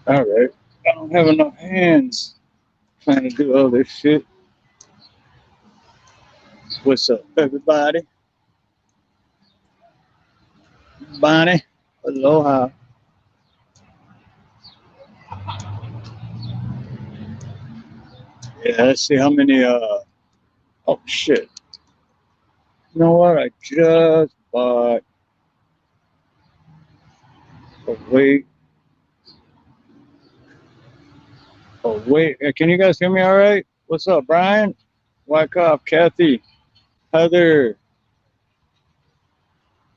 All right. I don't have enough hands trying to do all this shit. What's up, everybody? Bonnie, aloha. Yeah, let's see how many. Oh shit. You know what? I just bought a weight. Oh wait, can you guys hear me all right? What's up, Brian? Wyckoff, Kathy, Heather.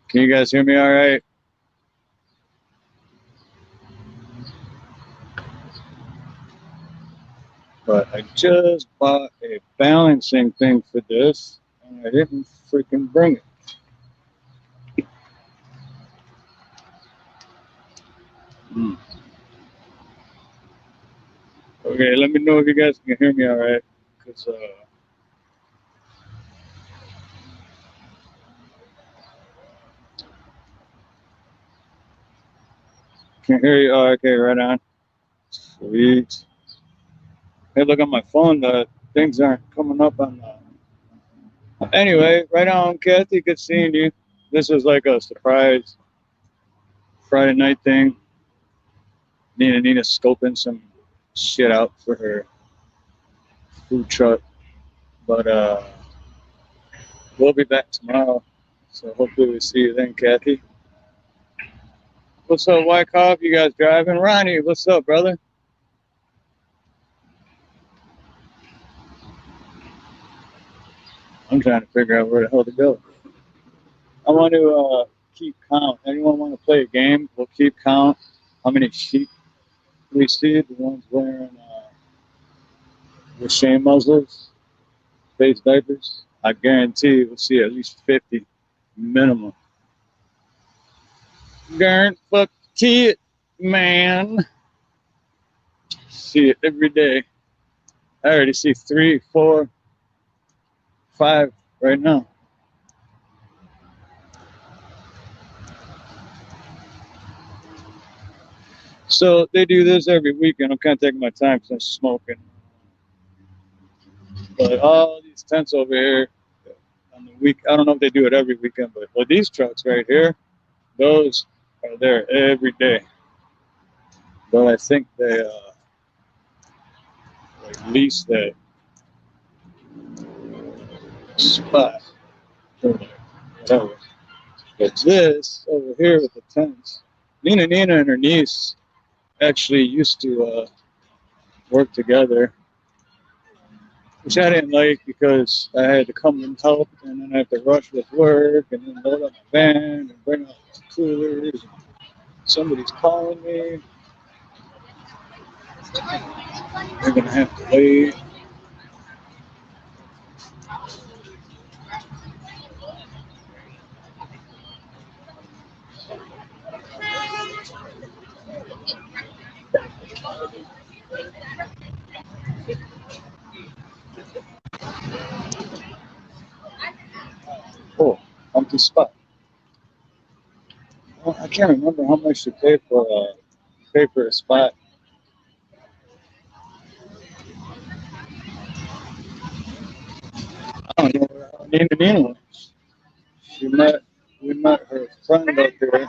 Can you guys hear me all right? But I just bought a balancing thing for this, and I didn't freaking bring it. Hmm. Okay, let me know if you guys can hear me all right, cause can't hear you. Oh, okay, right on. Sweet. Hey, look on my phone. The things aren't coming up on the. Anyway, right on, Kathy. Good seeing you. This was like a surprise Friday night thing. Nina scoping some shit out for her food truck, but we'll be back tomorrow. So hopefully we see you then, Kathy. What's up, Wyckoff? You guys driving? Ronnie, what's up, brother? I'm trying to figure out where the hell to go. I want to keep count. Anyone want to play a game? We'll keep count. How many sheep we see? The ones wearing the shame muzzles, face diapers. I guarantee we'll see at least 50 minimum. Guarantee it, man. See it every day. I already see 3, 4, 5 right now. So they do this every weekend. I'm kind of taking my time because I'm smoking. But all these tents over here on the week, I don't know if they do it every weekend, but these trucks right here, those are there every day. But I think they like lease that spot or whatever. But this over here with the tents, Nina and her niece actually used to work together, which I didn't like because I had to come and help, and then I had to rush with work, and then load up my van and bring out the coolers. Somebody's calling me. They're gonna have to wait. Oh, empty spot. Well, I can't remember how much to pay for a spot. I don't know where Nina went. She met we met her friend up here.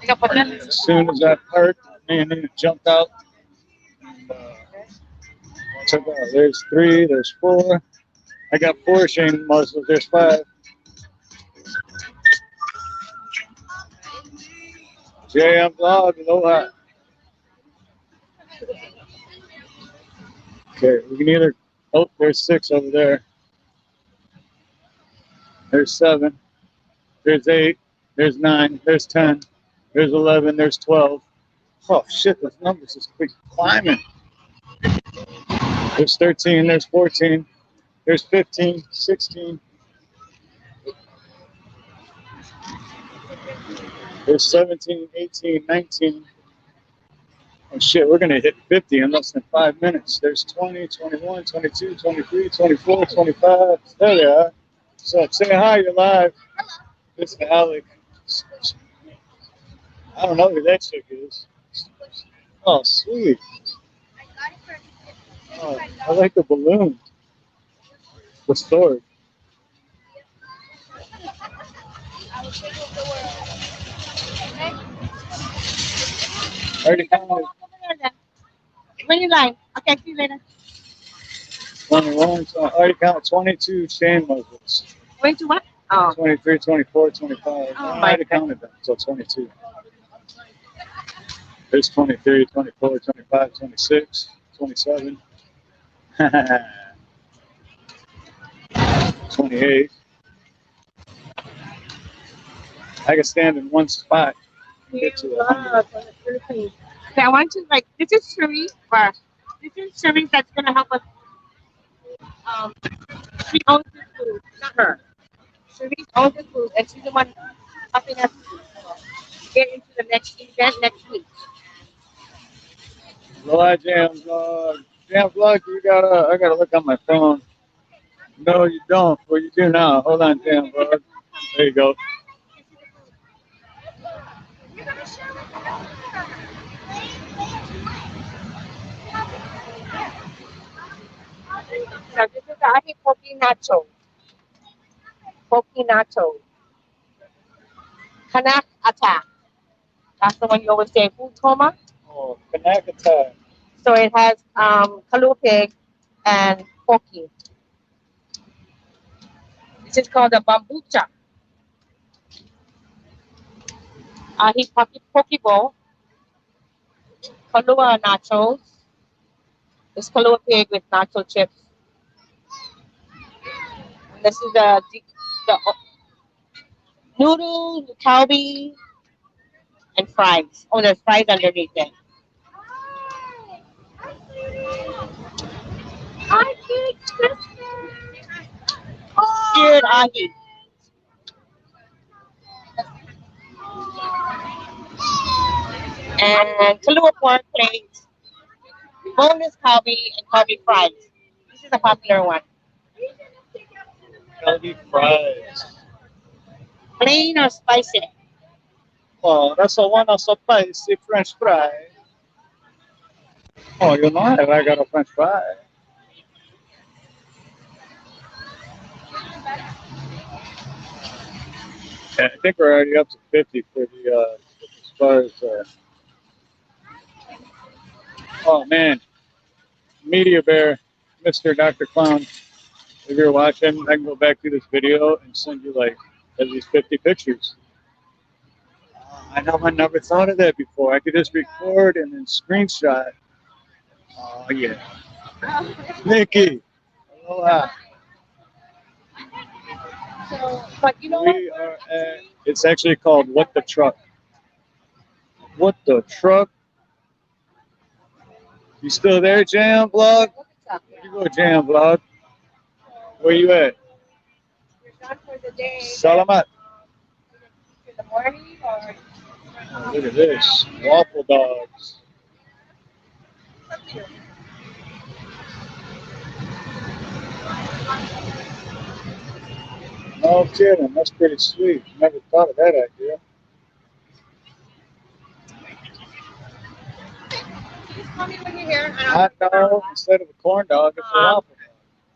As soon as I parked, me and Nina jumped out and took out. There's 3, there's 4. I got 4 Shane muzzles. There's 5. JM Vlog, aloha. Okay, we can either. Oh, there's 6 over there. There's 7. There's 8. There's 9. There's 10. There's 11. There's 12. Oh shit, those numbers just keep climbing. There's 13. There's 14. There's 15. 16. There's 17. 18. 19. Oh shit, we're gonna hit 50 in less than 5 minutes. There's 20, 21, 22, 23, 24, 25. There they are. So say hi, you're live. This is Alec. I don't know who that chick is. Oh, sweet. Oh, I like the balloon. The sword. Already counted. When you line. Okay, see you later. 21, I already counted 22 chain muzzles. Wait to what? Oh. 23, 24, 25. Oh, I my already counted them, so 22. There's 23, 24, 25, 26, 27, 28. I can stand in one spot and get to 100. Okay, I want to like this is Cherie, but this is Cherie that's gonna help us. Um, she owns this food, not her. Cherie owns this food, and she's the one helping us get into the next event next week. July Jam Vlog. Jam Vlog, I gotta look on my phone. No, you don't. Well, you do now. Hold on, Jam Vlog. There you go. So this is the Ahi Poke Nacho. Poke Nacho. Kanak Attack. That's the one you always say, food coma. Oh, Kanaka. So it has kalua pig and poke. This is called the bambucha. Ahi poke bowl. Kalua nachos. This kalua pig with nacho chips. And this is the noodles, kalbi, and fries. Oh, there's fries underneath it. Hi, big sister. Seared ahi. And Kahlua pork plate, boneless kalbi, and kalbi fries. This is a popular one. Kalbi fries. Plain or spicy? Oh, that's a one of spicy French fry. Oh, you know I got a French fry. Yeah, I think we're already up to 50 for the as far as oh man, Media Bear, Mr. Dr. Clown. If you're watching, I can go back to this video and send you like at least 50 pictures. I know I never thought of that before. I could just record and then screenshot. Oh yeah, Nikki. Aloha. So, but you know what? We are at. It's actually called What the Truck. What the truck? You still there, Jam Vlog? You go, Jam Vlog. Where you at? You're done for the day. Salamat. In the morning or? Oh, look at this. Waffle dogs. No kidding. That's pretty sweet. Never thought of that idea. Just call me when you're here. Hot dog instead of a corn dog, it's a waffle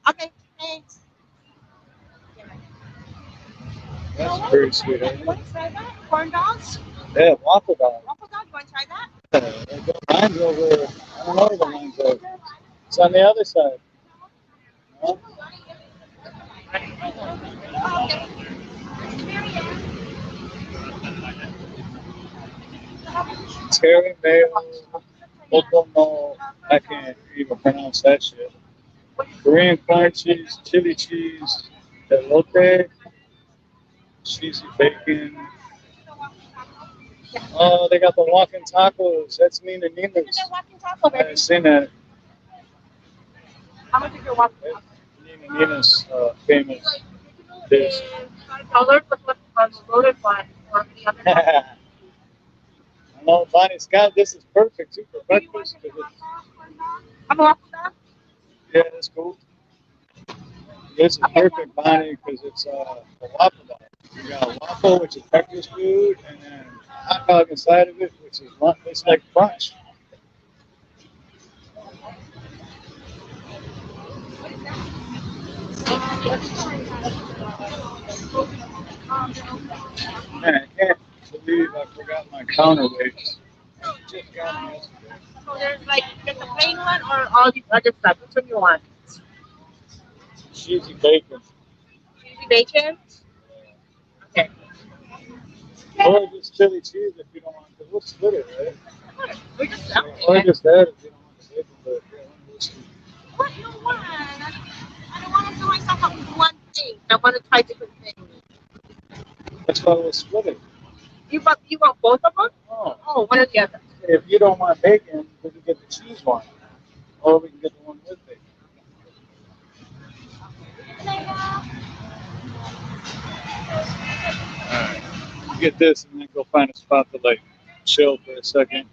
dog. Okay, thanks. That's pretty sweet. You want to try that? Corn dogs? Yeah, waffle dog. Waffle dog? You want to try that? The line's over. I don't know where the line's over. It's on the other side. No? Terry Mayo, Okomo, I can't even pronounce that shit. Korean corn cheese, chili cheese, elote, cheesy bacon. Oh, they got the walking tacos. That's Nina Nina's. I've seen that. How much is your waffle taco? Nina Nina's famous dish. $5 with what's on the loaded one or the other one. I know, Bonnie Scott, this is perfect too for breakfast. 'Cause it's, I'm off that. yeah, that's cool. This is perfect, Bonnie, because it's a waffle dog. You got a waffle, which is breakfast food, and then a hot dog inside of it, which is lunch. It's like brunch. Man, I can't believe I forgot my counterweights. Just got them yesterday. So there's like just a plain one or all these other stuff. Which one you want? Cheesy bacon. Cheesy bacon? Okay. Or just chili cheese if you don't want to. We'll split it, right? We're just selling Or it. just that if you don't want the bacon, but yeah, we'll see. What you want? I don't want to do myself up with one thing. I want to try different things. That's why we'll split it. You want both of them? Oh, Oh, one or the other. if you don't want bacon, we can get the cheese one. Or we can get the one with bacon. Alright. Get this and then go find a spot to like chill for a second.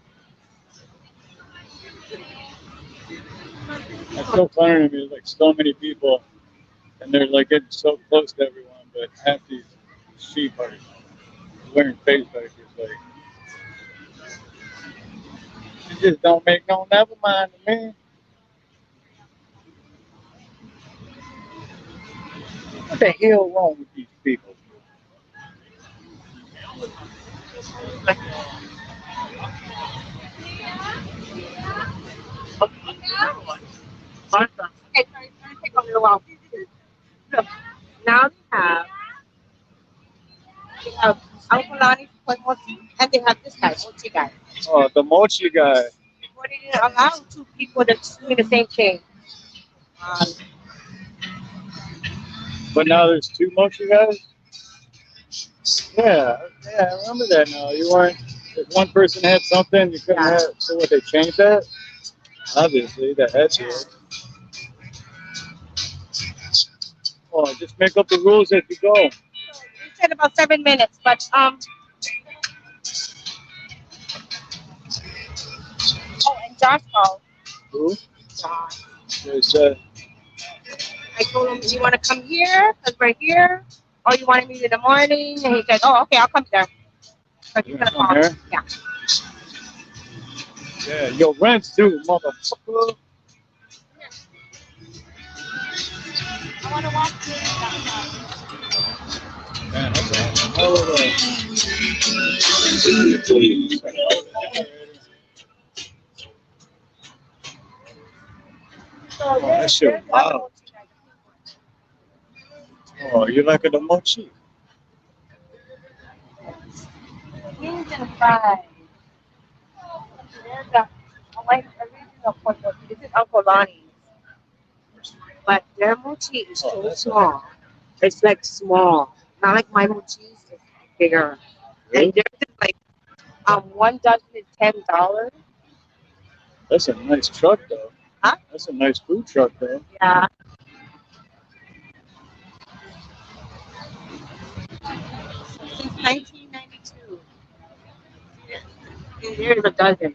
It's so funny to me, like so many people, and they're like getting so close to everyone, but half these sheep are wearing face packers. Like, you just don't make no never mind to me. What the hell wrong with these people? Awesome. Okay, sorry, it's gonna take a little while. So now they have Uncle Lonnie's Koi mochi, and they have this guy, mochi guy. Oh, the mochi guy. Before they didn't allow two people that's doing the same thing. Um, But now there's two mochi guys? Yeah, I remember that now. You weren't, if one person had something, you couldn't Yeah. have, so what, they changed that? Obviously, that had to. Oh, just make up the rules as you go. we said about 7 minutes, but oh, and Josh called. Who? Josh. They said, I told him, you want to come here because we're here, or you want to meet in the morning? And he said, oh, okay, I'll come there. So he's "You gonna come call. here?" Yeah. Yeah, your rent's due, motherfucker. I want to walk Man, that's a hell of a- So that shit loud. Oh, you like the mochi? Wings and fries. There's a Hawaiian original Koi mochi. This is Uncle Lonnie's. But their mochi is Oh, so that's small. It's like small. Not like my mochi is bigger. Really? And theirs is like one dozen is $10. That's a nice truck, though. Huh? That's a nice food truck, though. Yeah. Since 1992. And there's a dozen.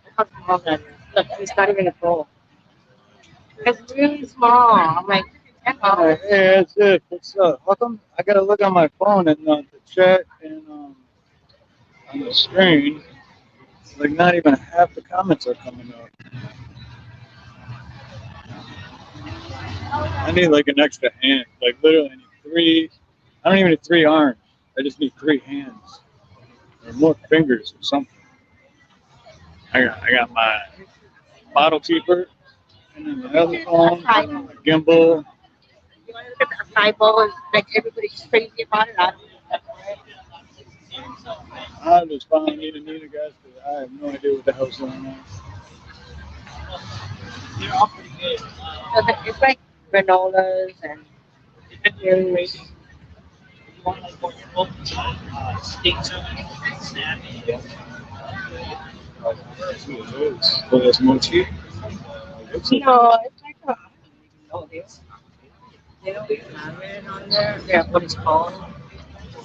Look how small that is. Look, it's not even a bowl. It's really small. I'm like, $10. Hey, that's it. What's up? How come I gotta look on my phone and the chat and on the screen? Like, not even half the comments are coming up. I need like an extra hand. Like, literally, I need three. I don't even need three arms. I just need three hands or more fingers or something. I got my bottle keeper and then the other phone, and then the gimbal. You want to look at the acai bowl and like everybody's crazy about it? I don't I just finally need a Nina, guys, because I have no idea what the hell's going on. They're all pretty good. So it's like granolas and berries. Well, that's mochi. No, it's like a, I don't even know this. They don't even have it on there. Yeah, what it's called.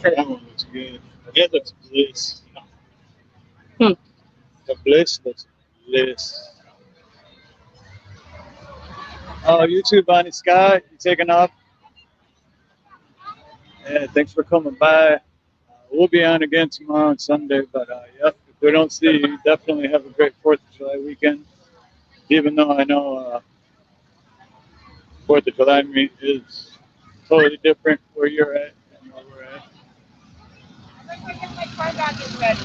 That one looks good. That looks bliss. Hmm. The Bliss looks bliss. Oh, you too, Bonnie Scott. You taking off? Yeah, thanks for coming by. We'll be on again tomorrow and Sunday, but yep, if we don't see you, definitely have a great 4th of July weekend. Even though I know 4th of July meet is totally different where you're at and where we're at. My car back is ready.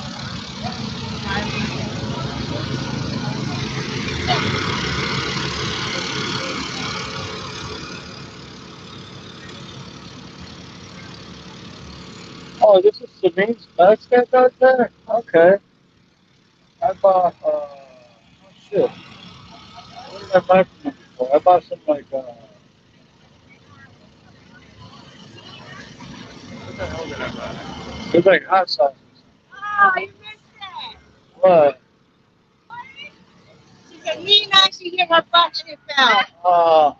Oh, this is Sabine's backstep out there? Okay. I bought, oh shit. What did I buy from them before? I bought some like, what the hell did I buy? It was like hot sauce. Oh, you missed it. What? She said, Nina, she hit her butt and it fell. Oh,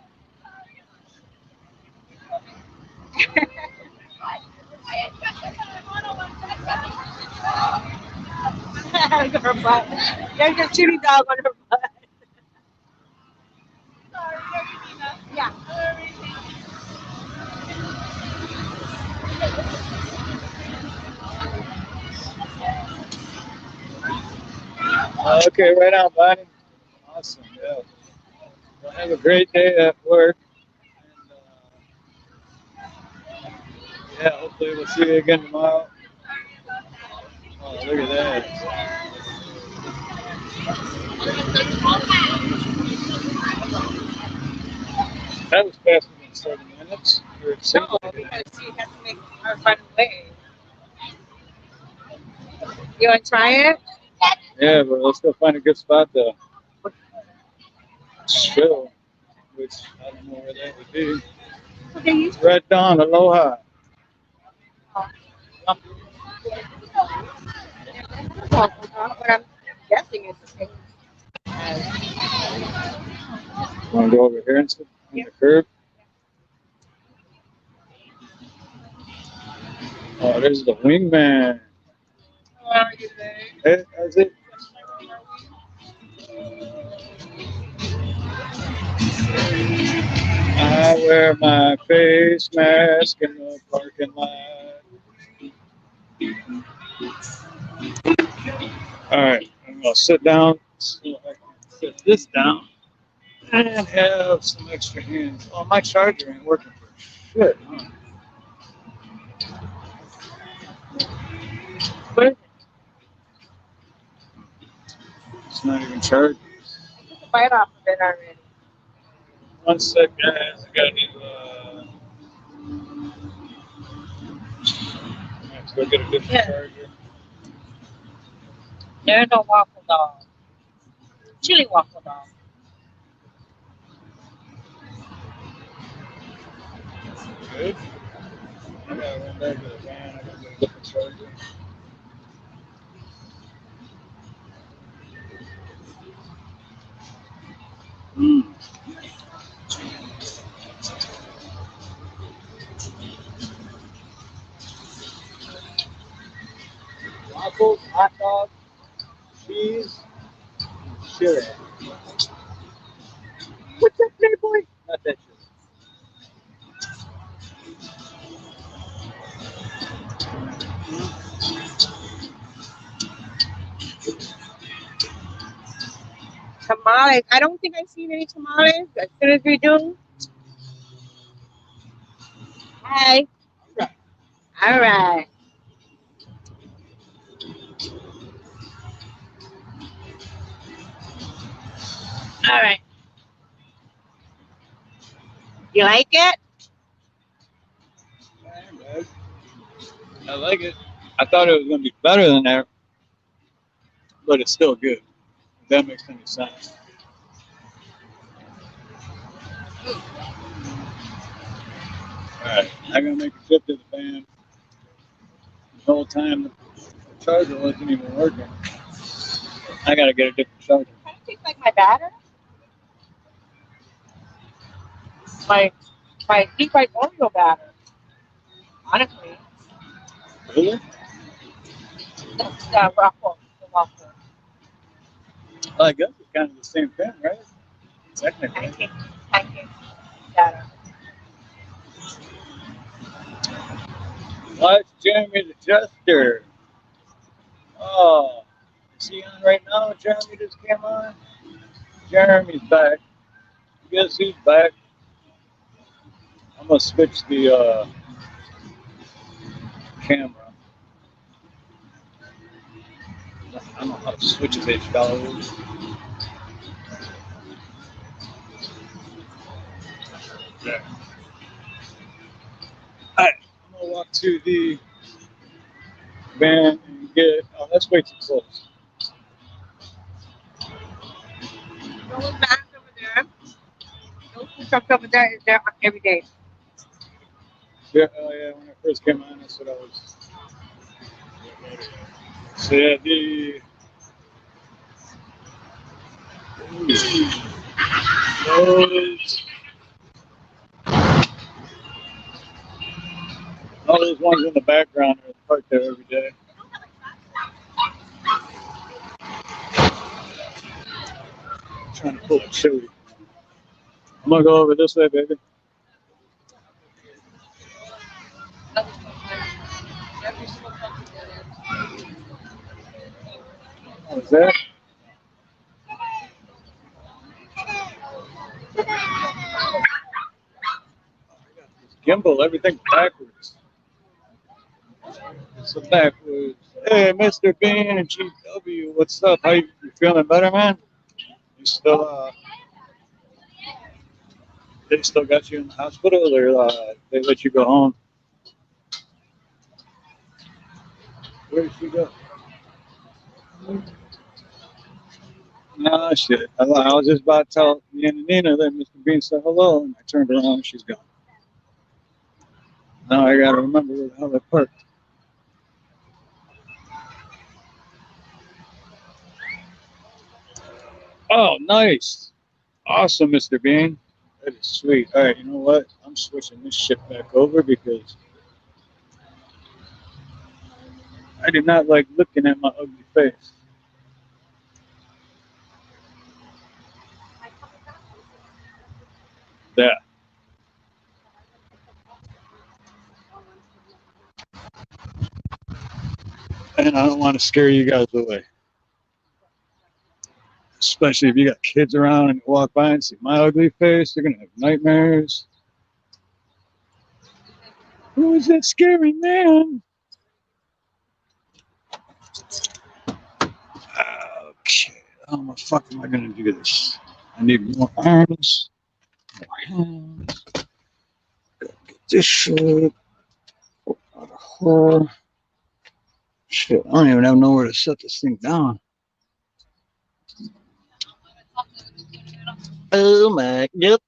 Her butt. There's a chili dog on her butt. Yeah. okay, right on, Bonnie. Awesome, yeah. Well, have a great day at work. And, yeah, hopefully we'll see you again tomorrow. Oh, look at that. That was faster than 7 minutes. Or it seemed No, like it. because she has to make her run away. You want to try it? Yeah, but let's go find a good spot to chill, which I don't know where that would be. Okay, you Red Dawn, aloha. but I'm guessing it's the same as. Want to go over here and sit on the curb? Oh, there's the wingman. How are you there? Hey, that's it. I wear my face mask in the parking lot. All right, I'm gonna sit down so I can sit this down and have some extra hands. Oh, my charger ain't working for shit. Huh? What is it? It's not even charging. I took a bite off of it already. One sec, guys. I gotta do. I have to go get a different Yeah. charger. There's a waffle dog. Chili waffle dog. Good. I gotta run back to the van. I gotta get a different charger. Mm. Waffles, hot dog, cheese, chili. What's up, Playboy? Not that chili. Tamales. I don't think I've seen any tamales. As soon as we do. Hi. All right. All right. You like it? I like it. I thought it was gonna be better than that, but it's still good. If that makes any sense. Alright, I'm gonna make a trip to the van. The whole time the charger wasn't even working. I gotta get a different charger. Kind of tastes like my batter. My deep fried Oreo batter. Honestly, Really? the waffle. Well, I guess it's kind of the same thing, right? Technically. Pancake data. Watch Jeremy the Jester. Oh, is he on right now? Jeremy just came on. Jeremy's back. Guess who's back? I'm gonna switch the camera. I don't know how to switch it, fellas. There. Alright, I'm gonna walk to the van and get. Oh, that's way too close. Those bags over there, those food trucks over there is there every day. Yeah, yeah, when I first came on, that's what I was. So, yeah, those, all those ones in the background are parked there every day. I'm trying to pull a chili. I'm gonna go over this way, baby. What was that? Gimbal, everything backwards. It's backwards. Hey, Mr. Bean and GW, what's up? How you feeling better, man? You still they still got you in the hospital, or they let you go home? Where did she go? Nah, shit. I was just about to tell Nina that Mr. Bean said hello, and I turned around and she's gone. Now I gotta remember where the hell I parked. Oh, nice. Awesome, Mr. Bean. That is sweet. All right, you know what? I'm switching this shit back over because I do not like looking at my ugly face. Yeah. And I don't want to scare you guys away. Especially if you got kids around and you walk by and see my ugly face, they're gonna have nightmares. Who is that scary man? Okay, how the fuck am I gonna do this? I need more arms, more hands. Gotta get this shit out of her. Shit, I don't even have nowhere to set this thing down. Oh my, yep.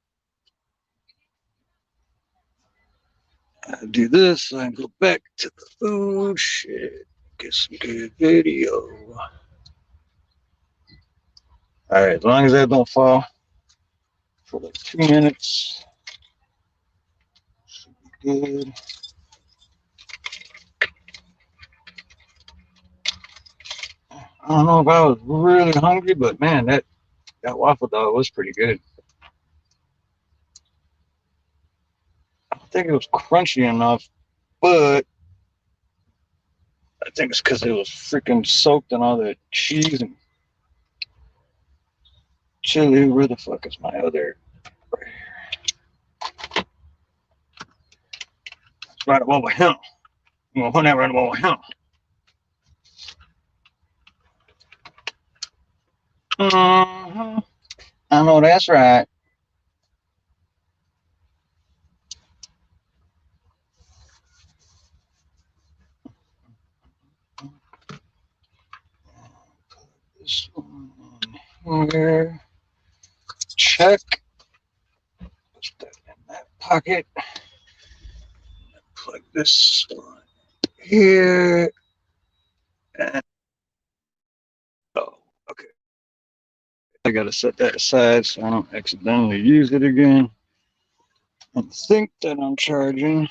I do this, I go back to the food shit. Get some good video. Alright, as long as that don't fall for like 2 minutes. Should be good. I don't know if I was really hungry, but man, that waffle dog was pretty good. I don't think it was crunchy enough, but I think it's because it was freaking soaked in all the cheese and chili. Where the fuck is my other? Right here. It's right above him. I'm gonna put that right above him. Mm-hmm. I know that's right. This one in here. Check. Put that in that pocket. Plug this one here. And, oh, okay. I gotta set that aside so I don't accidentally use it again and think that I'm charging.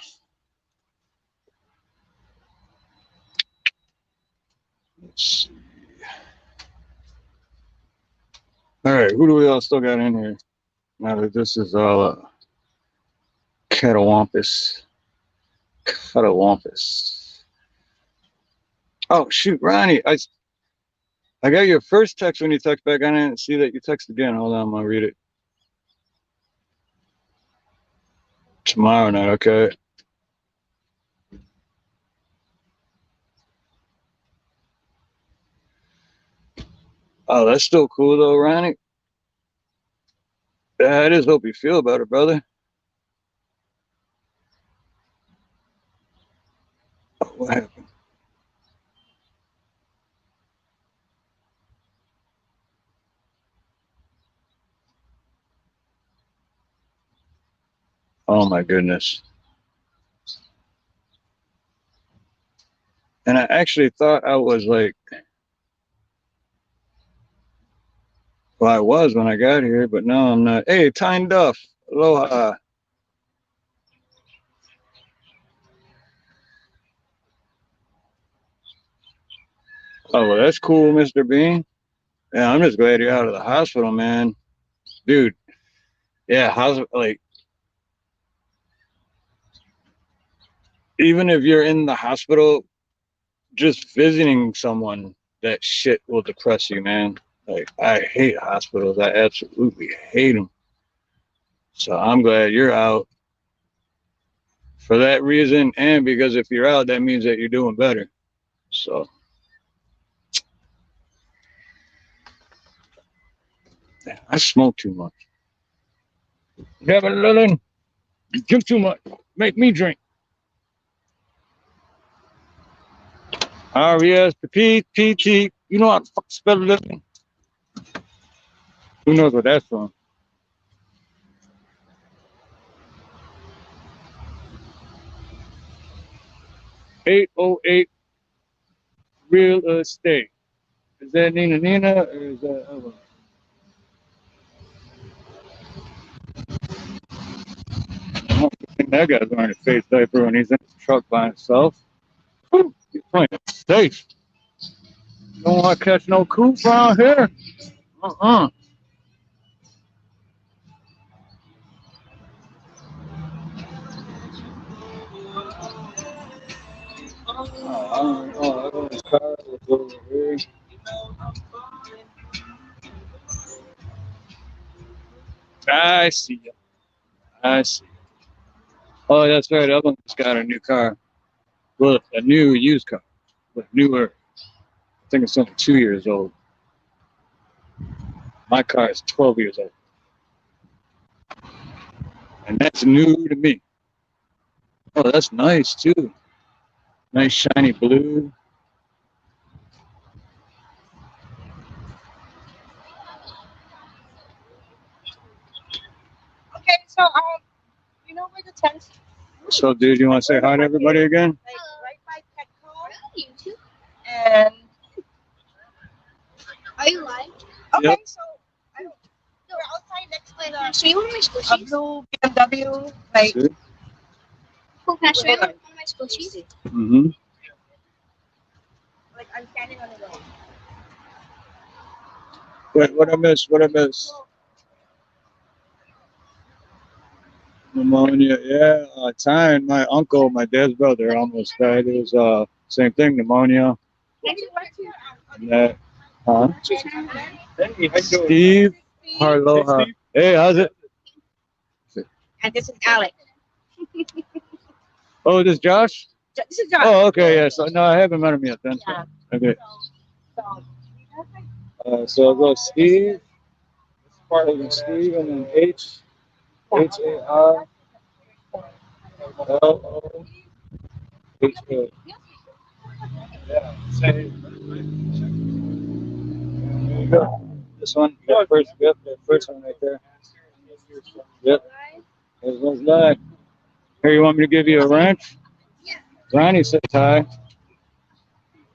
Let's see. All right, who do we all still got in here? Now that this is all catawampus. Catawampus. Oh, shoot, Ronnie. I got your first text when you text back. I didn't see that you text again. Hold on, I'm going to read it. Tomorrow night, okay. Oh, that's still cool, though, Ronnie. Yeah, I just hope you feel better, brother. Oh, what happened? Oh, my goodness. And I actually thought I was like, well, I was when I got here, but now I'm not. Hey, Tyne Duff. Aloha. Oh, well, that's cool, Mr. Bean. Yeah, I'm just glad you're out of the hospital, man. Dude, yeah, how's it, like, even if you're in the hospital, just visiting someone, that shit will depress you, man. Like, I hate hospitals. I absolutely hate them. So I'm glad you're out for that reason. And because if you're out, that means that you're doing better. So, yeah, I smoke too much. Yeah, but Lillian, you drink too much. Make me drink. R-E-S-P-P-T. You know how to fuck spell Lillian? Who knows what that's from? 808 Real Estate. Is that Nina Nina or is that other? I don't think that guy's wearing a face diaper when he's in his truck by himself. Whew, he's playing it safe. You don't want to catch no coops around here. Uh-uh. Oh, his car was over here. I see you. I see. Oh, that's right. Evelyn's got a new car. Well, a new used car, but newer. I think it's only 2 years old. My car is 12 years old. And that's new to me. Oh, that's nice too. Nice shiny blue. Okay, so you know where the tents? So, dude, you want to say hi to everybody again? Like right by Petco. And Are you live? okay, Yep. so we're outside next to Can I show you one of my a squishies? blue BMW. Like See? Cool, can I show you one of my squishies? Mm-hmm. like I'm standing on the road. Wait, what I miss? What I miss? Pneumonia. Yeah, Tyne, my uncle, my dad's brother, almost died. It was same thing, pneumonia. Maybe what's your And that, huh? Hey, Steve. Aloha. Hey, how's it? and this is Alex. Oh, this Josh? This is John. Oh, okay, yeah. So no, I haven't met him yet then. Yeah. Okay. So, So I'll go Steve. Part of Steve and then H-A-R-L-O-H-A. Yeah. Same. There you go. This one, that first, yep, that first one right there. Yep. This one's live. Here, you want me to give you a wrench? Yeah. Ronnie says hi.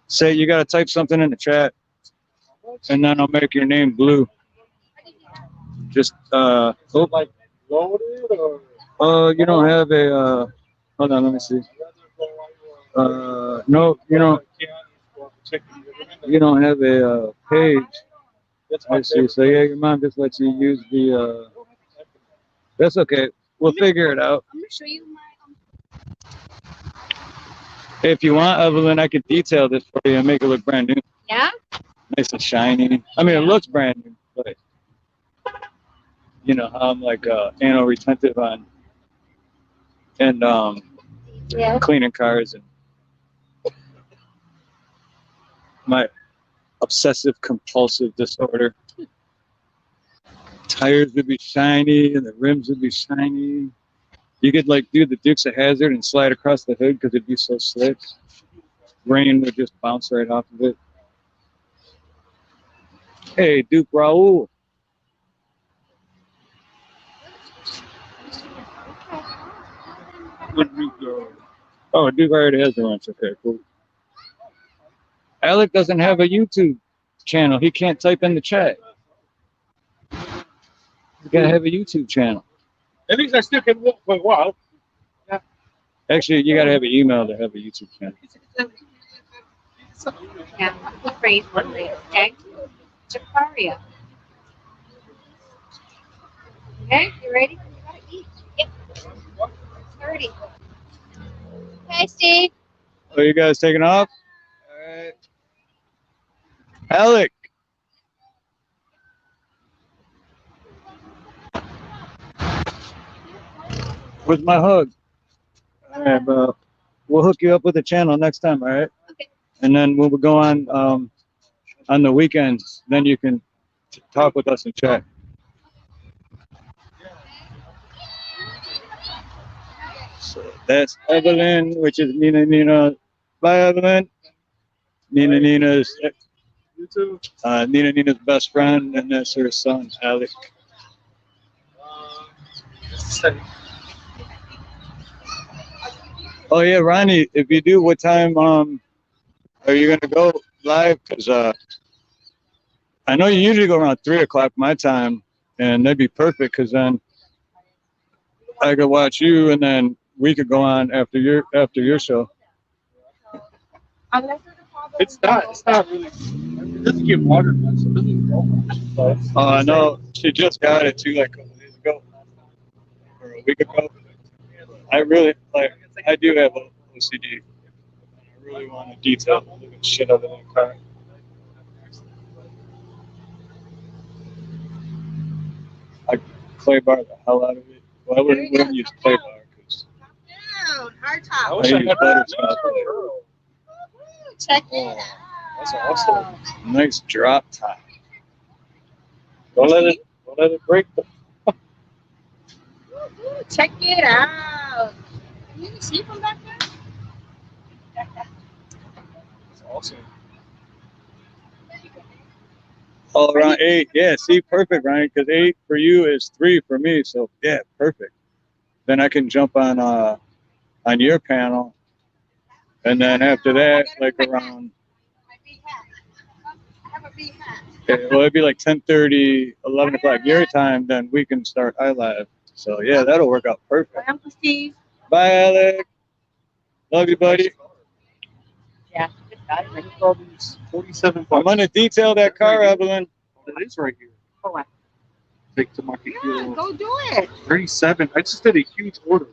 Say you gotta type something in the chat, and then I'll make your name blue. Just oh, like loaded or you don't have a hold on, let me see. No, you don't have a page. That's my I see. favorite. So yeah, your mom just lets you use the. That's okay. We'll figure it out. I'm gonna show you my If you want, Evelyn, I could detail this for you and make it look brand new, Yeah? nice and shiny. I mean, it looks brand new, but you know how I'm like anal retentive on and Yeah. cleaning cars and my obsessive compulsive disorder. Tires would be shiny and the rims would be shiny. You could like do the Dukes of Hazzard and slide across the hood because it'd be so slick. Rain would just bounce right off of it. Hey, Duke Raoul. Oh, Duke already has the wrench. Okay, cool. Alec doesn't have a YouTube channel. He can't type in the chat. He's got to have a YouTube channel. At least I still can walk for a while. Actually, you got to have an email to have a YouTube channel. Yeah, the phrase one day, okay? Jacaria. Okay, you ready? You gotta eat. Yep. 30. Okay, Steve. Are you guys taking off? All right. Alec. Where's my hug? All right, bro. We'll hook you up with a channel next time, all right? Okay. And then we'll go on the weekends. Then you can talk with us and chat. So that's Evelyn, which is Nina. Bye, Evelyn. Nina's You too. Nina's best friend, and that's her son, Alec. Oh yeah, Ronnie. If you do, what time are you gonna go live? Cause I know you usually go around 3 o'clock my time, and that'd be perfect. Cause then I could watch you, and then we could go on after your show. Unless there's a problem. It's not really. It doesn't get water much, so it doesn't grow much. But Oh, I know. She just got it too, like a couple days ago, or a week ago. I really like. I do have OCD. I really want to detail the living shit out of that car. I clay bar the hell out of it. Well, I wouldn't use clay bar because Down, hard I top. wish I I use had butterscotch. Check it out. That's awesome. Nice drop top. Don't let it break. Check it out. Can you see from back there? It's awesome. Oh, around 8. Yeah, see, perfect, Ryan. Because 8 for you is 3 for me. So yeah, perfect. Then I can jump on your panel, and then after that, like around. My big hat. I have a big hat. Okay, well, it'd be like 10:30, 11 o'clock your time. Then we can start iLive. So yeah, that'll work out perfect. Bye, Uncle Steve. Bye, Alec. Love you, buddy. Yeah, good guy. I think all these 47 I'm bucks. gonna detail that car, Evelyn. It is right here. For what? Take to market. Yeah, go do it. 37. I just did a huge order.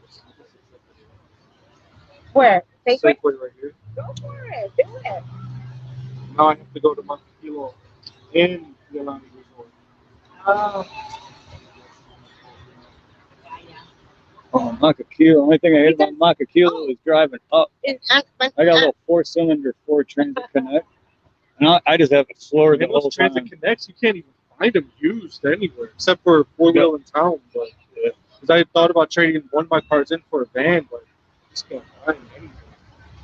Where? Take it. Safeway right here. Go for it. Do it. Now I have to go to Market Kilo and Yolanda Resort. Oh. Oh, Maka Kilo. Only thing I hate about Maka Kilo is driving up. I got a little 4-cylinder Ford Transit Connect, and I just have it floored the And those whole Transit time. Connects, you can't even find them used anywhere except for four-wheel in town. But because I thought about trading one of my cars in for a van, but I just can't find anything.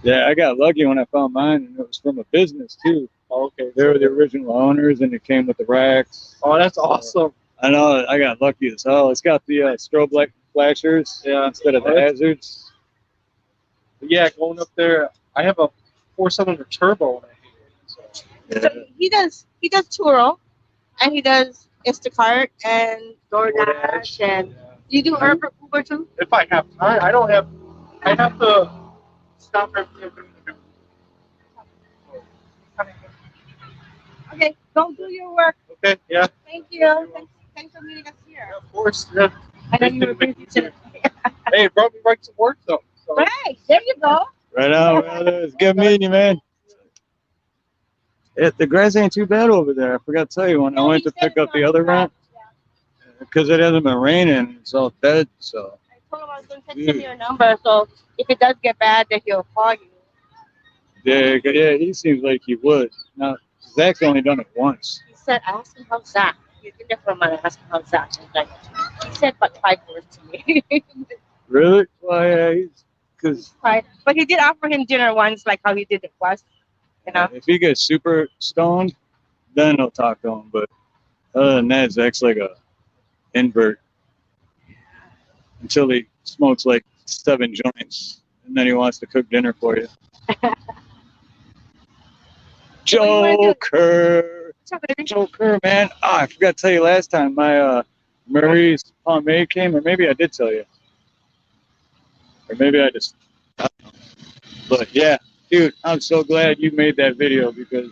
Yeah, I got lucky when I found mine, and it was from a business too. Oh, okay. They were the original owners, and it came with the racks. Oh, that's awesome. I know, I got lucky as hell. It's got the strobe light flashers instead of the hazards. But yeah, going up there, I have a 4-cylinder turbo, and I hate it. So. Yeah. So he does Turo, and he does Instacart and DoorDash, and Yeah. you do Uber too. If I have time, I don't have. I have to stop everything. Okay, go do your work. Okay, yeah, Thank you. Thanks for meeting us here. of course, yeah. I know you were busy today. Hey, it brought me right to work though. So. Right, there you go. Right on, brother. It's good meeting you, man. The grass ain't too bad over there. I forgot to tell you when I went to pick up the other rent, because it hasn't been raining, it's all dead. So I told him I was going to text him your number, so if it does get bad, then he'll call you. yeah, he seems like he would. Now Zach's only done it once. He said, ask him how's Zach. He's been there for a month. Ask him how's Zach. He's like, he said but 5 words to me. Really? Well, yeah, because Right. But he did offer him dinner once, like how he did it once. You know? if he gets super stoned, then he'll talk to him. But other than that, Zach's like a invert until he smokes like 7 joints, and then he wants to cook dinner for you. Joker, man. Oh, I forgot to tell you last time. My Murray's pomade came, or maybe I did tell you, or maybe I just. I don't know. But yeah, dude, I'm so glad you made that video because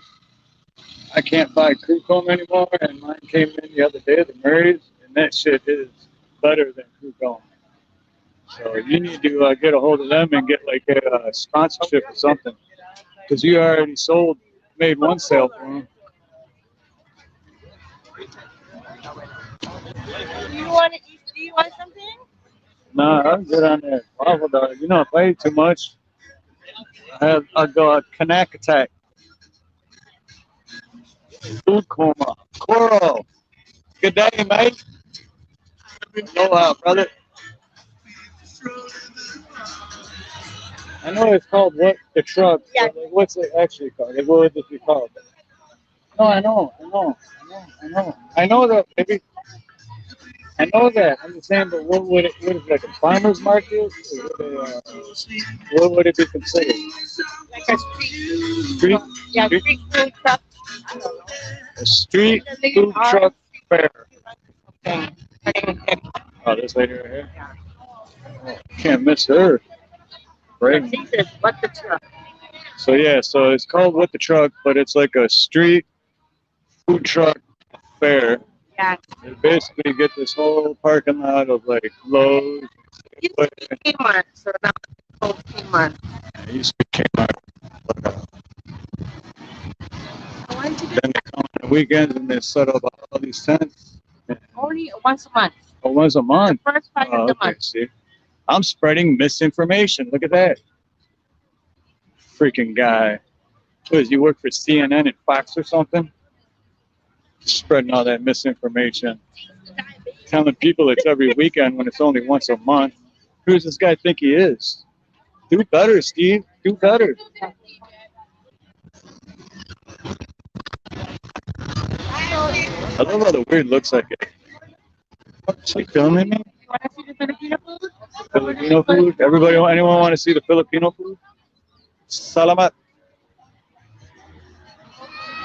I can't buy crew comb anymore, and mine came in the other day, the Murray's, and that shit is better than crew comb. So you need to get a hold of them and get like a sponsorship or something, because you already made one sale for them. Do you want something? Nah, I'm good on that waffle dog. You know, if I eat too much, I'll go a Kanak attack. Food coma. Coral. Good day, mate. Aloha, brother. I know it's called What the Truck. Yeah. But like, what's it actually called? Like, what would it be called? No, I know that, maybe. I know that. I'm just saying, but what is it, like a farmer's market? What would it be considered? Like a street. Street? Yeah, Street? street food truck. I don't know. A street food truck fair. Oh, this lady right here? Oh, can't miss her. Right? Jesus, what the truck? So yeah, so it's called What the Truck, but it's like a street food truck fair. Yeah. They basically get this whole parking lot of like Lowe's. Used to be Kmart, so now it's called Kmart. It used to be Kmart. Then they come on the weekends and they set up all these tents. Only once a month. Oh, once a month. The first Friday Oh, of the okay, month. see. I'm spreading misinformation. Look at that. Freaking guy. What is he work for CNN and Fox or something? Spreading all that misinformation. Telling people it's every weekend when it's only once a month. Who does this guy think he is? Do better, Steve. Do better. I love how the weird looks like it. Is he filming me? You want to see the Filipino food? Filipino food? Anyone want to see the Filipino food? Salamat.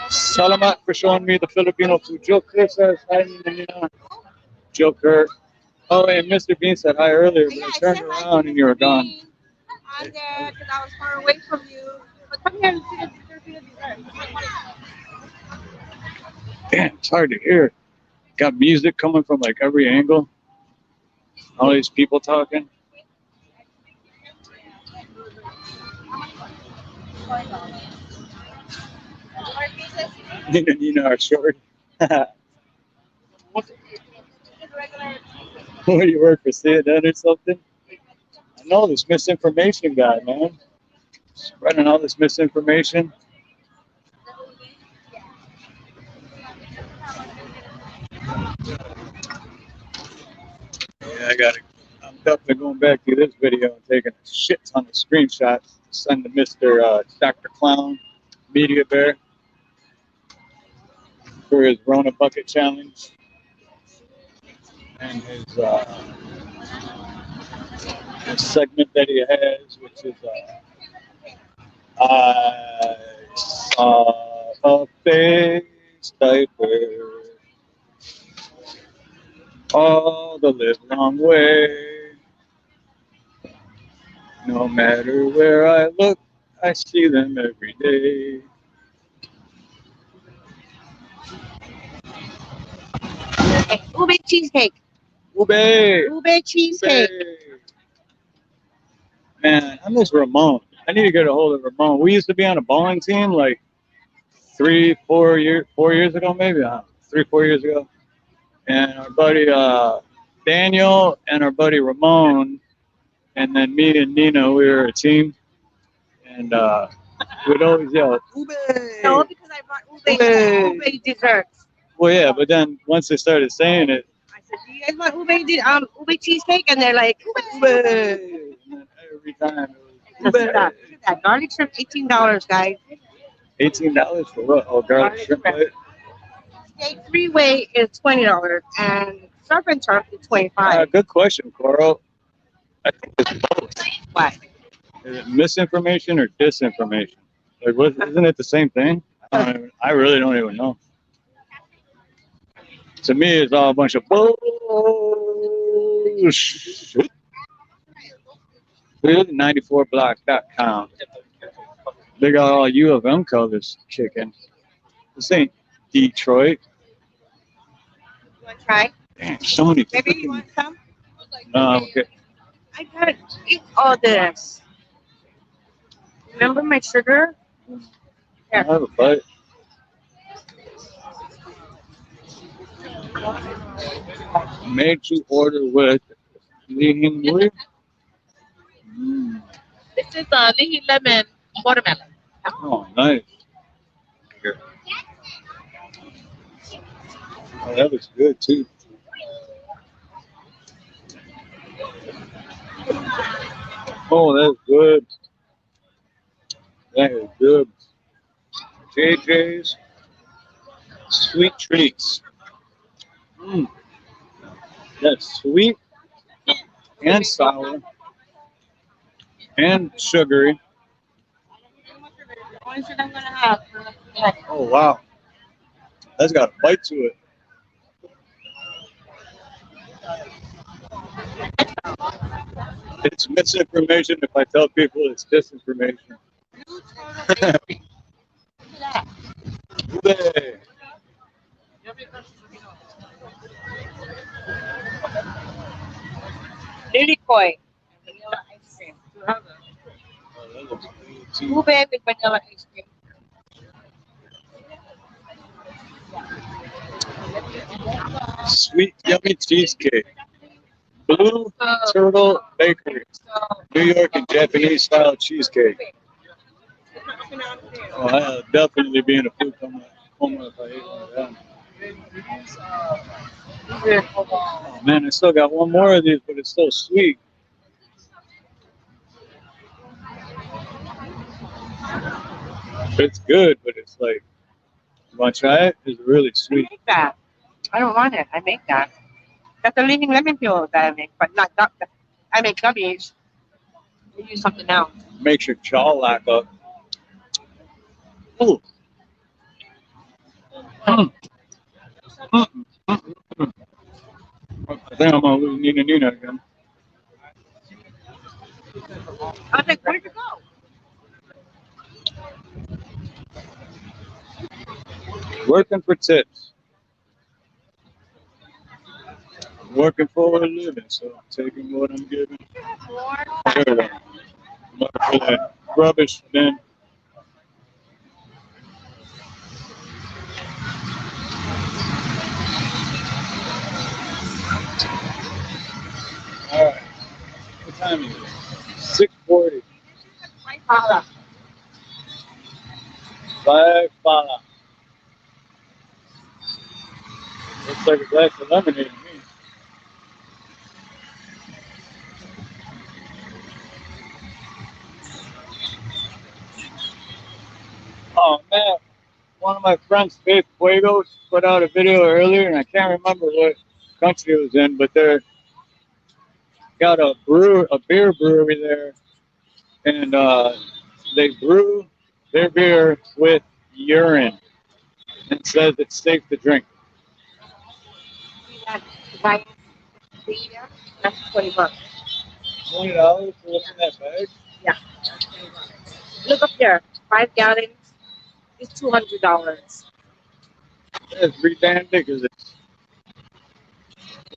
Salamat for showing me the Filipino food. Joker says hi, Nina. Joker. Oh, and Mr. Bean said hi earlier, but I turned around and you were gone. I'm there because I was far away from you. But come here and see the Filipino dessert. Damn, it's hard to hear. Got music coming from like every angle. All these people talking. Nina are short. What do you work for, CNN or something? I know this misinformation guy, man. Spreading all this misinformation. Yeah, I'm definitely going back to this video and taking a shit ton of screenshots to send to Mr. Dr. Clown, Media Bear, for his Rona Bucket Challenge and his segment that he has, which is I saw a face diaper all the live long way. No matter where I look, I see them every day. Ube cheesecake. Ube. Ube cheesecake. Man, I miss Ramon. I need to get a hold of Ramon. We used to be on a bowling team like 4 years ago, maybe 3, 4 years ago. And our buddy Daniel and our buddy Ramon, and then me and Nina, we were a team. And we'd always yell, Ube! No, because I brought ube desserts. Well, yeah, but then once they started saying it, I said, "Do you guys want ube cheesecake?" And they're like, "Ube." Ube! And then every time it was Look at that garlic shrimp, $18, guys. $18 for what? Oh, garlic shrimp plate? Steak three-way is $20, and surf and turf is $25. Good question, Coral. I think it's both. What? Is it misinformation or disinformation? Like, isn't it the same thing? I really don't even know. To me, it's all a bunch of bullshit. Look at 94block.com. They got all U of M colors kicking. This ain't Detroit. You want to try? Damn, so many. Maybe you want some? Okay. I gotta eat all this. Remember my sugar? I have a bite. Made to order with Lee Hui. This is Lee lemon watermelon. Oh, nice. Here. Oh, that looks good too. Oh, that's good. That is good. JJ's Sweet Treats. That's sweet and sour and sugary. Oh, wow. That's got a bite to it. It's misinformation if I tell people it's disinformation. Ube. Lilikoi. Vanilla ice cream. Oh, that looks good too. Ube with vanilla ice cream. Sweet yummy cheesecake. Blue Turtle Bakery. New York and Japanese style cheesecake. Oh, I'll definitely be in a food coma if I ate one of them. Oh, man, I still got one more of these, but it's so sweet. It's good, but it's like, you want to try it? It's really I sweet. make that. I don't want it. I make that. That's the living lemon peel that I make, but not that. I make gummies. I use something else. Makes your jaw lock up. Ooh. I think I'm gonna lose Nina again. I was like, where'd you go? Working for tips. Working for a living, so I'm taking what I'm giving. There we go. Look for that rubbish bin. All right. What time is it? 6:40. Holla. 5 Fala. Looks like a glass of lemonade to me. Oh man, one of my friends, Faith Fuegos, put out a video earlier, and I can't remember what country it was in, but they're got a beer brewery there, and they brew their beer with urine, and says it's safe to drink. That's $20. $20 for what's in that bag? Yeah. Look up here. 5 gallons is $200. That's pretty damn big, is it?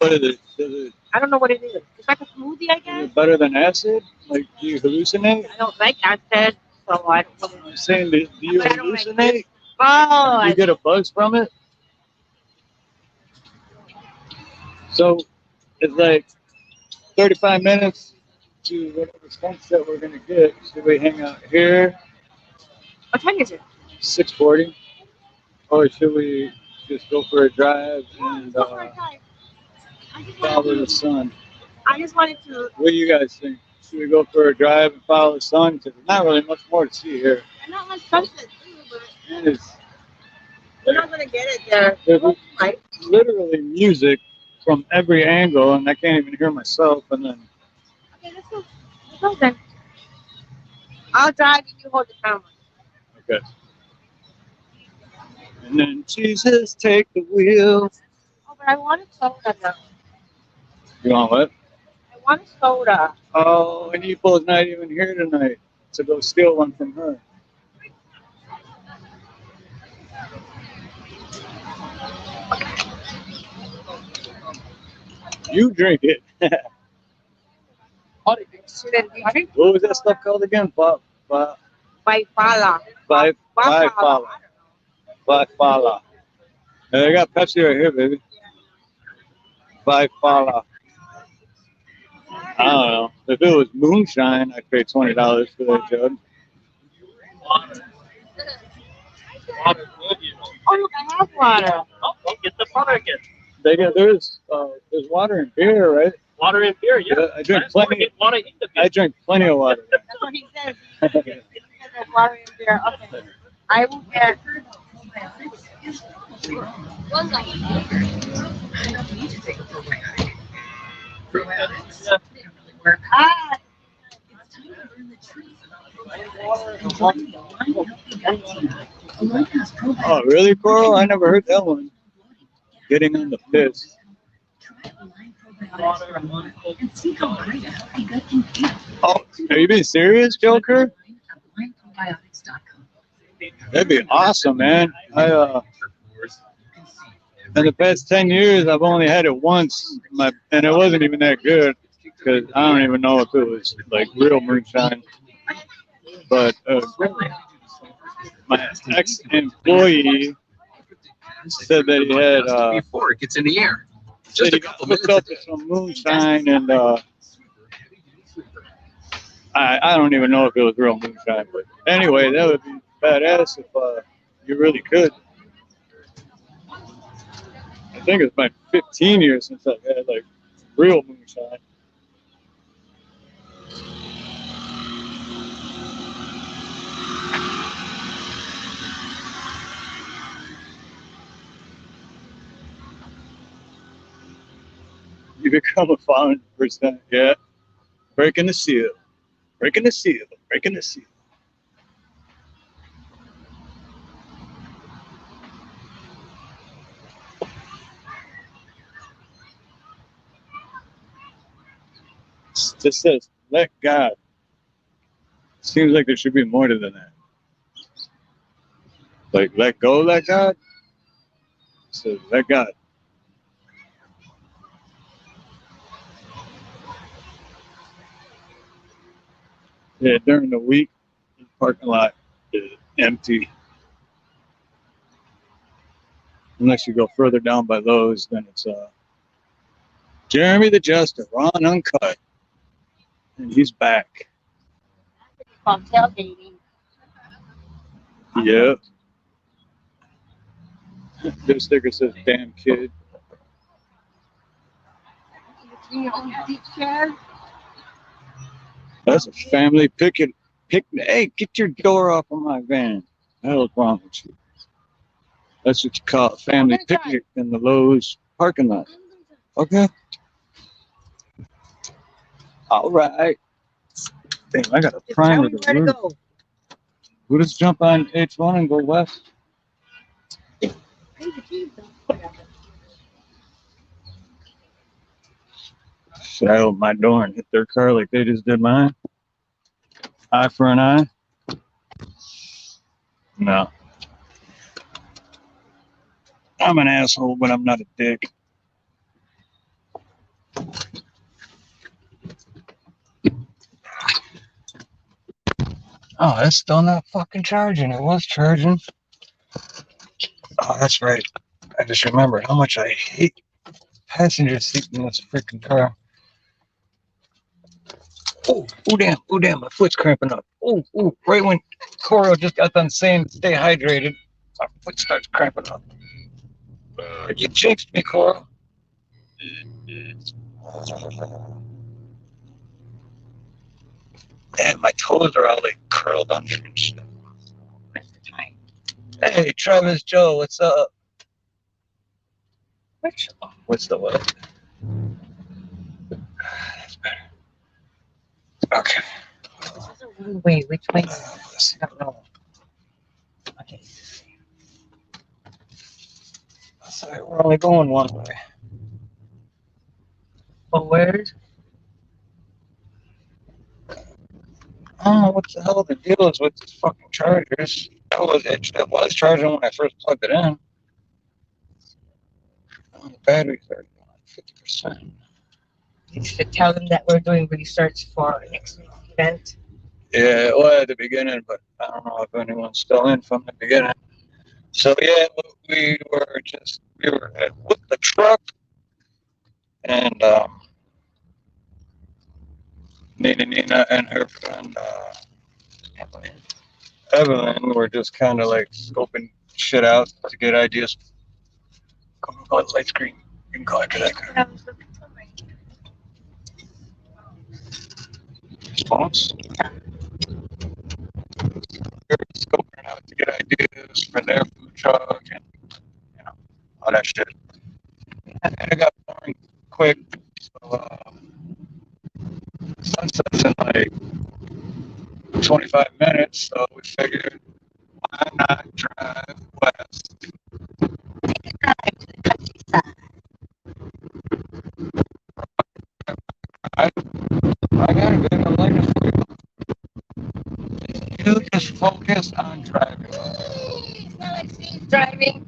What is it? Is I don't know what it is. It's like a smoothie, I guess. it better than acid? Like, do you hallucinate? I don't like acid, so I don't know. I'm saying, do you But I don't like hallucinate? Oh, Do you get a buzz from it? So it's like 35 minutes to whatever sunset we're gonna get. Should we hang out here? what time is it? 6:40, or should we just go for a drive and Go for a drive. follow the sun? I just wanted to. What do you guys think? Should we go for a drive and follow the sun? Because there's not really much more to see here. Not much sunset too, but And it's we're not gonna get it there. there's Right. literally music from every angle, and I can't even hear myself. And then Okay, let's go. Let's go then. I'll drive and you hold the camera. okay. And then Jesus, take the wheel. Oh, but I want a soda now. You want what? I want a soda. Oh, and Epo's not even here tonight to go steal one from her. You drink it. Shouldn't be drink What was that stuff called again? by Fala. Fala. And they got Pepsi right here, baby. Fala. I don't know. If it was moonshine, I'd pay $20 for that jug. Water good, you know. Oh, look, I have water. Oh, well, get the water again. There's water and beer, right? Water and beer, yeah. I drink Transport, plenty. get water in the beer. I drink plenty of water. That's what he says. He says there's water in there. Okay. I will get. Ah, Oh, really, Coral? I never heard that one. Getting on the piss. Oh, are you being serious, Joker? That'd be awesome, man. In the past 10 years, I've only had it once, and it wasn't even that good because I don't even know if it was like real moonshine. But my ex-employee said that he had before it gets in the air. said he got hooked up to some moonshine, and I don't even know if it was real moonshine. But anyway, that would be badass if you really could. I think it's been 15 years since I've had like real moonshine. You become a 500%, yeah. Breaking the seal. Breaking the seal. Breaking the seal. It just says, let God. Seems like there should be more to than that. Like, let go, let God? It says, let God. Yeah, during the week, the parking lot is empty. Unless you go further down by Lowe's, then it's Jeremy the Jester, Ron Uncut. And he's back. called tailgating. Yep. This sticker says damn kid. That's a family picnic. Hey, get your door off of my van. The hell's wrong with you? That's what you call a family picnic in the Lowe's parking lot. Okay. All right. Damn, I got a primer Tell me where to to go. We'll just jump on H1 and go west. Should I open my door and hit their car like they just did mine? Eye for an eye? No. I'm an asshole, but I'm not a dick. Oh, it's still not fucking charging. It was charging. Oh, that's right. I just remembered how much I hate passenger seat in this freaking car. Oh damn, my foot's cramping up. Right when Coro just got done saying stay hydrated, my foot starts cramping up. You jinxed me, Coro. And my toes are all like curled under and shit. Hey, Travis Joe, what's up? What's the what? That's better. Okay. Wait, which way? I don't know. Okay. That's all right. We're only going one way. Forward. I don't know what the hell the deal is with these fucking chargers. It was charging when I first plugged it in. The batteries are 50%. You should tell them that we're doing research for next week's event. Yeah, well, at the beginning, but I don't know if anyone's still in from the beginning. So yeah, we were with the truck, and Nina and her friend Evelyn were just kind of like scoping shit out to get ideas. Come on, light screen. You can call it that. Response. They're scoping out to get ideas for their food truck and all that shit. And it got boring quick. So sunset's in like 25 minutes, so we figured why not drive west? Drive to the countryside. I got a good later for you. You just focus on driving. It's not like Steve's driving.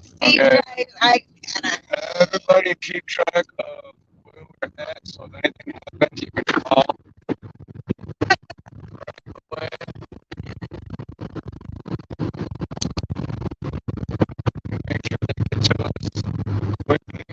Steve Okay. drives. I gotta. Everybody keep track of where we're at, so if anything happens, you can call. Make sure they get to us quickly.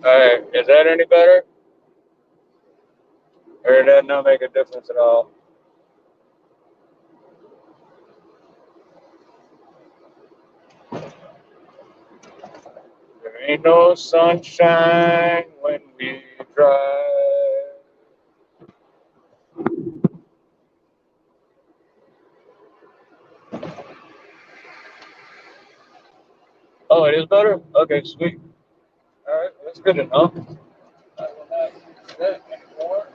Alright, is that any better? Or did that not make a difference at all? There ain't no sunshine when we drive. Oh, it is better? Okay, sweet. Alright, that's good enough. I will not use that anymore.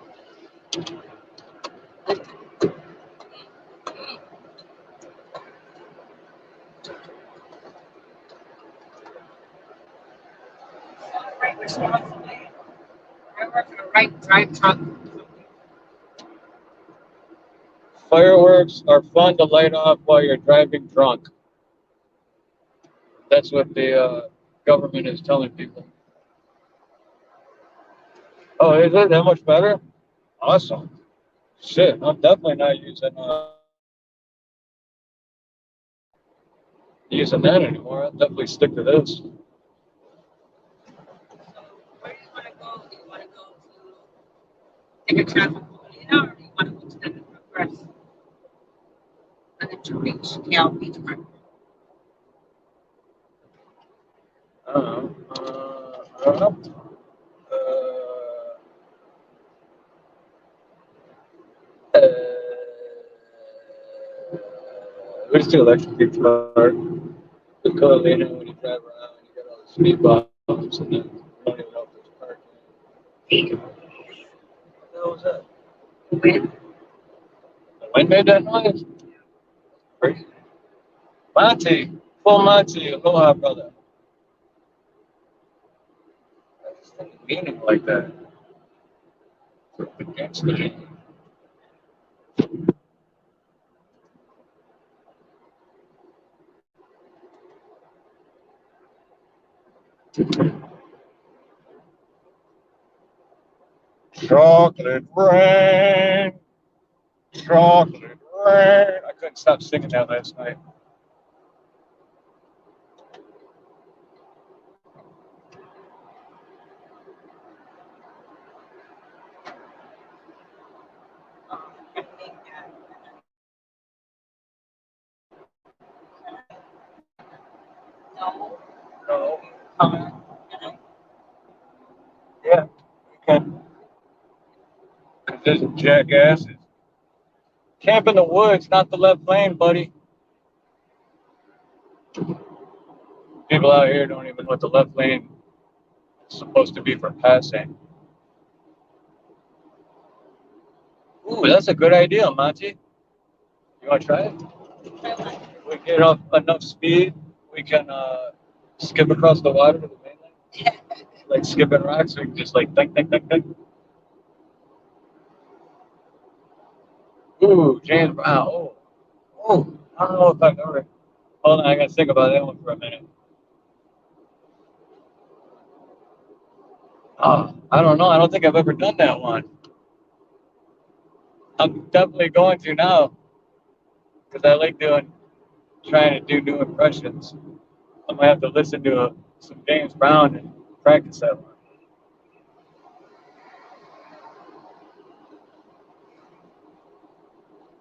Right responsibility. I work in a right drive truck. Fireworks are fun to light off while you're driving drunk. That's what the government is telling people. Oh, is it that much better? Awesome. Shit, I'm definitely not using that anymore. I'll definitely stick to this. So where do you want to go? Do you want to go to take a traffic Molina, or do you want to go to the progress and then to reach Cal Beach Park? I don't know. I don't know. Where's the electric beach park? The Carolina, when you drive around, you got all the speed bumps, and then you don't even know if there's parking. What the hell was that? When? The wind made that noise? Crazy. Monty, full Monty, aloha, brother. I just didn't mean it like that. Against me. Chocolate rain, chocolate rain. I couldn't stop singing that last night. No. No. Yeah, okay. Because there's jackasses. Camp in the woods, not the left lane, buddy. People out here don't even know what the left lane is supposed to be for passing. Ooh, that's a good idea, Monty. You want to try it? If we get up enough speed, we can skip across the water to the mainland. Like skipping rocks, we can just like think, think, think, think. Ooh, James Brown. Oh, oh, I don't know if I've ever. Hold on, I gotta think about that one for a minute. I don't know. I don't think I've ever done that one. I'm definitely going to now because I like trying to do new impressions. I'm gonna have to listen to some James Brown and practice that one.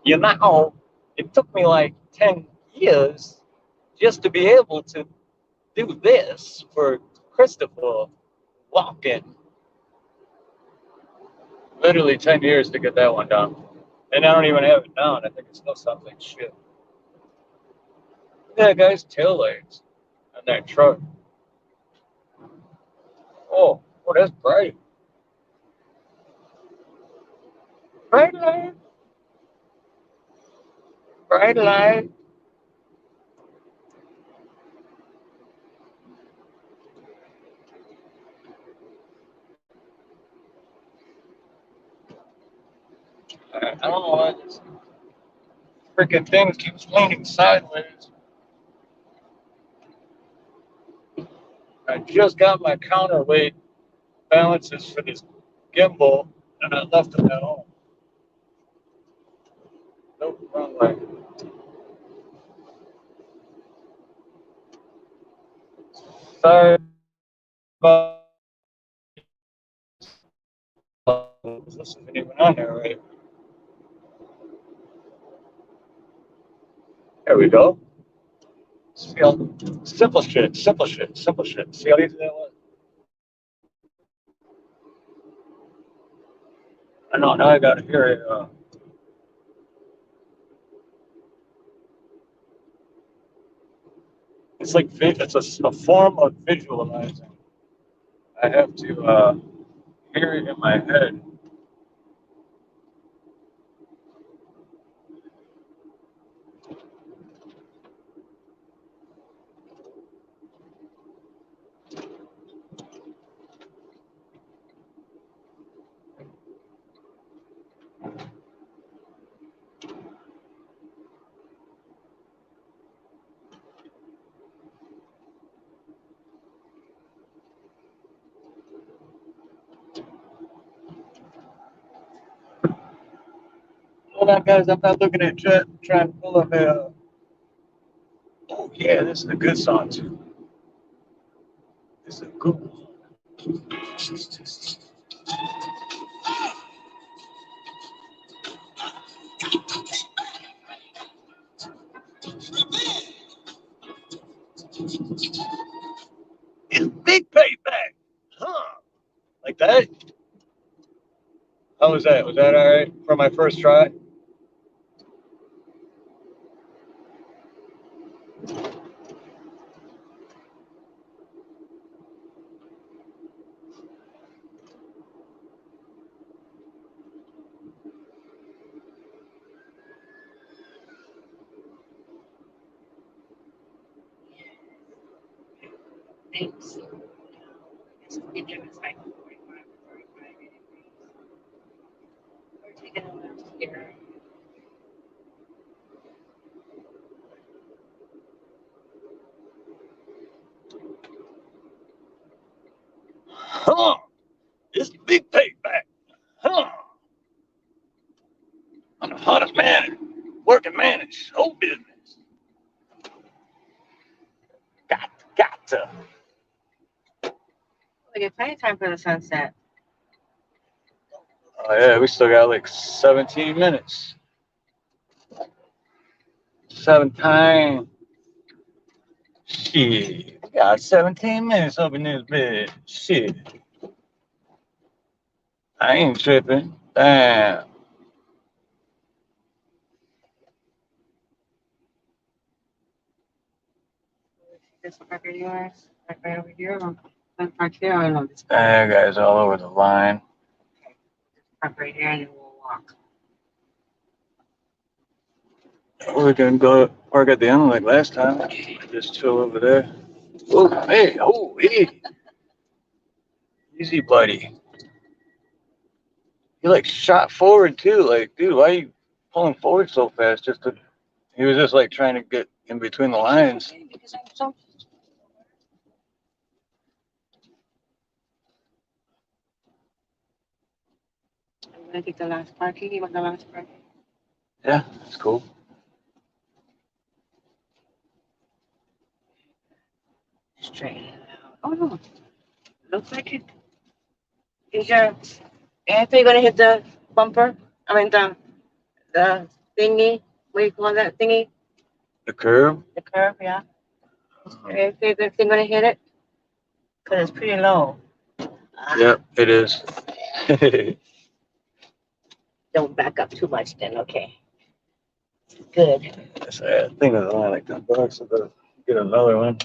You know, it took me like 10 years just to be able to do this for Christopher Walken. Literally 10 years to get that one done. And I don't even have it down. I think it's still something like shit. Look at that guy's tail lights on that truck. Oh, that's bright. Bright light. Bright light. I don't know why this freaking thing keeps leaning sideways. I just got my counterweight balances for this gimbal and I left them at home. Nope, wrong way. Sorry about This isn't even on there, right? There we go. See how simple shit, simple shit, simple shit. See how easy that was? I know now I gotta hear it. It's like it's a form of visualizing. I have to hear it in my head. Hold on, guys. I'm not looking at chat. I'm trying to pull up a. Oh yeah, this is a good song too. This is a good one. It's big payback, huh? Like that? How was that? Was that all right for my first try? Thanks. Kitchen is like 45 to 35 degrees. We're taking a left here. Huh? It's big payback, huh? I'm the hottest man, working man in show business. Got to. Like it's plenty of time for the sunset. Oh yeah, we still got like 17 minutes. 17. Shit, we got 17 minutes up in this bed. Shit, I ain't tripping. Damn. This park anywhere? Like right over here or park there? I don't know. This That guy's all over the line. park right here and then we'll walk. We're gonna go park at the end like last time. Just chill over there. Oh, hey. Easy, buddy. He like shot forward too. Like, dude, why are you pulling forward so fast? He was just like trying to get in between the lines. Because I'm so. I'm gonna take the last parking. You want the last parking? Yeah, that's cool. Straighten it out. Oh no. Looks like it. Is your Anthony gonna hit the bumper? I mean the thingy. What do you call that thingy? The curb. The curve, yeah. Is the thing gonna hit it? Cause it's pretty low. Yep, it is. Don't back up too much then, okay. Good. I think it's only like $10. So better get another one.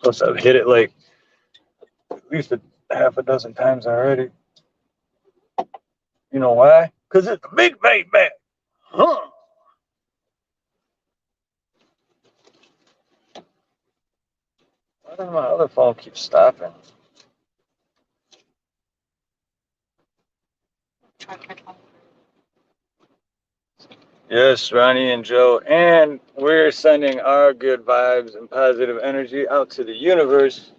Plus, I've hit it like at least a half a dozen times already. You know why? Because it's a big payback. Huh? Why does my other phone keep stopping? Yes, Ronnie and Joe. And we're sending our good vibes and positive energy out to the universe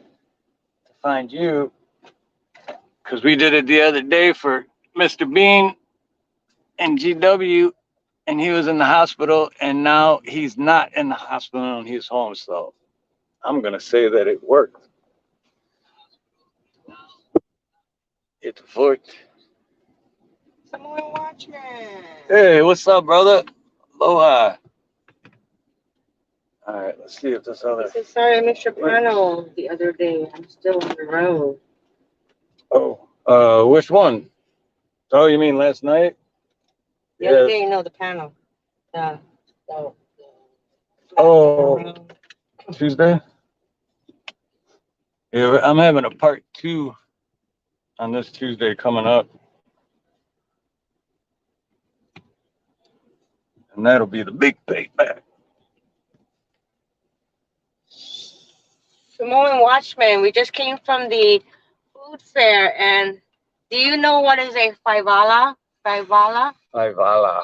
to find you. Because we did it the other day for Mr. Bean and GW, and he was in the hospital, and now he's not in the hospital and he's home. So I'm going to say that it worked. It worked. Someone watching. Hey, what's up, brother? Aloha. All right, let's see if this other. So sorry I missed your panel the other day. I'm still on the road. Oh, which one? Oh, you mean last night? The other Yeah. day, no, the panel. The Oh, Tuesday? Yeah, I'm having a part 2 on this Tuesday coming up. And that'll be the big payback. Samoan Watchman, we just came from the food fair, and do you know what is a faivala? Faivala? Faivala.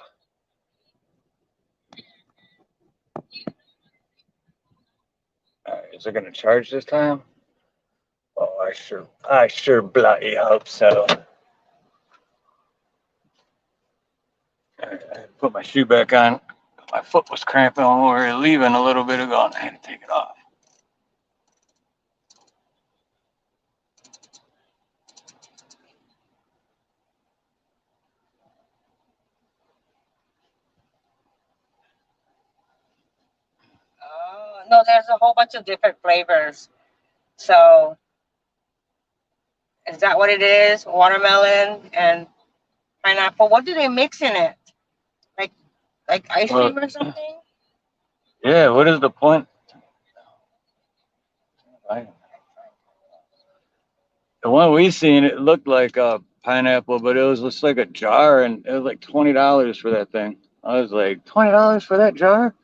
Is it gonna charge this time? Oh, I sure bloody hope so. I put my shoe back on. My foot was cramping when we were leaving a little bit ago, and I had to take it off. No, there's a whole bunch of different flavors. So, is that what it is? Watermelon and pineapple. What do they mix in it? Like ice cream or something? Yeah, what is the point? The one we seen, it looked like a pineapple, but it was just like a jar, and it was like $20 for that thing. I was like, $20 for that jar?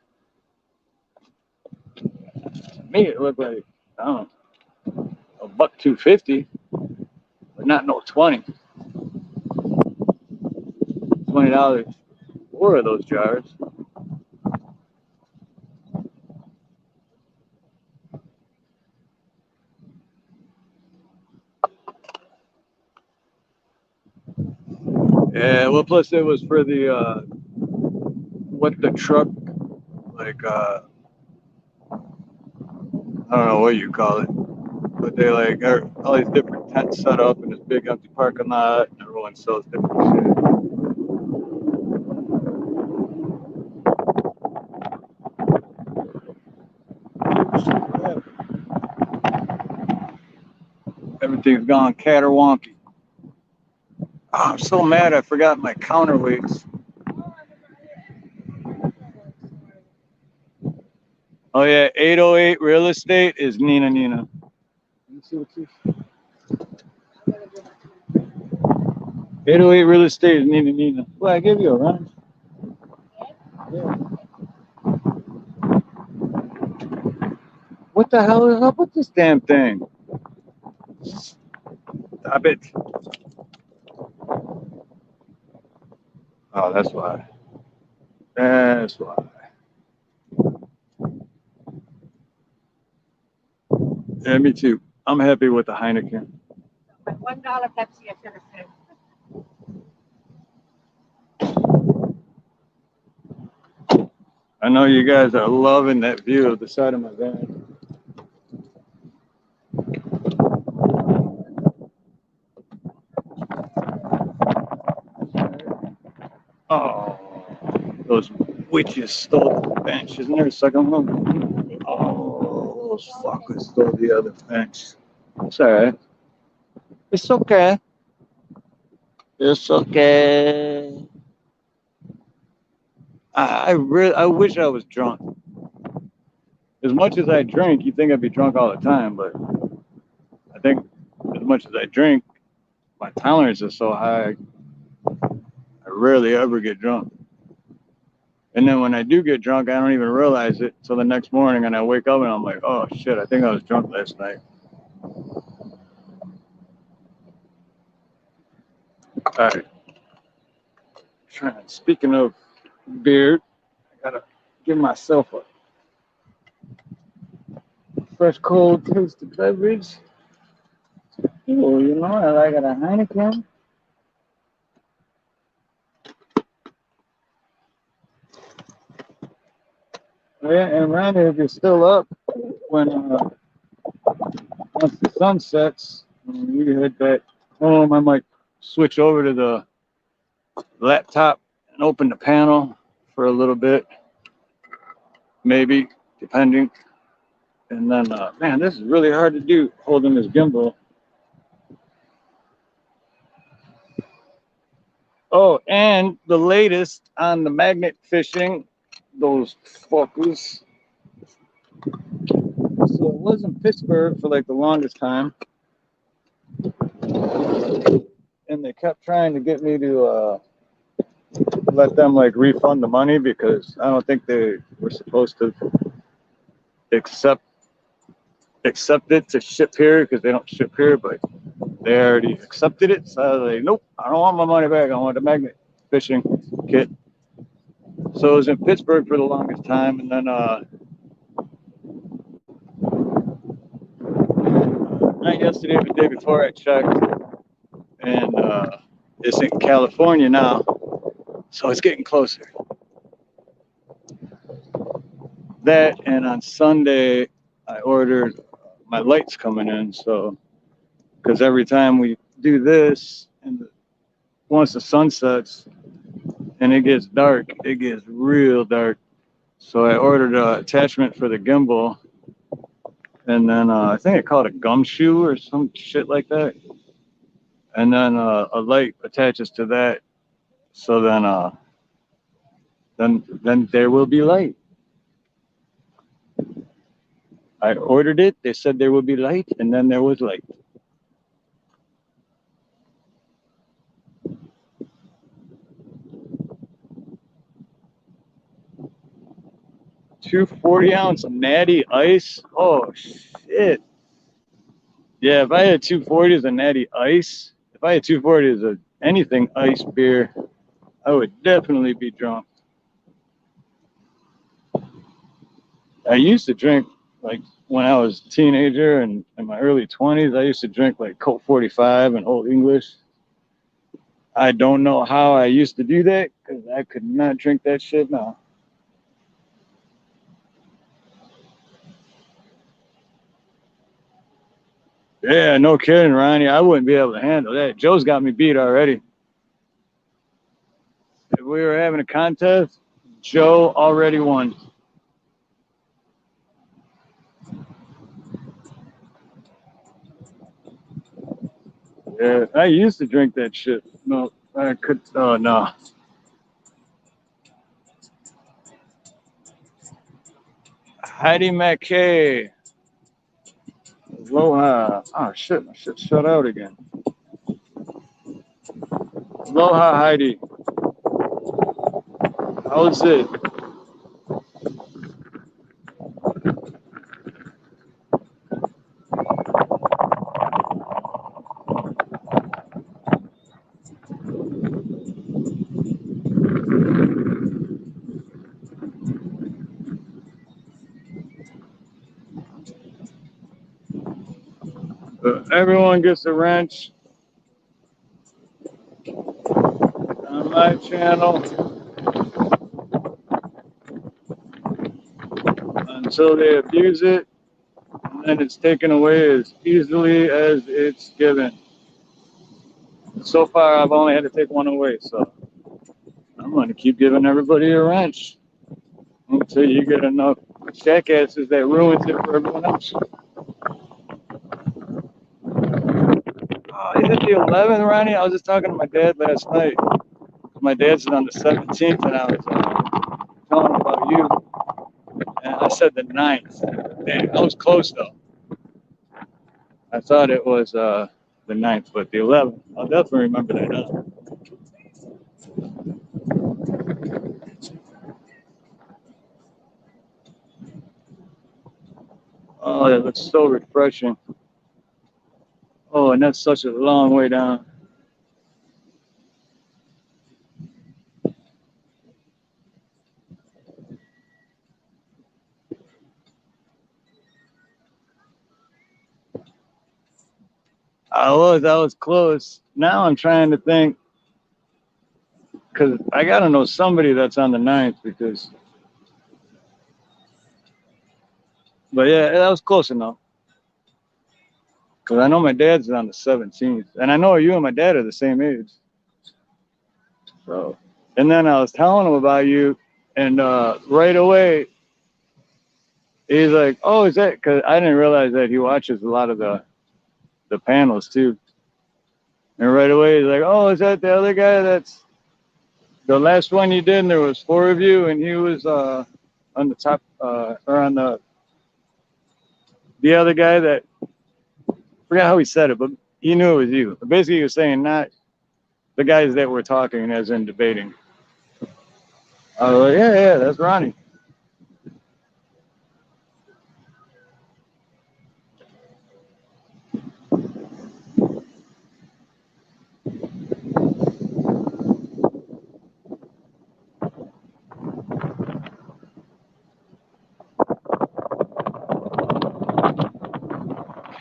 To me, it looked like, I don't know, $1.250, but not no 20. $20 for 4 of those jars. Yeah, well, plus it was for the what the truck, like I don't know what you call it, but they like are all these different tents set up in this big empty parking lot, and everyone sells different shit. Everything's gone caterwonky. Oh, I'm so mad I forgot my counterweights. Oh yeah, 808 real estate is Nina Nina. Let me see what you 808 real estate is Nina Nina. Well, I give you a run. Yeah. What the hell is up with this damn thing? Stop it. Oh, that's why. That's why. Yeah, me too. I'm happy with the Heineken. $1 Pepsi, I should have said. I know you guys are loving that view of the side of my van. Oh, those witches stole the bench. Isn't there a second one? Oh, those fuckers stole the other bench. It's all right. It's okay. It's okay. I wish I was drunk. As much as I drink, you think I'd be drunk all the time, but I think as much as I drink, my tolerance is so high, I rarely ever get drunk. And then when I do get drunk, I don't even realize it till the next morning, and I wake up and I'm like, oh shit, I think I was drunk last night. All right. Speaking of beer, I gotta give myself a fresh, cold tasted beverage. Oh, you know, I like it a Heineken. Yeah, and Randy, if you're still up when once the sun sets, when we head back home, I might switch over to the laptop and open the panel for a little bit, maybe, depending. And then, man, this is really hard to do, holding this gimbal. Oh, and the latest on the magnet fishing, those fuckers. So it was in Pittsburgh for like the longest time. And they kept trying to get me to let them like refund the money because I don't think they were supposed to accept it to ship here because they don't ship here, but they already accepted it. So I was like, nope, I don't want my money back. I want the magnet fishing kit. So it was in Pittsburgh for the longest time, and then not yesterday, but the day before I checked, and it's in California now, so it's getting closer. That, and on Sunday I ordered my lights coming in, so because every time we do this, and once the sun sets and it gets dark, it gets real dark. So I ordered an attachment for the gimbal, and then I think I called it a gumshoe or some shit like that. And then a light attaches to that, so then there will be light. I ordered it. They said there would be light, and then there was light. Two 40-ounce natty ice. Oh shit. Yeah, if I had 240s of natty ice, if I had 240s of anything ice beer, I would definitely be drunk. I used to drink, like when I was a teenager and in my early 20s, I used to drink like Colt 45 and Old English. I don't know how I used to do that because I could not drink that shit now. Yeah, no kidding, Ronnie. I wouldn't be able to handle that. Joe's got me beat already. If we were having a contest, Joe already won. Yeah, I used to drink that shit. No, I could. Oh no. Heidi McKay. Aloha. Oh shit, my shit shut out again. Aloha, Heidi. How's it? Everyone gets a wrench on my channel until they abuse it, and then it's taken away as easily as it's given. So far, I've only had to take one away, so I'm going to keep giving everybody a wrench until you get enough jackasses that ruins it for everyone else. Oh, is it the 11th, Ronnie? I was just talking to my dad last night. My dad's on the 17th, and I was telling him about you. And I said the 9th. Damn, I was close, though. I thought it was the 9th, but the 11th. I'll definitely remember that now. Oh, that looks so refreshing. Oh, and that's such a long way down. I was close. Now I'm trying to think, because I got to know somebody that's on the 9th because, but yeah, that was close enough. Because I know my dad's on the 17th. And I know you and my dad are the same age. So, and then I was telling him about you, and right away he's like, "Oh, is that?" Because I didn't realize that he watches a lot of the panels too. And right away he's like, "Oh, is that the other guy? That's the last one you did, and there was 4 of you, and he was on the top or on the other guy that I forgot how he said it, but he knew it was you. Basically, he was saying not the guys that were talking as in debating." I was like, yeah, that's Ronnie.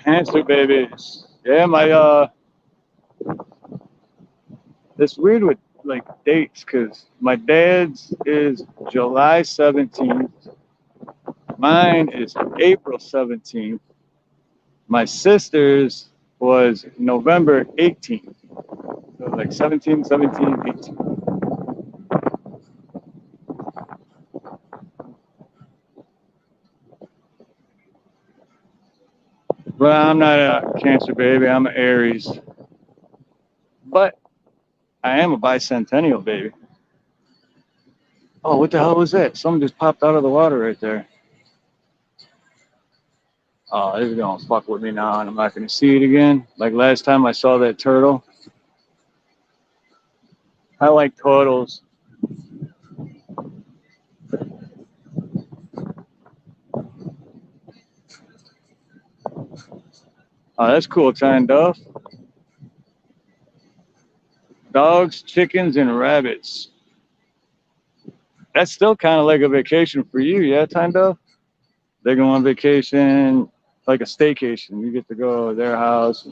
Cancer babies. Yeah, my it's weird with like dates because my dad's is July 17th. Mine is April 17th. My sister's was November 18th. So like 17, 17, 18. Well, I'm not a Cancer baby. I'm an Aries. But I am a bicentennial baby. Oh, what the hell was that? Something just popped out of the water right there. Oh, this is gonna fuck with me now, and I'm not gonna see it again. Like last time I saw that turtle. I like turtles. Oh, that's cool, Tyne Duff. Dogs, chickens, and rabbits. That's still kind of like a vacation for you, yeah, Tyne Duff? They go on vacation, like a staycation. You get to go to their house.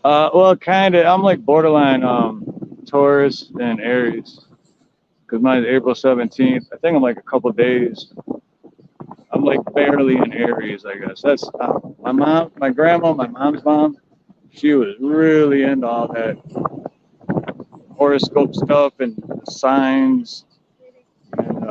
Well, kind of. I'm like borderline Taurus and Aries. Because mine's April 17th. I think I'm like a couple days. I'm like barely in Aries, I guess. That's my mom, my grandma, my mom's mom. She was really into all that horoscope stuff and signs. And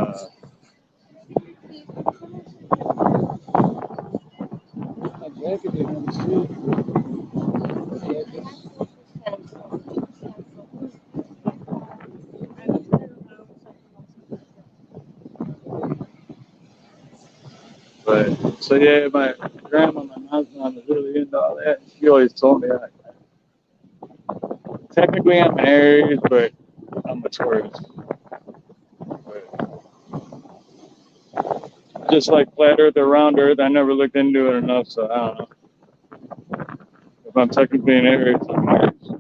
but so yeah, my grandma, my mom's mom was really into all that. She always told me that. Technically, I'm an Aries, but I'm a Taurus. But just like flat Earth or round Earth, I never looked into it enough, so I don't know. If I'm technically an Aries, I'm an Aries.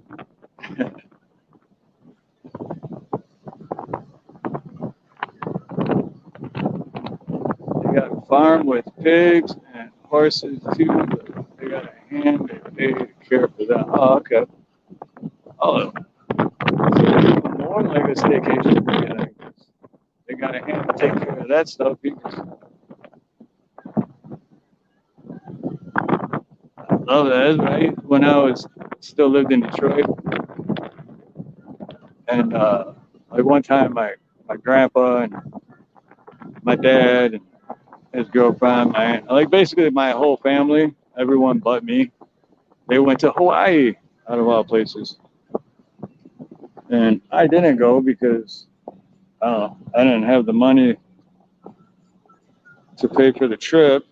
They got a farm with pigs and horses too. But they got a hand they care for that. Oh, okay. Oh, so more like a staycation. Yeah, they got a hand to take care of that stuff. Because I love that. Right when I was still lived in Detroit, and like one time my grandpa and my dad and his girlfriend, my aunt, like basically my whole family, everyone but me, they went to Hawaii out of all places. And I didn't go because I didn't have the money to pay for the trip.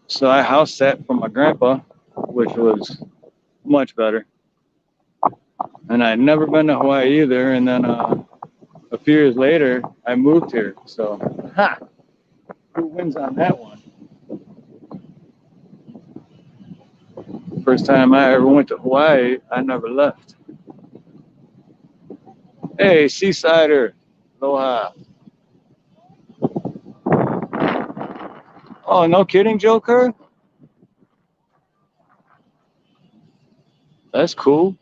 So I house sat for my grandpa, which was much better. And I'd never been to Hawaii either. And then a few years later, I moved here. So, who wins on that one? First time I ever went to Hawaii, I never left. Hey, Seasider. Aloha. Oh, no kidding, Joker? That's cool.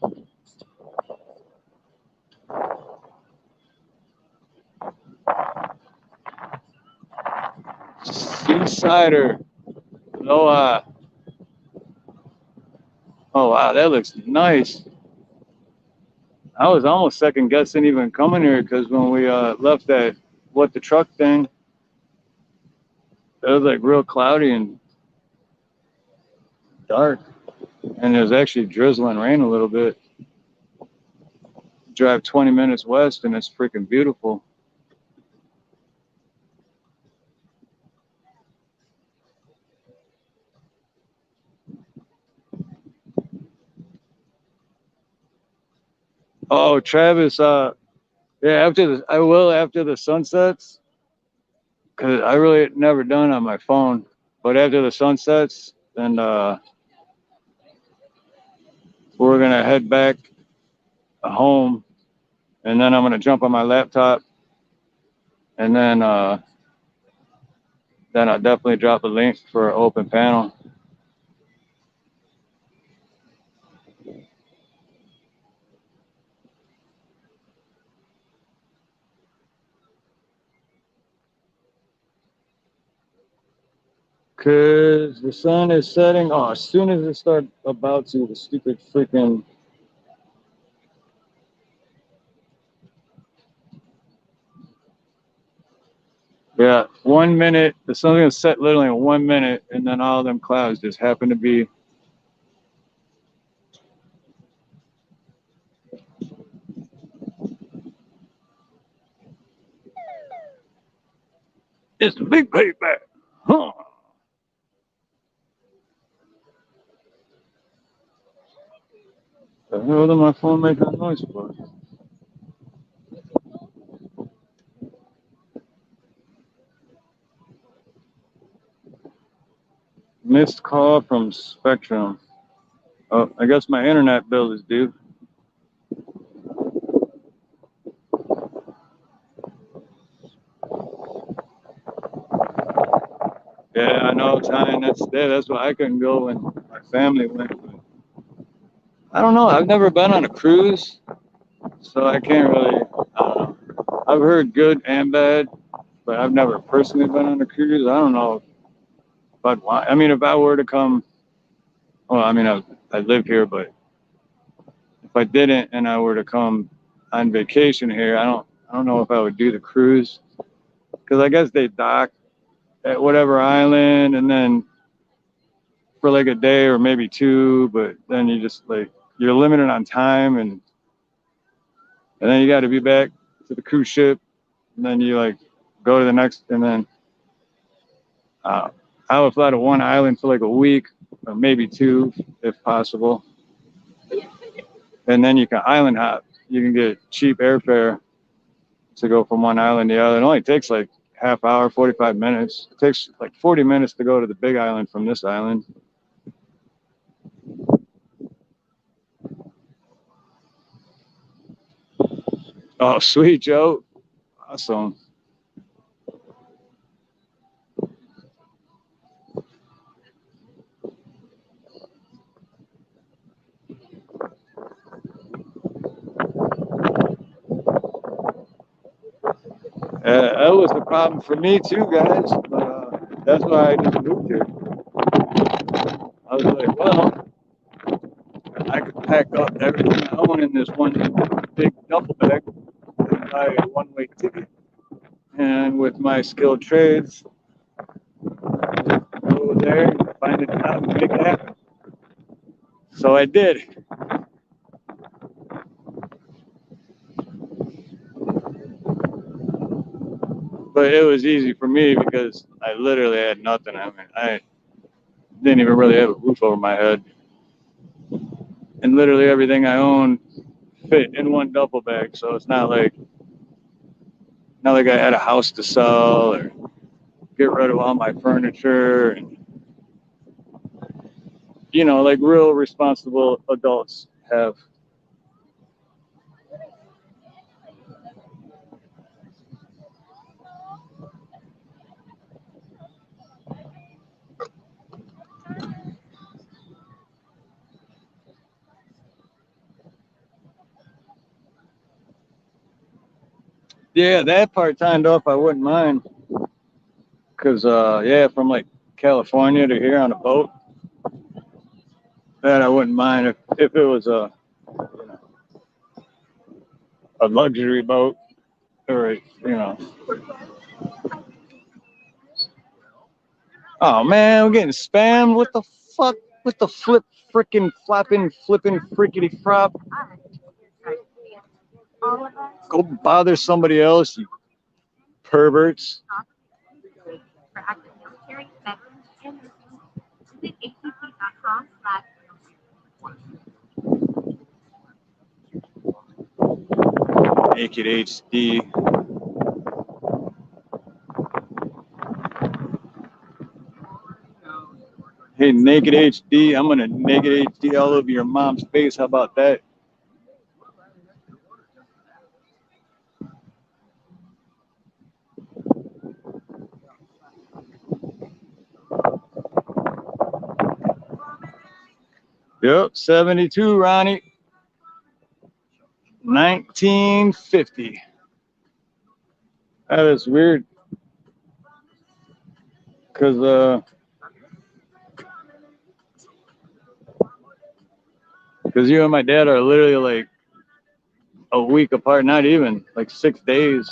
Seasider. Aloha. Oh, wow, that looks nice. I was almost second guessing even coming here because when we left that What the Truck thing, it was like real cloudy and dark, and it was actually drizzling rain a little bit. Drive 20 minutes west and it's freaking beautiful. Oh, Travis, yeah, after the sunsets, because I really never done on my phone, but after the sunsets, then we're gonna head back home, and then I'm gonna jump on my laptop, and then I'll definitely drop a link for an open panel. Cause the sun is setting. Oh, as soon as it starts about to, the stupid freaking. Yeah, 1 minute. The sun's gonna set literally in 1 minute, and then all them clouds just happen to be. It's the big payback. Huh. The hell did my phone make that noise for? Missed call from Spectrum. Oh, I guess my internet bill is due. Yeah, I know, Ty, that's why I couldn't go when my family went. But I don't know. I've never been on a cruise, so I can't really. I don't know. I've heard good and bad, but I've never personally been on a cruise. I don't know if I'd want. I mean, if I were to come, well, I mean, I live here, but if I didn't and I were to come on vacation here, I don't know if I would do the cruise, because I guess they dock at whatever island and then for like a day or maybe two, but then you just like you're limited on time, and then you got to be back to the cruise ship, and then you like go to the next, and then I would fly to one island for like a week or maybe two if possible, and then you can island hop. You can get cheap airfare to go from one island to the other. It only takes like half hour, 45 minutes. It takes like 40 minutes to go to the big island from this island. Oh, sweet, Joe. Awesome. That was the problem for me too, guys. But that's why I just moved here. I was like, well, I could pack up everything I own in this one big duffel bag and buy a one-way ticket. And with my skilled trades, go there and find a job and make it happen. So I did. But it was easy for me because I literally had nothing. I mean, I didn't even really have a roof over my head. And literally everything I owned fit in one duffel bag. So it's not like I had a house to sell or get rid of all my furniture, and like real responsible adults have. Yeah, that part timed off I wouldn't mind, because from like California to here on a boat, that I wouldn't mind if it was a luxury boat, or Oh man, we're getting spammed. What the fuck? What the frickin' flopping, flipping, frickety frop? Go bother somebody else, you perverts. For active military, veterans, and visit ATP.com/. Naked HD. Hey, Naked HD, I'm gonna Naked HD all over your mom's face. How about that? Yep, 72, Ronnie. 1950. That is weird. Because you and my dad are literally like a week apart, not even, like 6 days.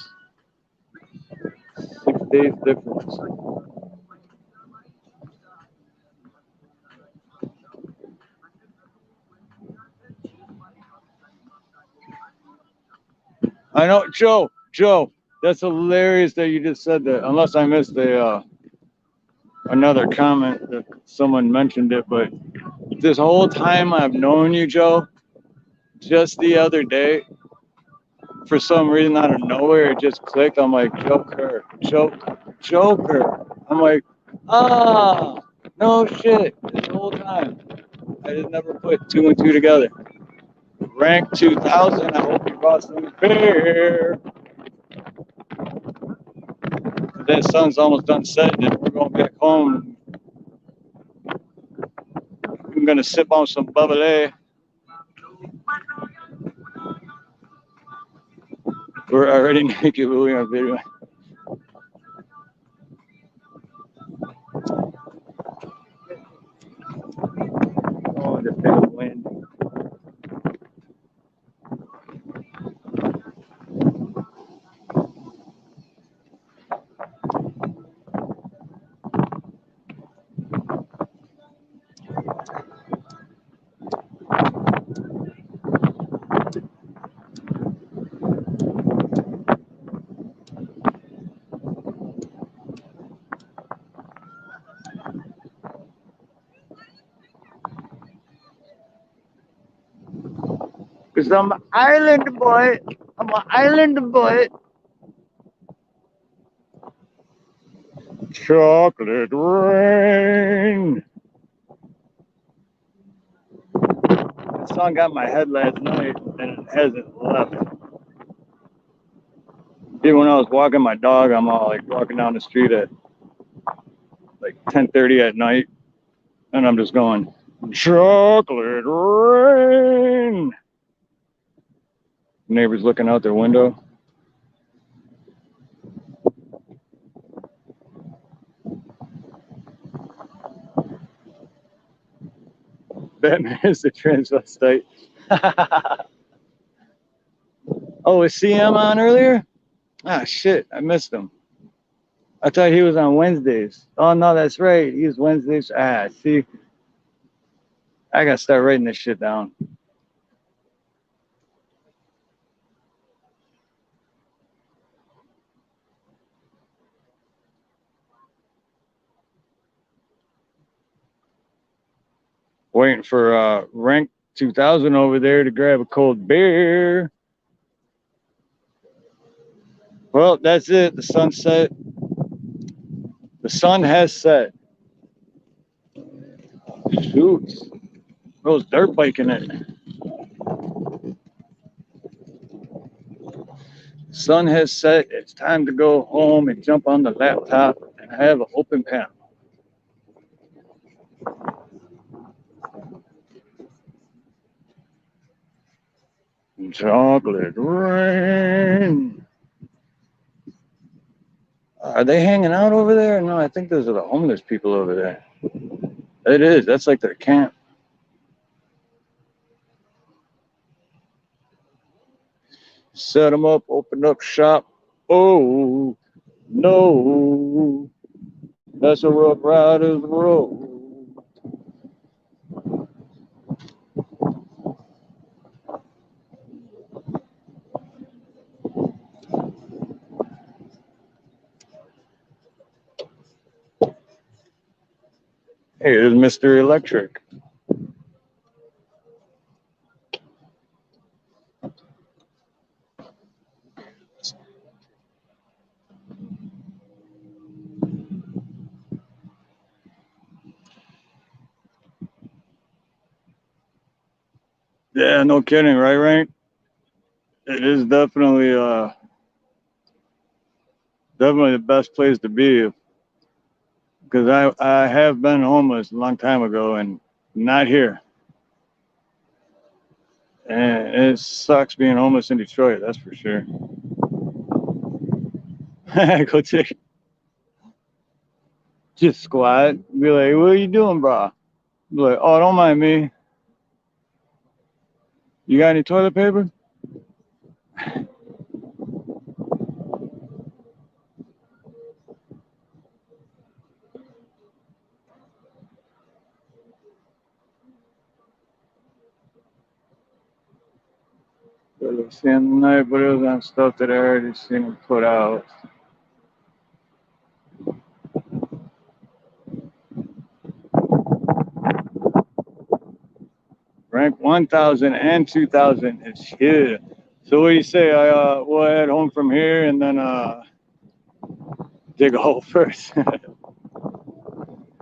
6 days difference. I know, Joe, that's hilarious that you just said that. Unless I missed another comment that someone mentioned it, but this whole time I've known you, Joe, just the other day, for some reason out of nowhere, it just clicked. I'm like, Joker. I'm like, no shit. This whole time, I just never put 2 and 2 together. Rank 2000. I hope you brought some beer. That sun's almost done setting, and we're going back home. I'm gonna sip on some bubbly. We're already naked, but we're on video. Oh, the big wind. Cause I'm an island boy. Chocolate rain. That song got my head last night, and it hasn't left. Even when I was walking my dog, I'm all like walking down the street at like 10:30 at night, and I'm just going, chocolate rain. Neighbors looking out their window. Batman is the transvestite. Oh, was CM on earlier? Ah, shit, I missed him. I thought he was on Wednesdays. Oh, no, that's right. He was Wednesdays. Ah, see, I gotta start writing this shit down. Waiting for Rank 2000 over there to grab a cold beer. Well, that's it. The sun set. The sun has set. Shoot. Those dirt biking it. Sun has set. It's time to go home and jump on the laptop and have an open panel. Chocolate rain. Are they hanging out over there? No, I think those are the homeless people over there. It is. That's like their camp. Set them up, open up shop. Oh, no. That's a rough rider's road. Hey, there's Mr. Electric. Yeah, no kidding, right, Rank? It is definitely definitely the best place to be, because I have been homeless a long time ago and not here. And it sucks being homeless in Detroit, that's for sure. Go take just squat, be like, what are you doing, bro? Be like, oh, don't mind me. You got any toilet paper? Seeing the night, but it was on stuff that I already seen him put out. Rank 1,000 and 2,000 is here. So what do you say? We'll head home from here and then dig a hole first.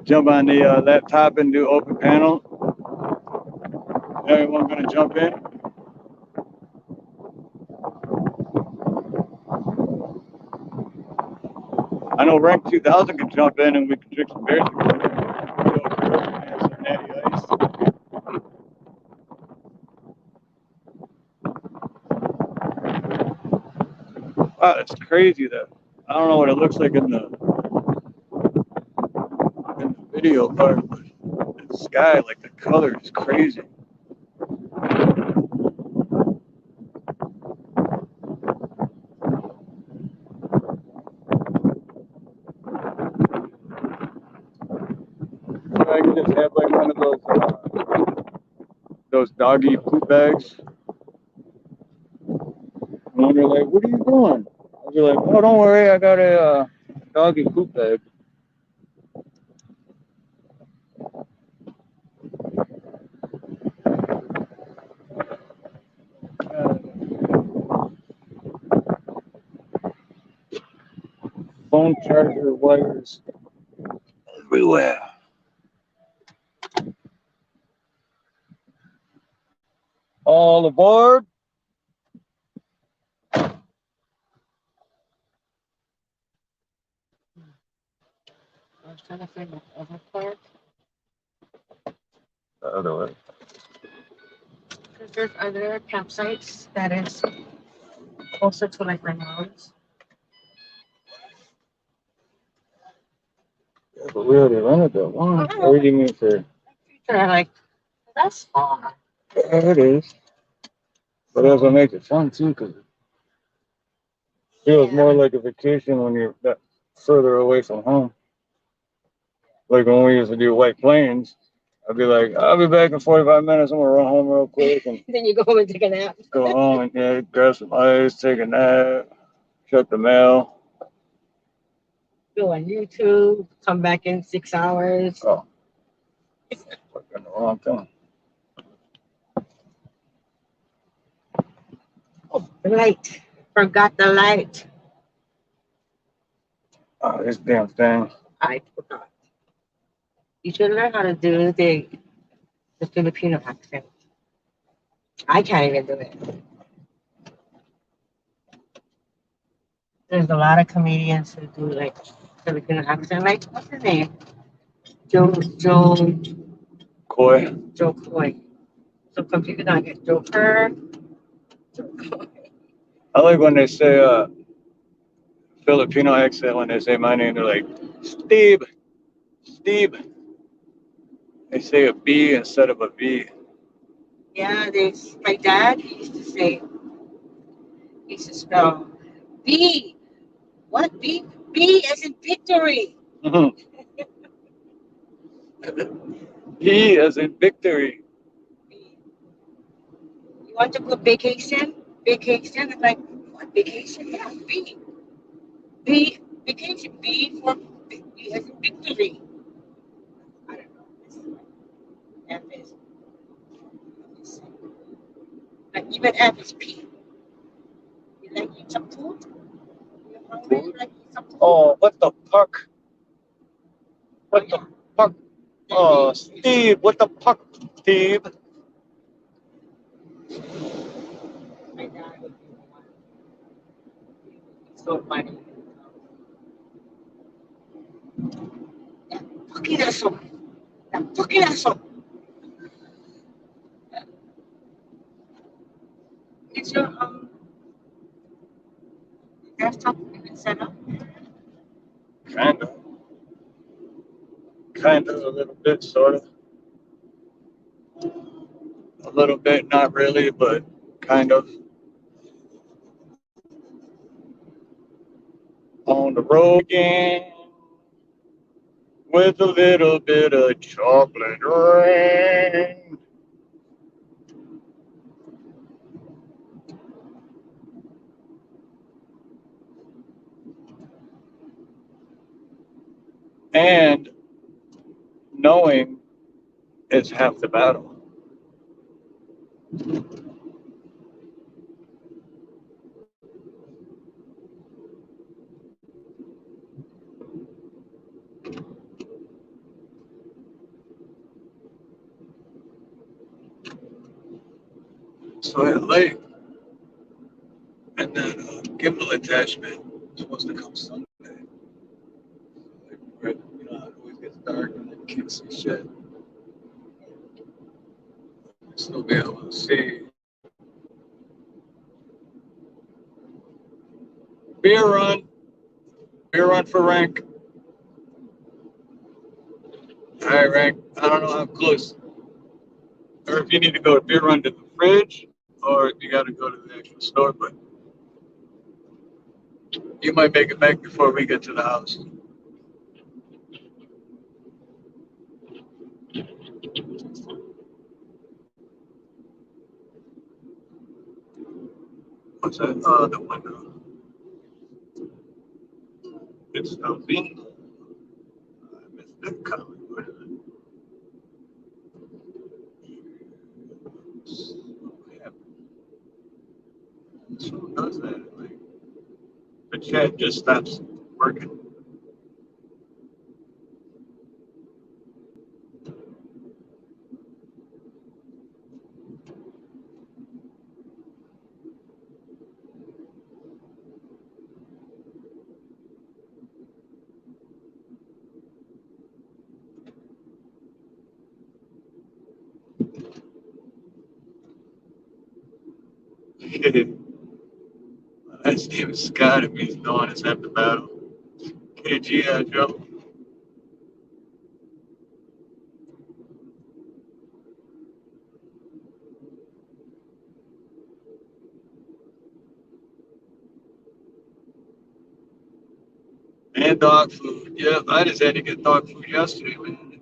Jump on the laptop and do open panel. Everyone gonna jump in? I know Rank 2,000 can jump in and we can drink some beers together. And some natty ice. Wow, it's crazy that I don't know what it looks like in the video part, but the sky, like the color is crazy. I can just have like one of those doggy poop bags. And when they're like, "What are you doing?" I'll be like, "Oh, don't worry, I got a doggy poop bag." Phone charger wires everywhere. All aboard. I was trying to find the other part. The other way. Because there's other campsites that is closer to like my mom's. Yeah, but we already rented that one. What do you mean for? They're like, that's far. Yeah, it is. But that's what makes it fun too, because it feels more like a vacation when you're that further away from home. Like when we used to do White Plains, I'd be like, I'll be back in 45 minutes. I'm gonna run home real quick and Then you go home and take a nap. go home and yeah, grab some ice, take a nap, check the mail. Go on YouTube, come back in 6 hours. Oh, fucking the wrong thing. Oh, the light. Forgot the light. Oh, this damn thing. I forgot. You should learn how to do the Filipino accent. I can't even do it. There's a lot of comedians who do like Filipino accent. Like, what's his name? Joe Coy. Coy. So confused. I get Joker. Joe Coy. I like when they say Filipino accent when they say my name. They're like Steve. They say a B instead of a V. Yeah, my dad used to say, It's a spell. B. What B? B as in victory. He as in victory. B. You want to put vacation? Vacation is like what vacation? Yeah, B. B vacation. B for B as in victory. I don't know. This is F is like even F is P. You like eat some food? You hungry? You like eat some food? Oh, what the fuck? What yeah. the fuck? Oh, Steve, what the fuck, Steve? My dad would be the one. So funny. That fucking asshole. That fucking asshole. Is your desktop even set up? Kind of. Kind of, a little bit, sort of. A little bit, not really, but kind of. On the road again with a little bit of chocolate rain. And knowing is half the battle. So that lake and that gimbal attachment is supposed to come Sunday. Like, you know, it always gets dark and then you can't see shit. Still be able to see. Beer run. Beer run for rank. All right, rank. I don't know how close. Or if you need to go to beer run to the fridge, or if you got to go to the actual store, but you might make it back before we get to the house. What's that? The window. It's the window. I missed that comment. What is it? Yeah. So does that? Like, the chat just stops working. That's David Scott. It means no one has half the battle. KG, Joe. And dog food. Yeah, I just had to get dog food yesterday, man.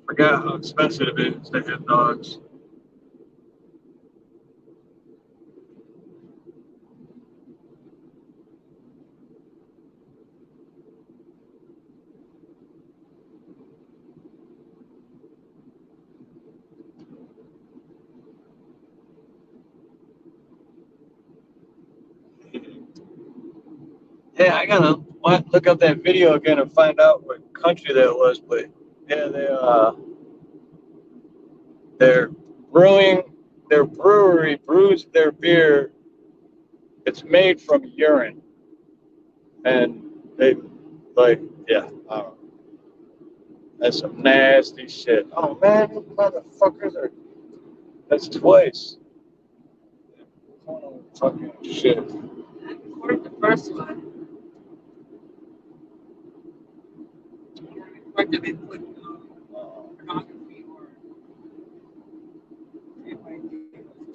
Forgot how expensive it is to have dogs. Yeah, I gotta look up that video again and find out what country that was. But yeah, they're brewing, their brewery brews their beer. It's made from urine, and they like, yeah, I don't know. That's some nasty shit. Oh man, you motherfuckers are. That's twice. Oh, fucking shit. I recorded the first one. And I recorded them and put pornography or if I did, it was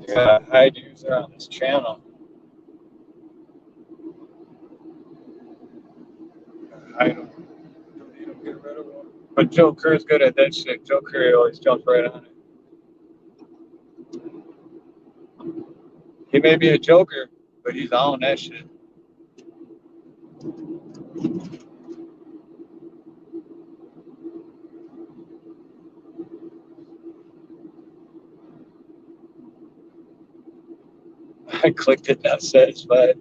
Yeah, hide user on this channel. I don't get rid of him. But Joe Kerr's good at that shit. Joe Kerr always jumps right on it. He may be a joker, but he's on that shit. I clicked it, not satisfied.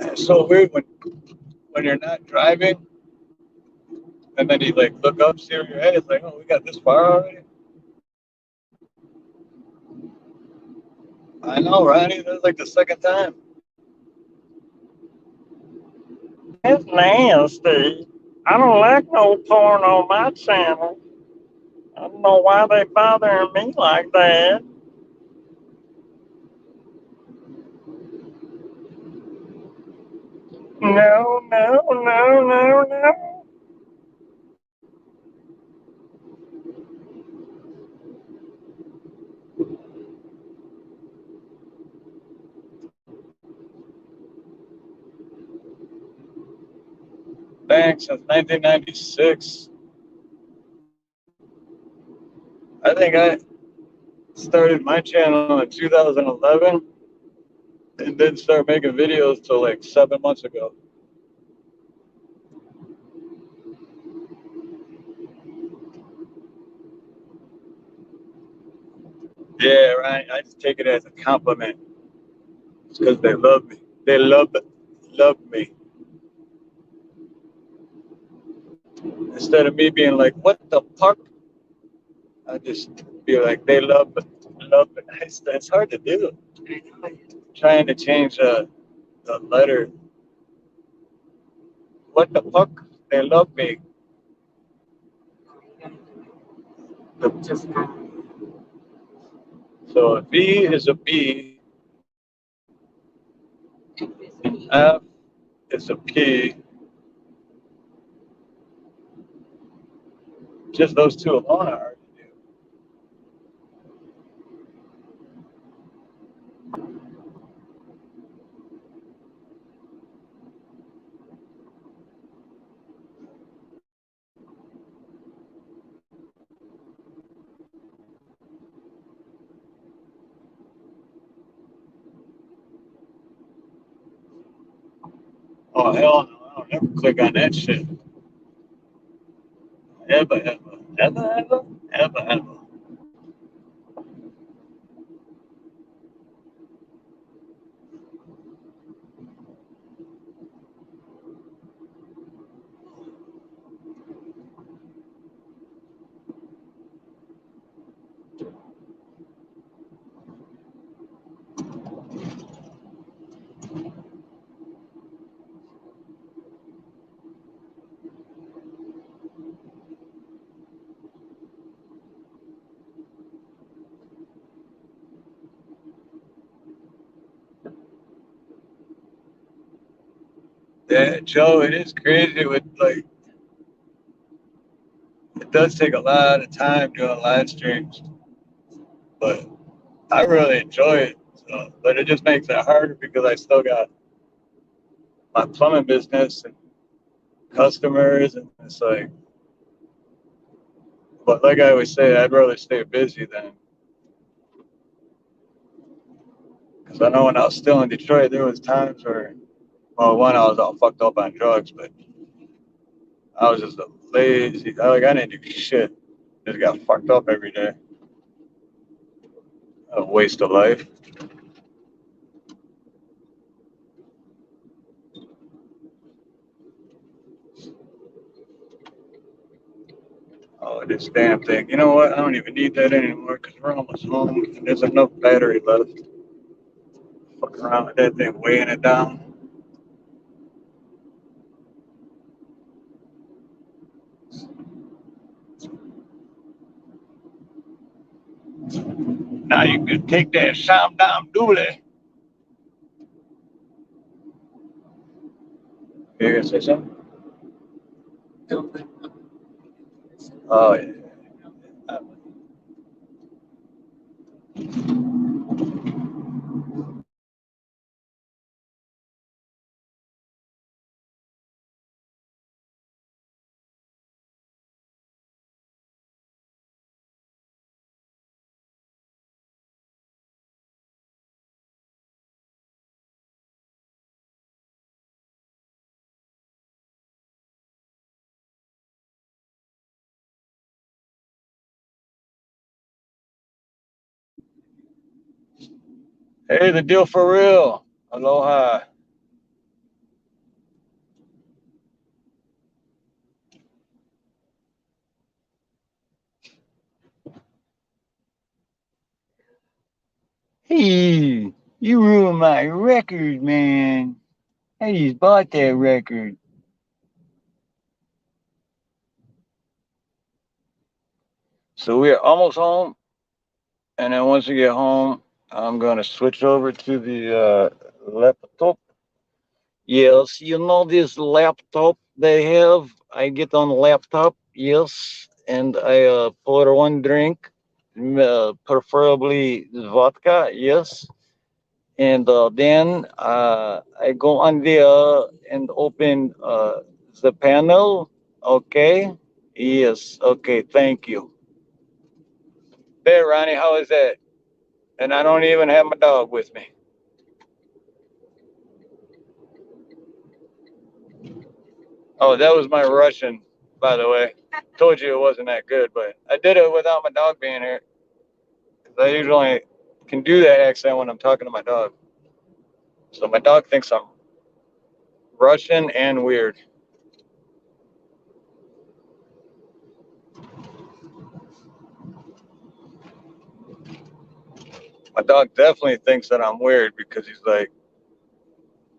It's so weird when you're not driving, and then you like look up, see where you're at. It's like, oh, we got this far already. I know, Ronnie. That's like the second time. It's nasty. I don't like no porn on my channel. I don't know why they bothering me like that. No, no, no, no, no. Thanks, since 1996. I think I started my channel in 2011 and didn't start making videos till like 7 months ago. Yeah, right. I just take it as a compliment. It's because they love me. They love me. Instead of me being like, what the fuck? I just be like, they love me. It's hard to do. Trying to change the letter. What the fuck? They love me. So a B is a B. F is a P. Just those two alone are hard to do. Oh, hell no. I don't never click on that shit. Ever. Yeah, Joe, it is crazy with like, it does take a lot of time doing live streams, but I really enjoy it. So, but it just makes it harder because I still got my plumbing business and customers, and it's like, but like I always say, I'd rather stay busy than, because I know when I was still in Detroit, there was times where, well, one, I was all fucked up on drugs, but I was just a lazy, I didn't do shit. Just got fucked up every day. A waste of life. Oh, this damn thing. You know what? I don't even need that anymore because we're almost home and there's enough battery left. Fuck around with that thing, weighing it down. Now you can take that Sam down dooley. You gonna say something? Oh yeah. Hey, the deal for real. Aloha. Hey, you ruined my record, man. I just bought that record. So we're almost home. And then once we get home, I'm going to switch over to the laptop. Yes, you know this laptop they have? I get on the laptop, yes, and I pour one drink, preferably vodka, yes. And then I go on there and open the panel, okay? Yes, okay, thank you. Hey, Ronnie, how is that? And I don't even have my dog with me. Oh, that was my Russian, by the way. Told you it wasn't that good, but I did it without my dog being here. I usually can do that accent when I'm talking to my dog. So my dog thinks I'm Russian and weird. My dog definitely thinks that I'm weird because he's like,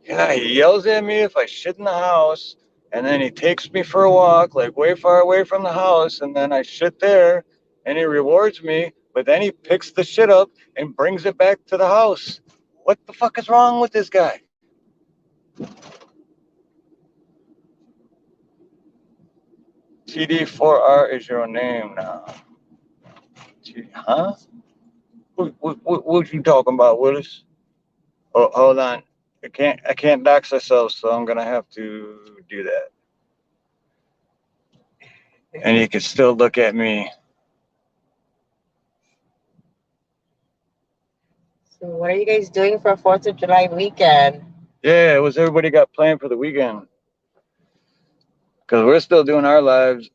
yeah, he yells at me if I shit in the house, and then he takes me for a walk, like way far away from the house, and then I shit there, and he rewards me, but then he picks the shit up and brings it back to the house. What the fuck is wrong with this guy? TD4R is your name now. Huh? What you talking about, Willis? Oh, hold on. I can't dox ourselves, so I'm gonna have to do that. And you can still look at me. So what are you guys doing for 4th of July weekend? Yeah, what's everybody got planned for the weekend? Because we're still doing our lives,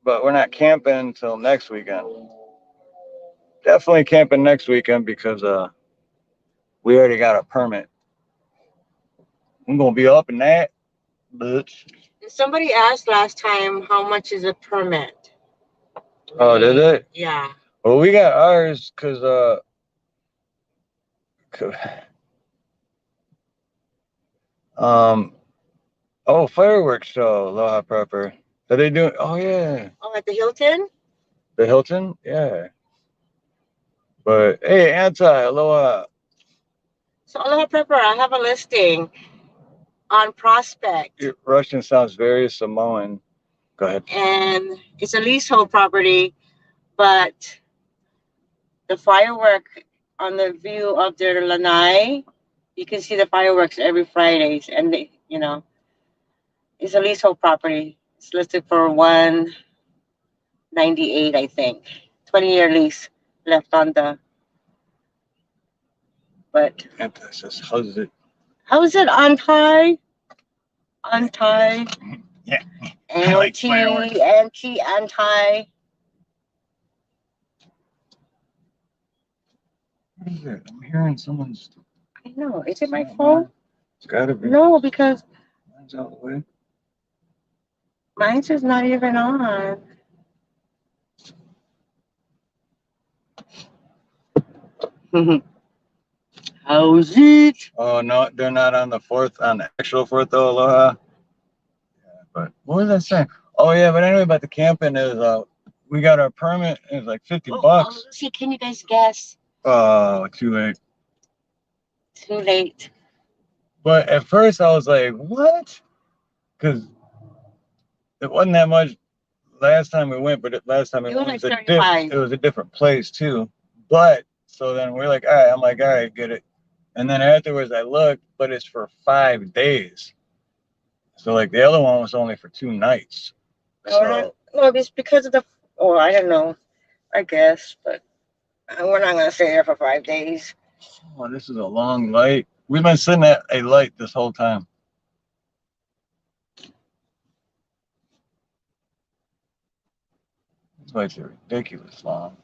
but we're not camping until next weekend. Definitely camping next weekend because we already got a permit. I'm gonna be up in that, bitch. Somebody asked last time how much is a permit. Oh, did it? Yeah. Well, we got ours because oh, fireworks show, Aloha Prepper. Are they doing? Oh yeah, Oh, at the Hilton? the Hilton. Yeah. But hey, Anti, Aloha. So Aloha Prepper, I have a listing on Prospect. Your Russian sounds very Samoan. Go ahead. And it's a leasehold property, but the firework on the view of their lanai, you can see the fireworks every Fridays, and it's a leasehold property. It's listed for 198, I think. 20-year lease left on the. But Anti says, how's it? how is it untie? Untie. Yeah. I like fireworks. Anti. What is it? I'm hearing someone's. I know. Is it my phone? It's gotta be. No, because Mine's out of the way. mine's is not even on. How's it? Oh no, they're not on the fourth, on the actual fourth though, Aloha. Yeah, but what was I saying? Oh yeah, but anyway, about the camping is we got our permit. It's like $50. See, can you guys guess? Oh, too late. Too late. But at first I was like, what? because it wasn't that much last time we went, but last time It was like it 35. was a different place too. But so then we're like, all right, I'm like, all right, get it. And then afterwards I looked, but it's for 5 days. So like the other one was only for 2 nights. So No, it's because of the. Oh, I don't know. I guess, but we're not gonna stay there for 5 days. oh, this is a long light. We've been sitting at a light this whole time. These lights are ridiculous long.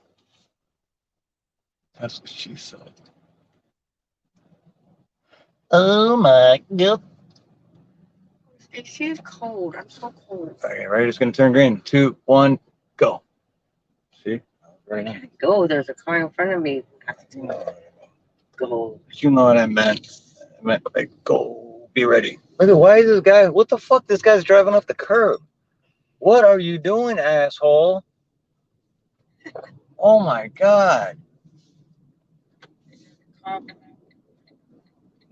That's what she said. Oh my god. She's cold. I'm so cold. Okay, right, it's gonna turn green. 2, 1, go. See? Right now. Go. There's a car in front of me. Go. You know what I meant. I meant like go. Be ready. Look at why is this guy? What the fuck? This guy's driving up the curb. What are you doing, asshole? Oh my god.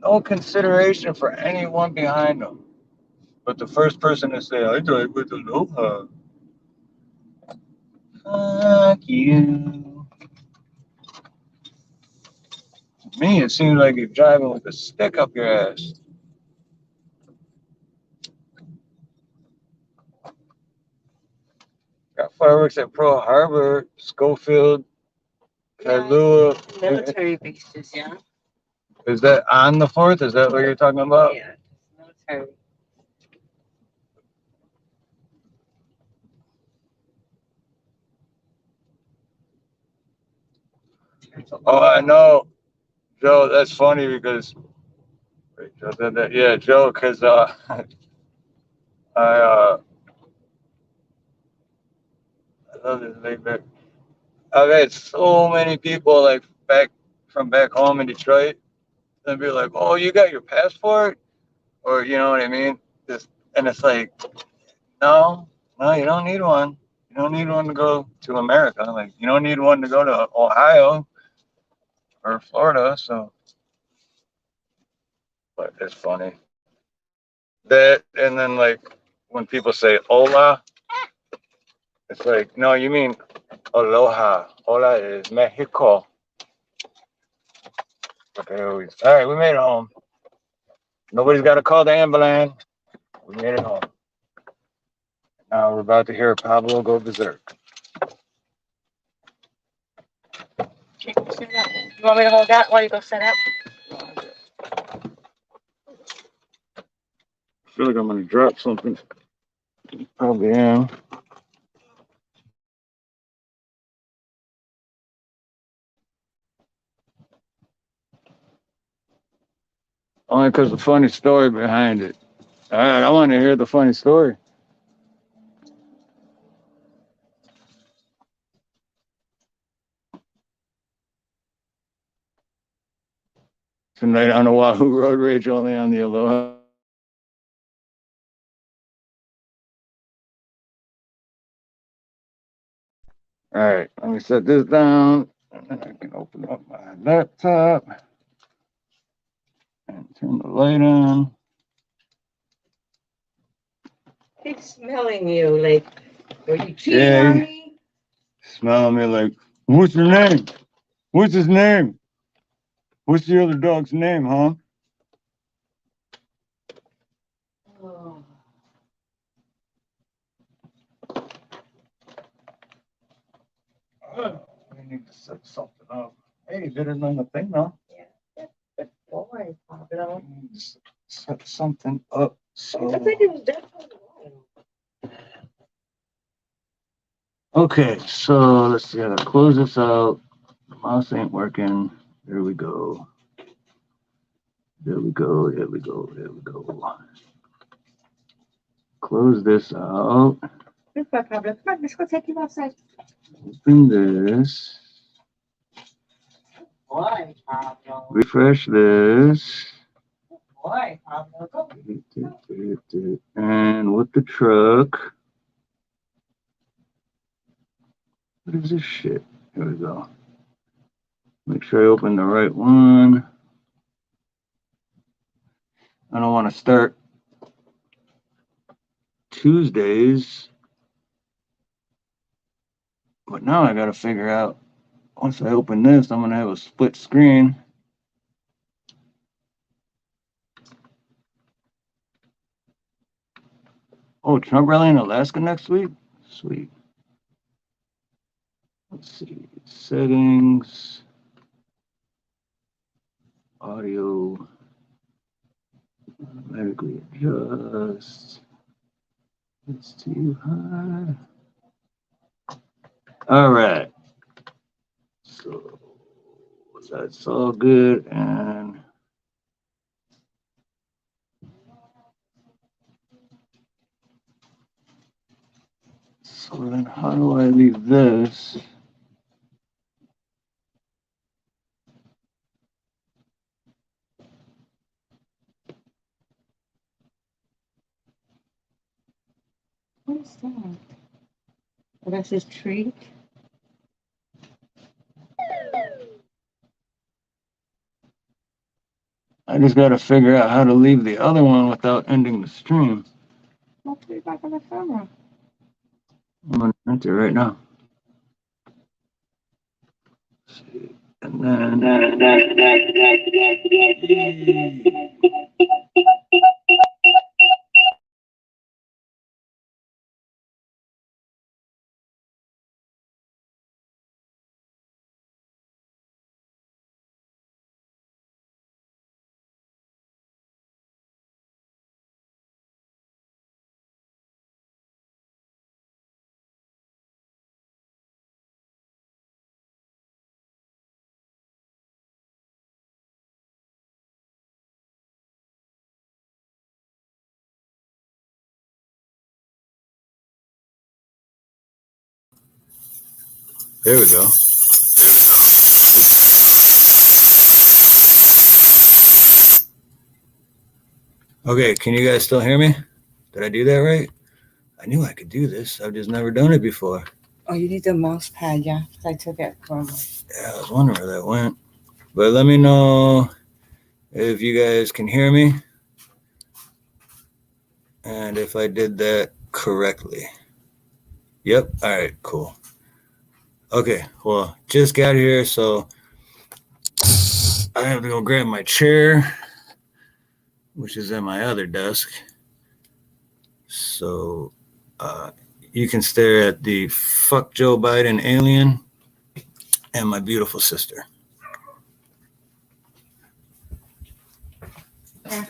No consideration for anyone behind him. But the first person to say, I drive with Aloha. Fuck you. To me, it seems like you're driving with a stick up your ass. Got fireworks at Pearl Harbor, Schofield, Kailua. Military bases, yeah. Is that on the 4th? Is that what you're talking about? Yeah, military. Oh, I know. Joe, that's funny because, wait, Joe did that. Yeah, Joe, because I love this big bit. I've had so many people like from back home in Detroit and be like, "Oh, you got your passport?" Or you know what I mean? And it's like, no, you don't need one. You don't need one to go to America. Like, you don't need one to go to Ohio or Florida. So, but it's funny that, and then like when people say "Hola," it's like, no, you mean Aloha. Hola is Mexico. Okay, all right, we made it home. Nobody's got to call the ambulance. We made it home. Now we're about to hear Pablo go berserk. You want me to hold that while you go set up? I feel like I'm gonna drop something. Probably am. Only because the funny story behind it. All right, I want to hear the funny story. Tonight on the Wahoo Road Rage, only on the Aloha. All right, let me set this down, and then I can open up my laptop and turn the light on. He's smelling you like, are you cheating Yeah. on me? Smelling me like, what's your name? What's his name? What's the other dog's name, huh? Oh. We need to set something up. Hey, you did it on the thing, though. Good boy, Pablo. We need to set something up. I think it was definitely wrong. Okay, so let's see how to close this out. The mouse ain't working. There we go. There we go. There we go. There we go. Close this out. Good boy, Pablo. Come on, let's go take you outside. Open this. Boy, Pablo. Refresh this. Boy, Pablo. Go. And with the truck. What is this shit? Here we go. Make sure I open the right one. I don't want to start Tuesdays. But now I gotta figure out, once I open this, I'm gonna have a split screen. Oh, Trump rally in Alaska next week? Sweet. Let's see. Settings. Audio. Automatically adjust. It's too high. All right. So that's all good. And so then how do I leave this? What is that? Oh, that's his tree. I just got to figure out how to leave the other one without ending the stream. I'll put it back on the camera. I'm going to enter right now. And then. There we go. Okay, can you guys still hear me? Did I do that right? I knew I could do this. I've just never done it before. Oh, you need the mouse pad, yeah. I took it from. Yeah, I was wondering where that went. But let me know if you guys can hear me and if I did that correctly. Yep. All right, cool. Okay, well, just got here, so I have to go grab my chair, which is at my other desk. So you can stare at the fuck Joe Biden alien and my beautiful sister. Yeah.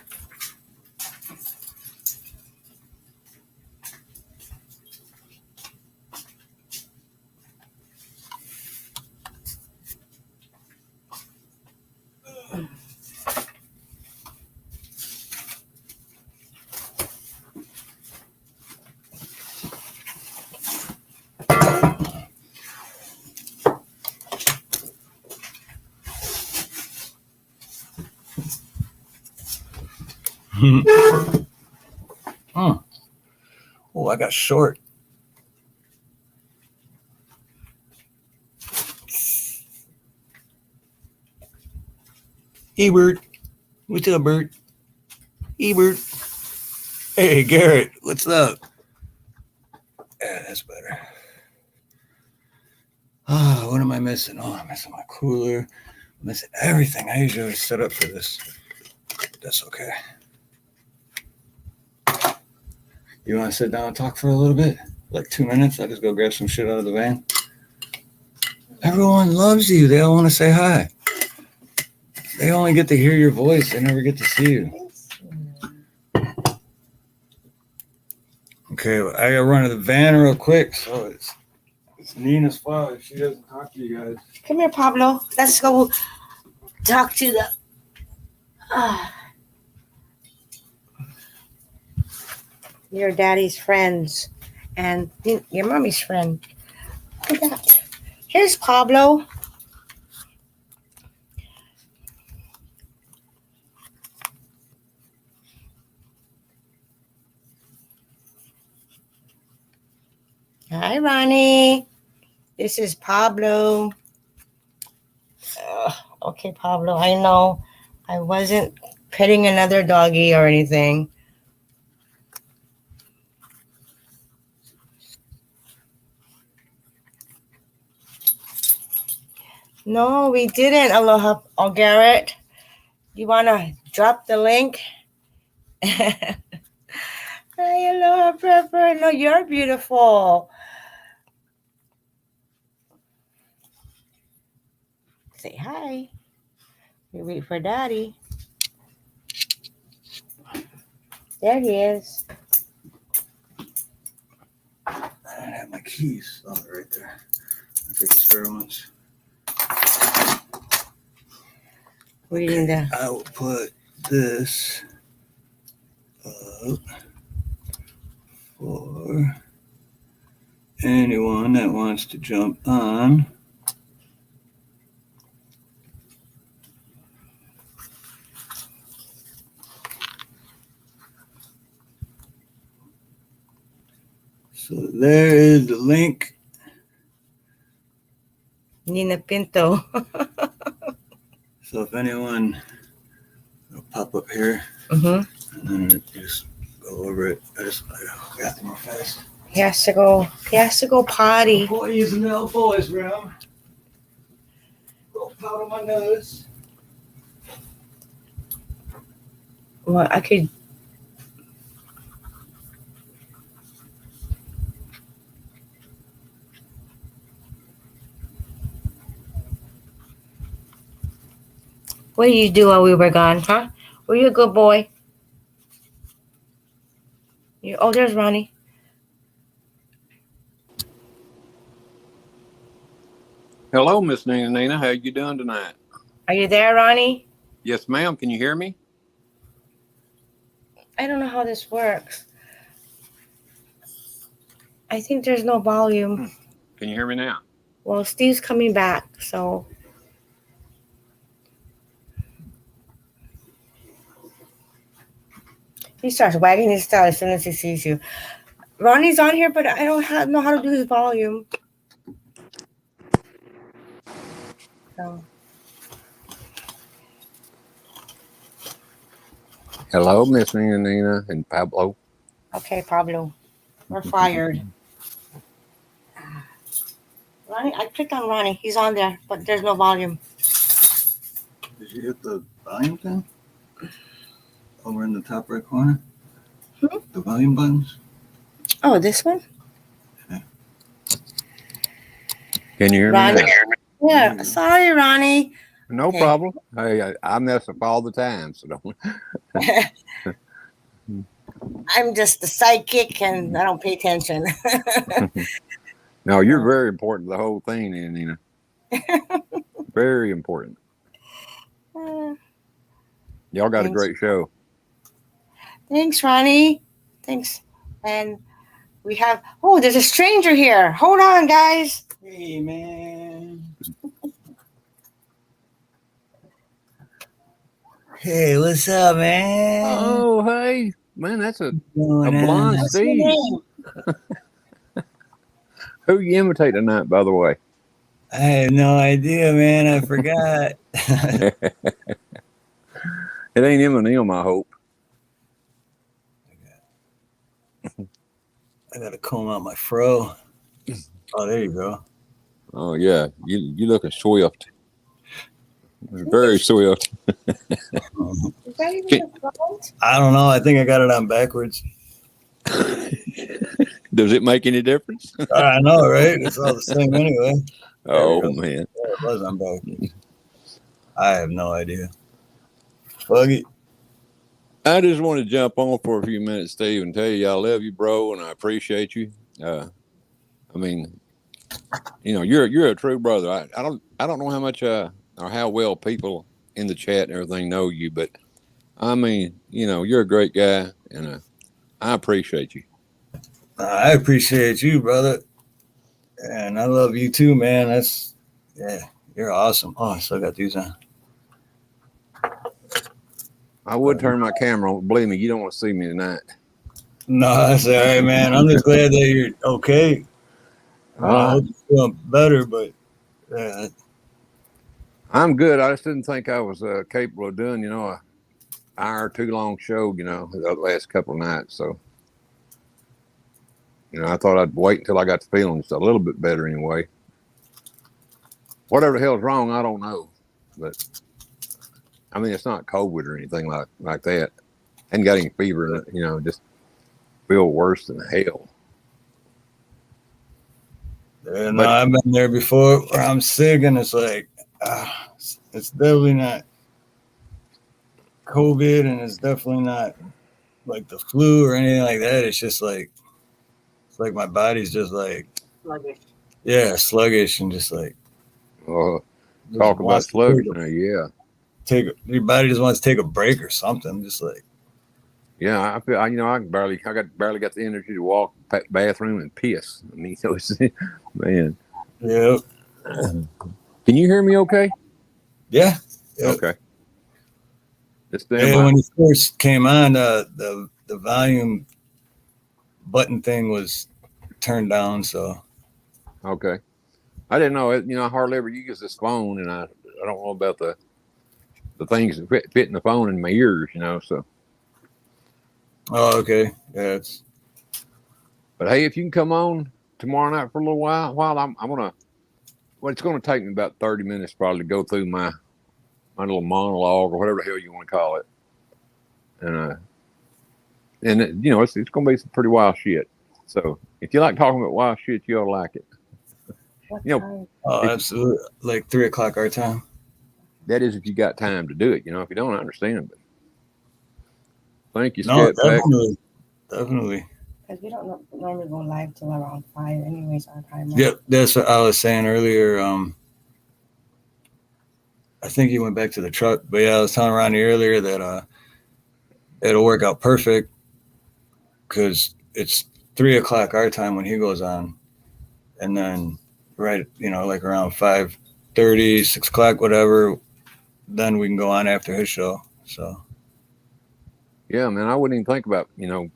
Oh, I got short. Ebert, what's up, Bert? Ebert. Hey, Garrett, what's up? Yeah, that's better. Ah, what am I missing? Oh, I'm missing my cooler. I'm missing everything. I usually set up for this. That's okay. You want to sit down and talk for a little bit? Like 2 minutes? I'll just go grab some shit out of the van. Everyone loves you. They all want to say hi. They only get to hear your voice. They never get to see you. Okay, well, I gotta run to the van real quick. So it's Nina's fault if she doesn't talk to you guys. Come here, Pablo. Let's go talk to the. Your daddy's friends and your mommy's friend. Look at that. Here's Pablo. Hi, Ronnie. This is Pablo. Okay, Pablo, I know I wasn't petting another doggy or anything. No, we didn't. Aloha. Oh, Garrett, you want to drop the link? Hi, Aloha, Pepper. No, you're beautiful. Say hi. We wait for Daddy. There he is. I have my keys. Oh, right there. I took the spare ones. Reading the. I will put this up for anyone that wants to jump on. So there is the link. Nina Pinto. So if anyone, it'll pop up here, Mm-hmm. and then just go over it. I got them real fast. He has to go potty. Boy, using the old boys' room. Little powder my nose. Well, I could. What did you do while we were gone, huh? Were you a good boy? Oh, there's Ronnie. Hello, Miss Nina. How you doing tonight? Are you there, Ronnie? Yes, ma'am. Can you hear me? I don't know how this works. I think there's no volume. Can you hear me now? Well, Steve's coming back, so. He starts wagging his tail as soon as he sees you. Ronnie's on here, but I don't know how to do his volume. So. Hello, Miss Nina and Pablo. Okay, Pablo. We're fired. Ronnie, I clicked on Ronnie. He's on there, but there's no volume. Did you hit the volume thing? Over in the top right corner? The volume buttons? Oh, this one? Can you hear Ronnie? me now? Yeah. Sorry, Ronnie. No Okay. problem. Hey, I mess up all the time, so don't. I'm just the sidekick and I don't pay attention. No, you're very important to the whole thing, Nina. Very important. Y'all got a Thanks. great show. Thanks, Ronnie. Thanks. And we have, there's a stranger here. Hold on, guys. Hey, man. Hey, what's up, man? Oh, hey, man, that's a Going on? blonde What's your Steve. name? Who you imitate tonight, by the way? I have no idea, man. I forgot. It ain't Eminem, I hope. I gotta comb out my fro. Oh, there you go. Oh yeah, you looking swift. Very swift. Is that even the front? I don't know. I think I got it on backwards. Does it make any difference? I know, right? It's all the same anyway. Oh go. man. Yeah, it was on backwards. I have no idea. Fuck it. I just want to jump on for a few minutes, Steve, and tell you I love you, bro, and I appreciate you. I mean, you know, you're a true brother. I don't know how much or how well people in the chat and everything know you, but I mean, you know, you're a great guy, and I appreciate you. I appreciate you, brother. And I love you too, man. You're awesome. Oh, I still got these on. I would turn my camera on. Believe me, you don't want to see me tonight. No, that's all right, man. I'm just glad that you're okay. I hope you're feeling better, but yeah. I'm good. I just didn't think I was capable of doing, an hour or two long show, the last couple of nights. So, I thought I'd wait until I got the feeling just a little bit better anyway. whatever the hell's wrong, I don't know. But I mean, it's not COVID or anything like that. Hadn't got any fever, you know, just feel worse than hell. And But- I've been there before where I'm sick and it's like, it's definitely not COVID and it's definitely not like the flu or anything like that. It's just like, it's like my body's just like, Sluggish. yeah, sluggish and just like, Talk just about wants to sluggish take now, yeah. your body just wants to take a break or something. Just like, Yeah, I feel, I barely got the energy to walk bathroom and piss. I mean, so it's, man. yeah, Can you hear me okay? yeah. Okay. Just Yeah, when it first came on, the volume button thing was turned down. So Okay. I didn't know it. You know, I hardly ever use this phone, and I don't know about the things that fit in the phone in my ears, you know. So, oh, okay, yeah, it's but hey, if you can come on tomorrow night for a little while I'm gonna. Well, it's gonna take me about 30 minutes probably to go through my little monologue or whatever the hell you want to call it, and you know, it's gonna be some pretty wild shit. So if you like talking about wild shit, you'll like it. What You know, time? oh, absolutely like 3:00 our time. That is if you got time to do it. You know, if you don't, I understand. But thank you, No, Scat Pack. definitely. Because we don't normally go live till around 5 anyways, our time. Yep, that's what I was saying earlier. I think he went back to the truck, but yeah, I was telling Ronnie earlier that it'll work out perfect because it's 3:00 our time when he goes on, and then right, you know, like around 5:30, 6:00, whatever, then we can go on after his show. So Yeah, man, I wouldn't even think about, you know,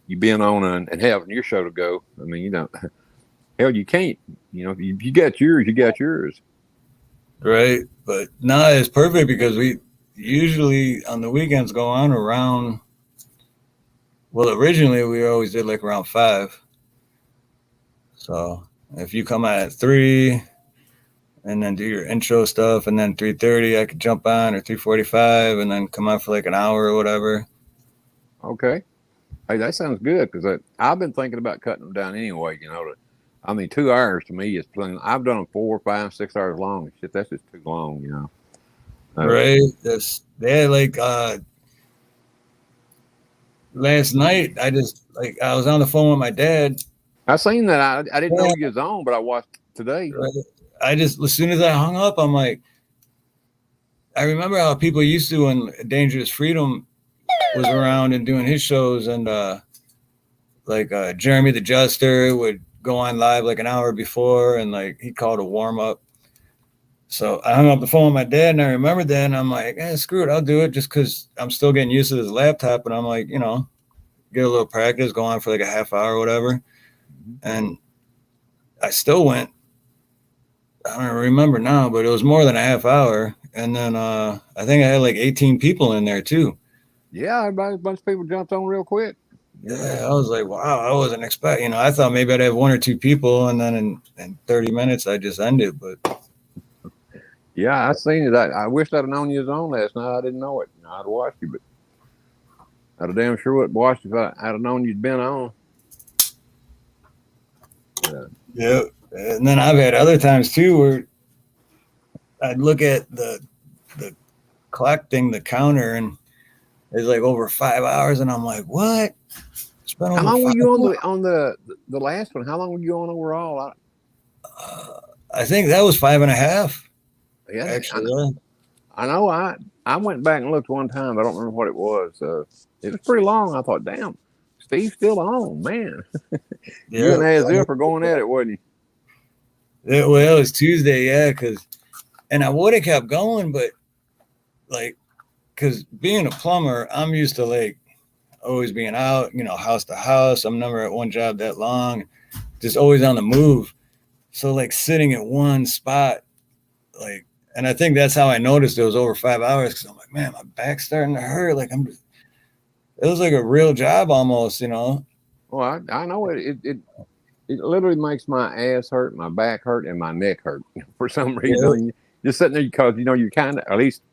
you being on and having your show to go. I mean, you know, hell, you can't. You know, if you got yours, you got yours. right, but nah, it's perfect because we usually on the weekends go on around. Well, originally we always did like around 5. So if you come out at 3 and then do your intro stuff, and then 3:30 I could jump on, or 3:45, and then come on for like an hour or whatever. Okay. Hey, that sounds good because I've been thinking about cutting them down anyway. You know, I mean, 2 hours to me is plenty. I've done them 4, 5, 6 hours long. Shit, that's just too long. You know. Right? That's like last night. I was on the phone with my dad. I seen that. I didn't know he was on, but I watched today. Right? I just, as soon as I hung up, I'm like, I remember how people used to when Dangerous Freedom was around and doing his shows, and Jeremy the Jester would go on live like an hour before, and like he called a warm up. So I hung up the phone with my dad, and I remembered that, and I'm like, screw it, I'll do it, just because I'm still getting used to this laptop, and I'm like, you know, get a little practice, go on for like a half hour or whatever, and I still went. I don't remember now, but it was more than a half hour, and then I think I had like 18 people in there too. Yeah, a bunch of people jumped on real quick. Yeah, I was like, wow, I wasn't expecting. You know, I thought maybe I'd have 1 or 2 people, and then in 30 minutes I just ended. But yeah, I seen it. I wished I'd have known you was on last night. I didn't know it. You know, I'd watched you, but I'd have damn sure would watched if I'd have known you'd been on. yeah, and then I've had other times too where I'd look at the clock thing, the counter, and it's like over 5 hours, and I'm like, what? It's been How over long were 5 you hours. on the last one? How long were you on overall? I think that was 5.5. Yeah, Actually, yeah. I know. I went back and looked one time. But I don't remember what it was. It was pretty long. I thought, damn, Steve's still on, man. You and Azil for going at it, wasn't you? Yeah, well, it was Tuesday, yeah, and I would have kept going, but like, because being a plumber, I'm used to like always being out, you know, house to house. I'm never at one job that long, just always on the move. So like sitting at one spot, like, and I think that's how I noticed it was over 5 hours, because I'm like, man, my back's starting to hurt. Like it was like a real job almost, you know. Well, I know it it literally makes my ass hurt, my back hurt, and my neck hurt for some reason. Just sitting there because you're kind of, at least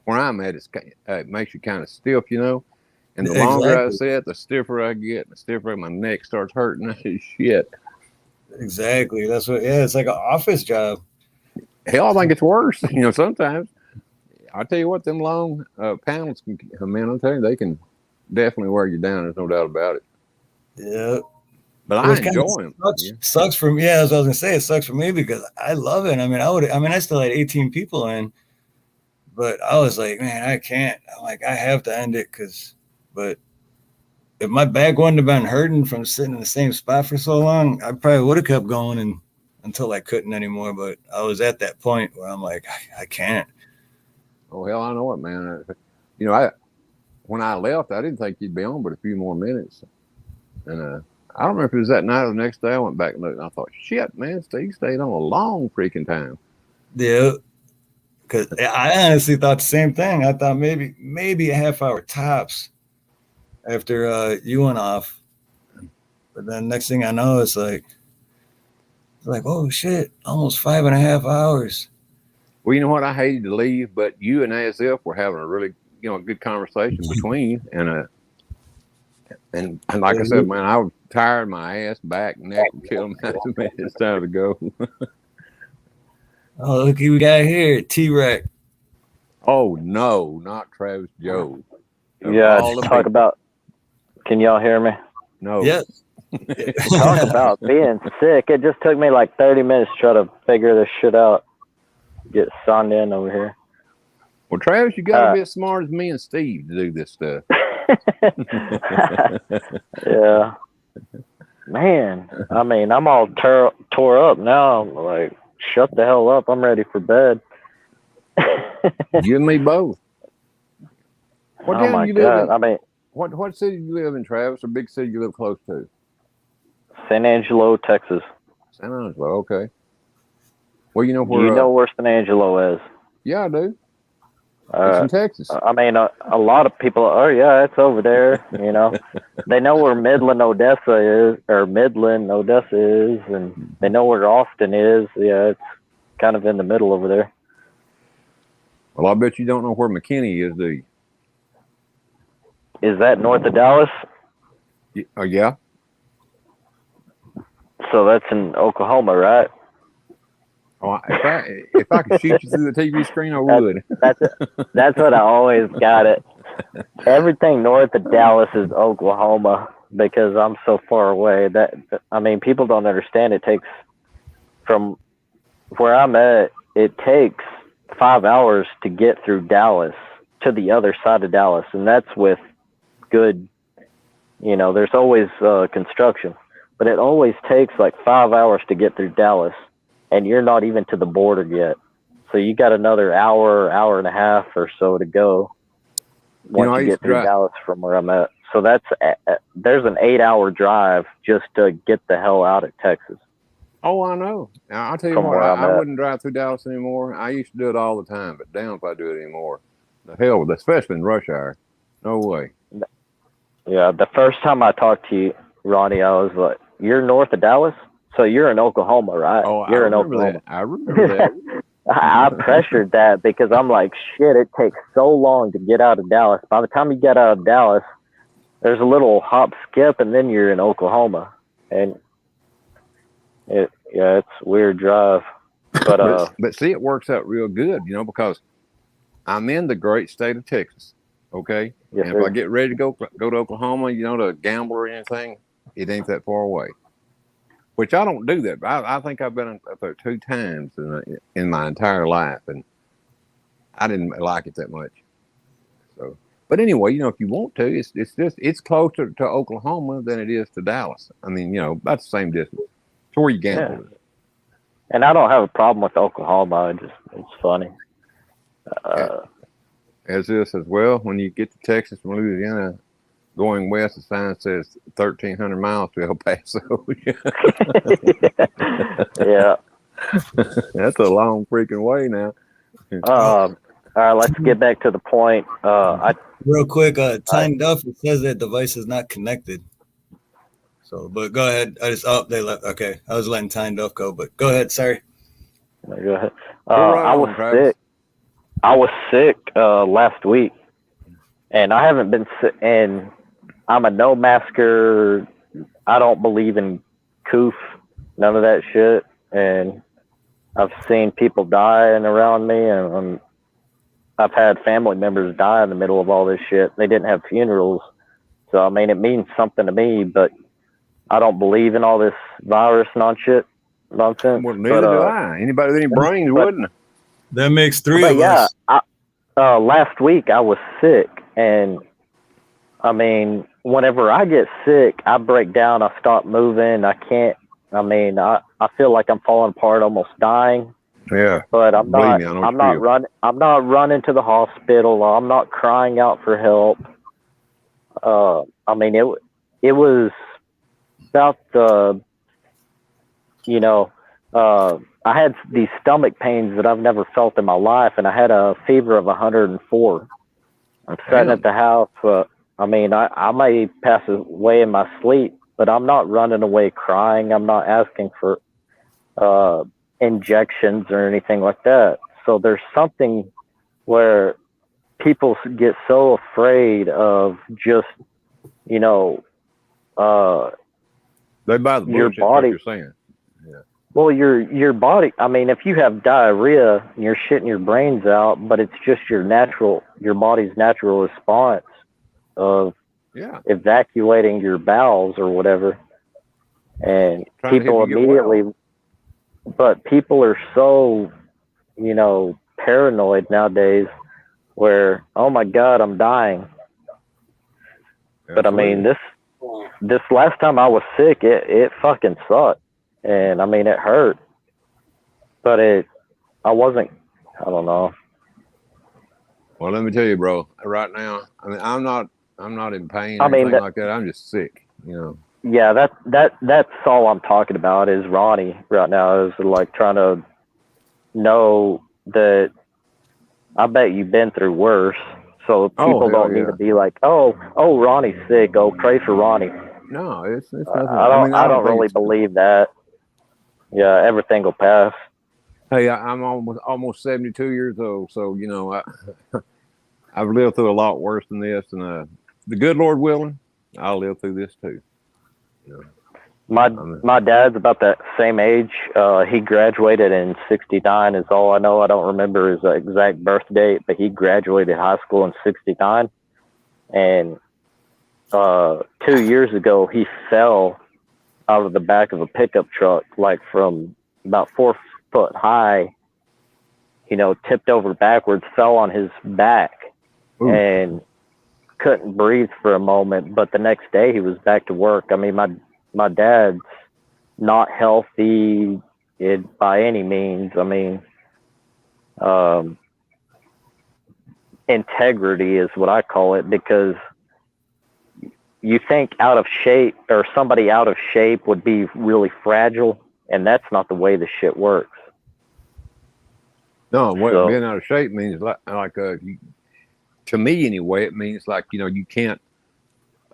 where I'm at, it makes you kind of stiff, And the longer I sit, the stiffer I get, the stiffer my neck starts hurting. Shit. Exactly. That's what. Yeah, it's like an office job. Hell, I think it's worse. Sometimes. I tell you what, them long panels can. Man, I'll tell you, they can definitely wear you down. There's no doubt about it. Yeah. But I enjoy them. Sucks for me. Yeah, as I was gonna say, it sucks for me because I love it. I still had 18 people in, but I was like, man, I can't. I'm like, I have to end it but if my back wouldn't have been hurting from sitting in the same spot for so long, I probably would have kept going until I couldn't anymore. But I was at that point where I'm like, I can't. Oh hell, I know it, man. When I left, I didn't think you'd be on but a few more minutes, and I don't remember if it was that night or the next day. I went back and looked, and I thought, shit, man, Steve stayed on a long freaking time. Yeah, because I honestly thought the same thing. I thought maybe a half hour tops after you went off. But then next thing I know, it's like, oh shit, almost 5.5 hours. Well, you know what? I hated to leave, but you and ASF were having a really, good conversation between, and like I said, man, I was tired, my ass, back, neck, killing me. It's time to go. Oh, look who we got here, T-Rex. Oh no, not Travis Joe. Yeah, talk about. Can y'all hear me? No. Yes. Talk about being sick. It just took me like 30 minutes to try to figure this shit out. Get signed in over here. Well, Travis, you got to be as smart as me and Steve to do this stuff. Yeah. Man, I'm all tore up now. I'm like, shut the hell up. I'm ready for bed. You and me both. What oh my God. What city do you live in, Travis, or big city you live close to? San Angelo, Texas. San Angelo, okay. Well, you know where... You know where San Angelo is? Yeah, I do. It's in Texas. A lot of people, it's over there, They know where Midland, Odessa is, and they know where Austin is. Yeah, it's kind of in the middle over there. Well, I bet you don't know where McKinney is, do you? Is that north of Dallas? Yeah. So that's in Oklahoma, right? Oh, if I could shoot you through the TV screen, I would. That's what I always got it. Everything north of Dallas is Oklahoma because I'm so far away. People don't understand. It takes from where I'm at. It takes 5 hours to get through Dallas to the other side of Dallas, and that's with good. There's always construction, but it always takes like 5 hours to get through Dallas. And you're not even to the border yet. So you got another hour and a half or so to go once you get through Dallas from where I'm at. So there's an 8-hour drive just to get the hell out of Texas. Oh, I know. Now, I'll tell you what, I wouldn't drive through Dallas anymore. I used to do it all the time, but damn if I do it anymore. The hell with it, especially in rush hour. No way. Yeah, the first time I talked to you, Ronnie, I was like, you're north of Dallas? So you're in Oklahoma, right? Oh, you're in Oklahoma. That. I remember that. I pressured that because I'm like, shit, it takes so long to get out of Dallas. By the time you get out of Dallas, there's a little hop skip and then you're in Oklahoma. And it's a weird drive. But see, it works out real good, because I'm in the great state of Texas. Okay. Yes, and if I get ready to go to Oklahoma, to gamble or anything, it ain't that far away. Which I don't do that. But I think I've been up there 2 times in my entire life, and I didn't like it that much. So, but anyway, if you want to, it's closer to Oklahoma than it is to Dallas. About the same distance. It's where you gamble. Yeah. And I don't have a problem with Oklahoma. It's funny. As this as well, when you get to Texas from Louisiana. Going west, the sign says 1,300 miles to El Paso. Yeah. That's a long freaking way now. All right, let's get back to the point. Real quick, Tyne Duff, it says that device is not connected. So, but go ahead. I just they left. Okay, I was letting Tyne Duff go, but go ahead. Sorry. Go ahead. You're right I on, was Travis. sick. I was sick last week, and I haven't been sick. And I'm a no masker. I don't believe in coof, none of that shit. And I've seen people dying around me, and I've had family members die in the middle of all this shit. They didn't have funerals. So, I mean, it means something to me, but I don't believe in all this virus nonsense. Well, neither do I. Anybody with any brains wouldn't. That makes three But of yeah, us. last week I was sick, and I mean, whenever I get sick, I break down, I stop moving, I can't. I mean, I feel like I'm falling apart, almost dying. Yeah. But I'm Believe not. me, I know I'm what you not feel. running. I'm not running to the hospital. I'm not crying out for help. I mean, it was about the, you know, I had these stomach pains that I've never felt in my life, and I had a fever of 104. I'm sitting at the house. I mean, I may pass away in my sleep, but I'm not running away crying. I'm not asking for injections or anything like that. So there's something where people get so afraid of just, you know, They buy the your bullshit, what body. you're saying. Well, your body. I mean, if you have diarrhea and you're shitting your brains out, but it's just your body's natural response of Yeah. evacuating your bowels or whatever, and Trying to people help you get immediately. But people are so, you know, paranoid nowadays, where, oh my God, I'm dying. But I mean, this last time I was sick, it fucking sucked. And I mean, it hurt, but I don't know. Well, let me tell you, bro. Right now, I mean, I'm not in pain I or mean, anything like that. I'm just sick. You know. Yeah, that's all I'm talking about is Ronnie right now, is like trying to know that I bet you've been through worse. So people don't need to be like, oh, Ronnie's sick. Oh, pray for Ronnie. No, it's nothing. I don't really believe that. Yeah, everything will pass. Hey, I'm almost 72 years old, so you know I've lived through a lot worse than this, and the good Lord willing, I'll live through this too. You know? My dad's about that same age. He graduated in '69 is all I know. I don't remember his exact birth date, but he graduated high school in '69. And 2 years ago, he fell out of the back of a pickup truck, like from about 4 foot high, you know, tipped over backwards, fell on his back. Ooh. And couldn't breathe for a moment. But the next day he was back to work. I mean, my dad's not healthy by any means. I mean, integrity is what I call it, because you think out of shape, or somebody out of shape would be really fragile, and that's not the way the shit works. No, well, being out of shape means like to me anyway, it means like, you know, you can't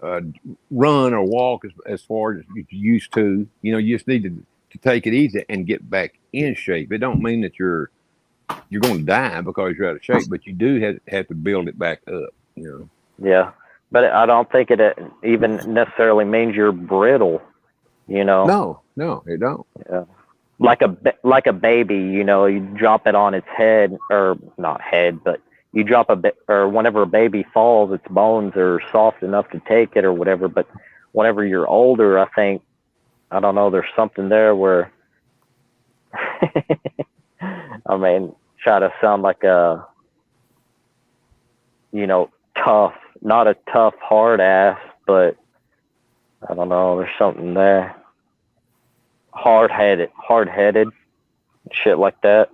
run or walk as far as you used to. You know, you just need to take it easy and get back in shape. It don't mean that you're going to die because you're out of shape, but you do have to build it back up. You know. Yeah, but I don't think it even necessarily means you're brittle. You know. No, it don't. Yeah. Like a baby, you know, you drop it on its head, or not head, but you drop or whenever a baby falls, its bones are soft enough to take it or whatever. But whenever you're older, I think, I don't know, there's something there where, I mean, try to sound like a, you know, tough, not a tough hard ass, but I don't know, there's something there. Hard-headed, shit like that.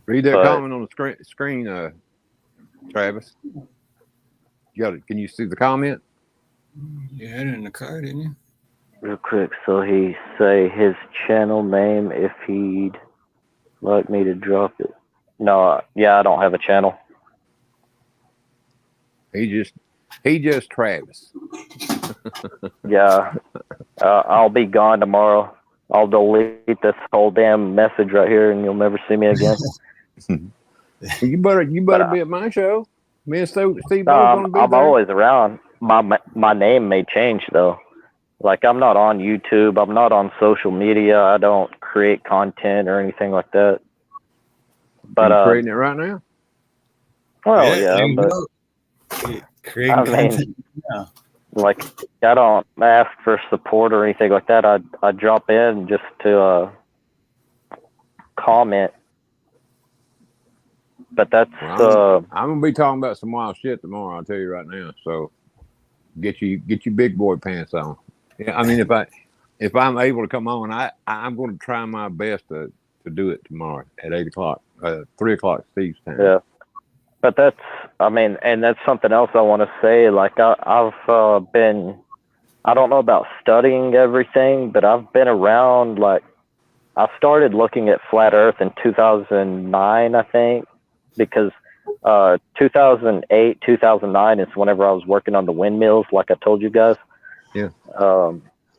Read that comment on the screen, Travis. You got it. Can you see the comment? You had it in the car, didn't you? Real quick, so he say his channel name if he'd like me to drop it. No, yeah, I don't have a channel. He just Travis. Yeah. I'll be gone tomorrow. I'll delete this whole damn message right here, and you'll never see me again. You better be at my show. Me and Steve No, both gonna be I'm there. always around. My name may change though. Like I'm not on YouTube. I'm not on social media. I don't create content or anything like that. But You creating it right now. well, there yeah, you but go. Creating I mean, content. Yeah. like I don't ask for support or anything like that. I drop in just to comment. But that's Well, I'm gonna be talking about some wild shit tomorrow. I'll tell you right now. So get your big boy pants on. Yeah, I mean if I'm able to come on, I'm going to try my best to do it tomorrow at 8:00, 3:00 Steve's time. yeah. But that's, I mean, and that's something else I want to say. Like I've been, I don't know about studying everything, but I've been around. Like I started looking at flat Earth in 2009, I think, because 2008, 2009 is whenever I was working on the windmills, like I told you guys. Yeah.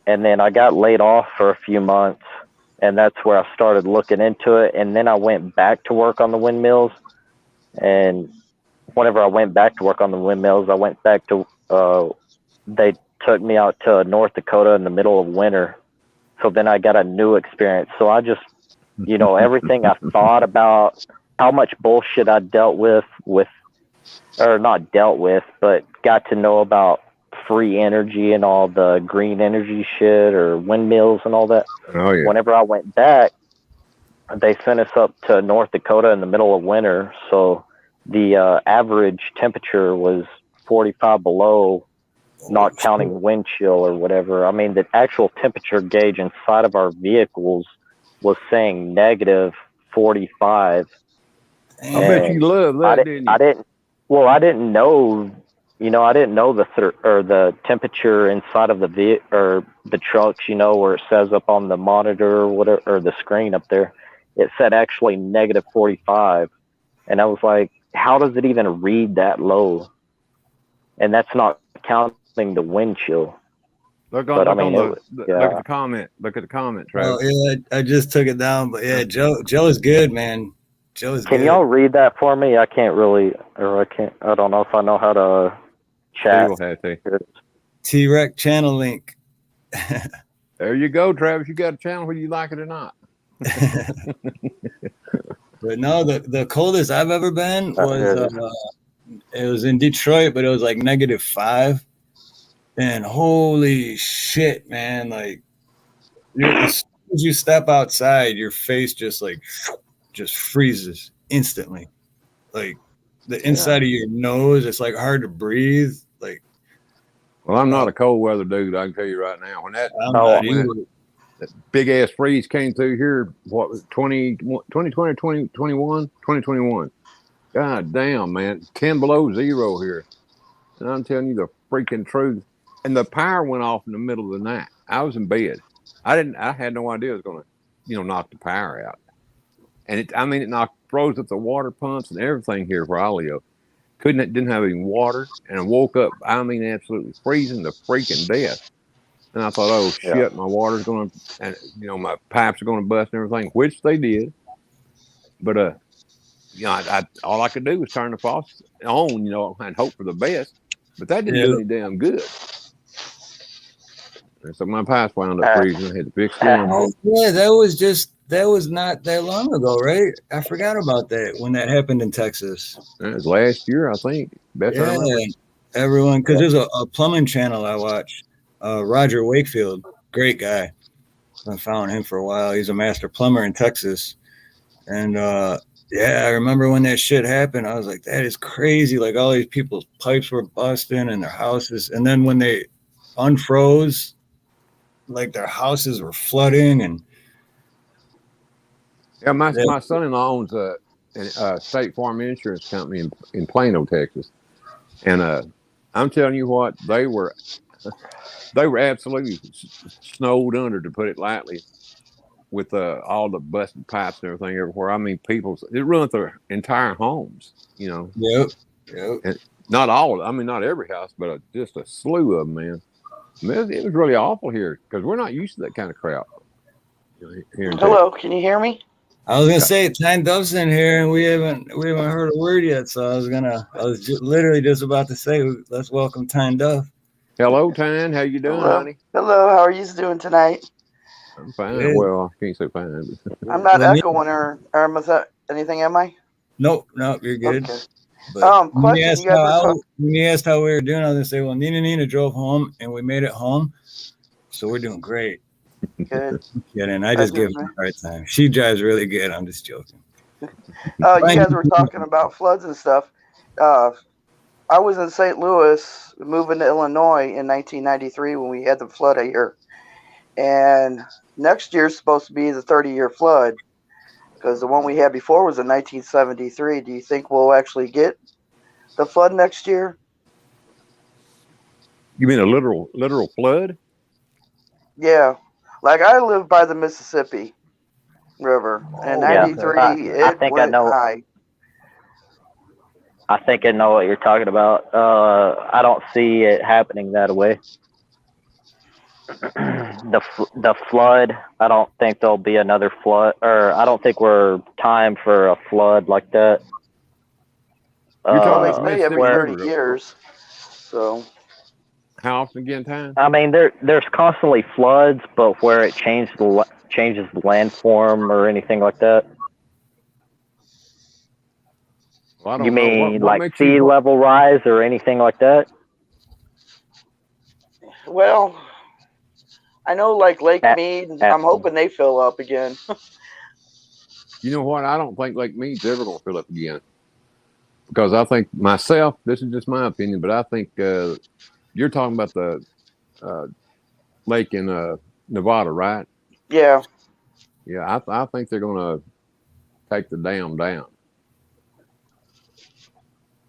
And then I got laid off for a few months, and that's where I started looking into it. And then I went back to work on the windmills. And whenever I went back to work on the windmills, I went back to, they took me out to North Dakota in the middle of winter. So then I got a new experience. So I just, you know, everything I thought about, how much bullshit I dealt with, or not dealt with, but got to know about free energy and all the green energy shit or windmills and all that. Oh yeah. Whenever I went back, they sent us up to North Dakota in the middle of winter. So the average temperature was 45 below, not counting wind chill or whatever. I mean, the actual temperature gauge inside of our vehicles was saying negative 45. I bet you love that, didn't you? I didn't know, you know, I didn't know the temperature inside of the trucks, you know, where it says up on the monitor or whatever, or the screen up there, it said actually negative 45. And I was like, how does it even read that low? And that's not counting the wind chill. Look at the comment. Look at the comment, Travis. Oh yeah, I just took it down, but yeah, Joe is good, man. Joe is good. Can y'all read that for me? I can't really, or I don't know if I know how to chat. T-Rex channel link. There you go, Travis. You got a channel whether you like it or not. But no, the coldest I've ever been was it was in Detroit, but it was like -5. And holy shit, man! Like, as soon as you step outside, your face just freezes instantly. Like the inside of your nose, it's like hard to breathe. Like, well, I'm not a cold weather dude. I can tell you right now. When that big ass freeze came through here, what was 2021? God damn, man, 10 below zero here, and I'm telling you the freaking truth. And the power went off in the middle of the night. I was in bed. I had no idea it was going to, knock the power out. And it froze up the water pumps and everything here where I live. Didn't have any water, and I woke up, absolutely freezing to freaking death. And I thought, oh shit, my water's going to, and my pipes are going to bust and everything, which they did. But all I could do was turn the faucet on, and hope for the best. But that didn't do any damn good. And so my pipes wound up freezing. I had to fix them. Yeah, that was not that long ago, right? I forgot about that when that happened in Texas. That was last year, I think. Everyone, because there's a plumbing channel I watch. Roger Wakefield, great guy. I found him for a while. He's a master plumber in Texas. And I remember when that shit happened, I was like, that is crazy. Like all these people's pipes were busting and their houses. And then when they unfroze, like their houses were flooding. And my son-in-law owns a State Farm insurance company in Plano, Texas. And I'm telling you what, they were absolutely snowed under, to put it lightly, with all the busted pipes and everything everywhere. It ruined their entire homes, Yep. And not all, not every house, but just a slew of them, man. Man, it was really awful here because we're not used to that kind of crap. Here in Texas. Hello, can you hear me? I was gonna say Tyne Duff's in here, and we haven't heard a word yet. So I was literally just about to say, let's welcome Tyne Duff. Hello, Tyne. How you doing, Hello. honey? Hello, how are you doing tonight? I'm fine. Good. Well, I can't say fine. But I'm not Let me- echoing or anything, am I? Nope, you're good. Okay. But when Question, you asked you guys were when you asked how we were doing, I was gonna say, well, Nina drove home, and we made it home, so we're doing great. Good. Kidding. I just give her a hard time. She drives really good. I'm just joking. You guys were talking about floods and stuff. I was in St. Louis, moving to Illinois in 1993 when we had the flood here. And next year's supposed to be the 30-year flood because the one we had before was in 1973. Do you think we'll actually get the flood next year? you mean a literal flood? Yeah. Like I live by the Mississippi River. And Yeah. 93, I it think I went know. high. I think I know what you're talking about. I don't see it happening that way. The flood, I don't think there'll be another flood, or I don't think we're timed for a flood like that. You're talking Well, they about say Mississippi every River. 30 years. So, How often again, Tyne? I mean, there's constantly floods, but where it changes the landform or anything like that. Well, I don't You know. mean What like makes sea level rise or anything like that? well, I know like Lake At- Mead, at- I'm hoping they fill up again. You know what? I don't think Lake Mead's ever going to fill up again. Because I think myself, this is just my opinion, but I think you're talking about the lake in Nevada, right? Yeah. Yeah, I think they're going to take the dam down.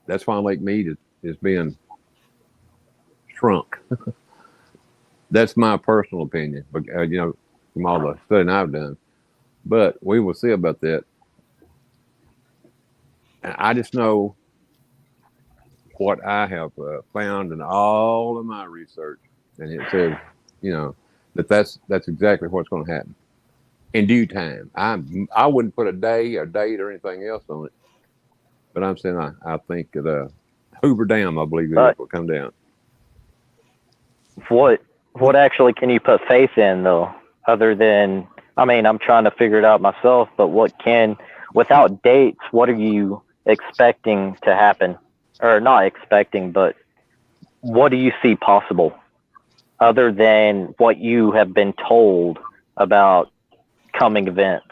That's why Lake Mead is being shrunk. That's my personal opinion, but from all the studying I've done. But we will see about that. And I just know what I have found in all of my research, and it says, that's exactly what's going to happen in due time. I wouldn't put a date or anything else on it, but I'm saying I think that Hoover Dam, I believe, will come down. What actually can you put faith in though, other than, I mean, I'm trying to figure it out myself, but without dates, what are you expecting to happen? Or not expecting, but what do you see possible other than what you have been told about coming events?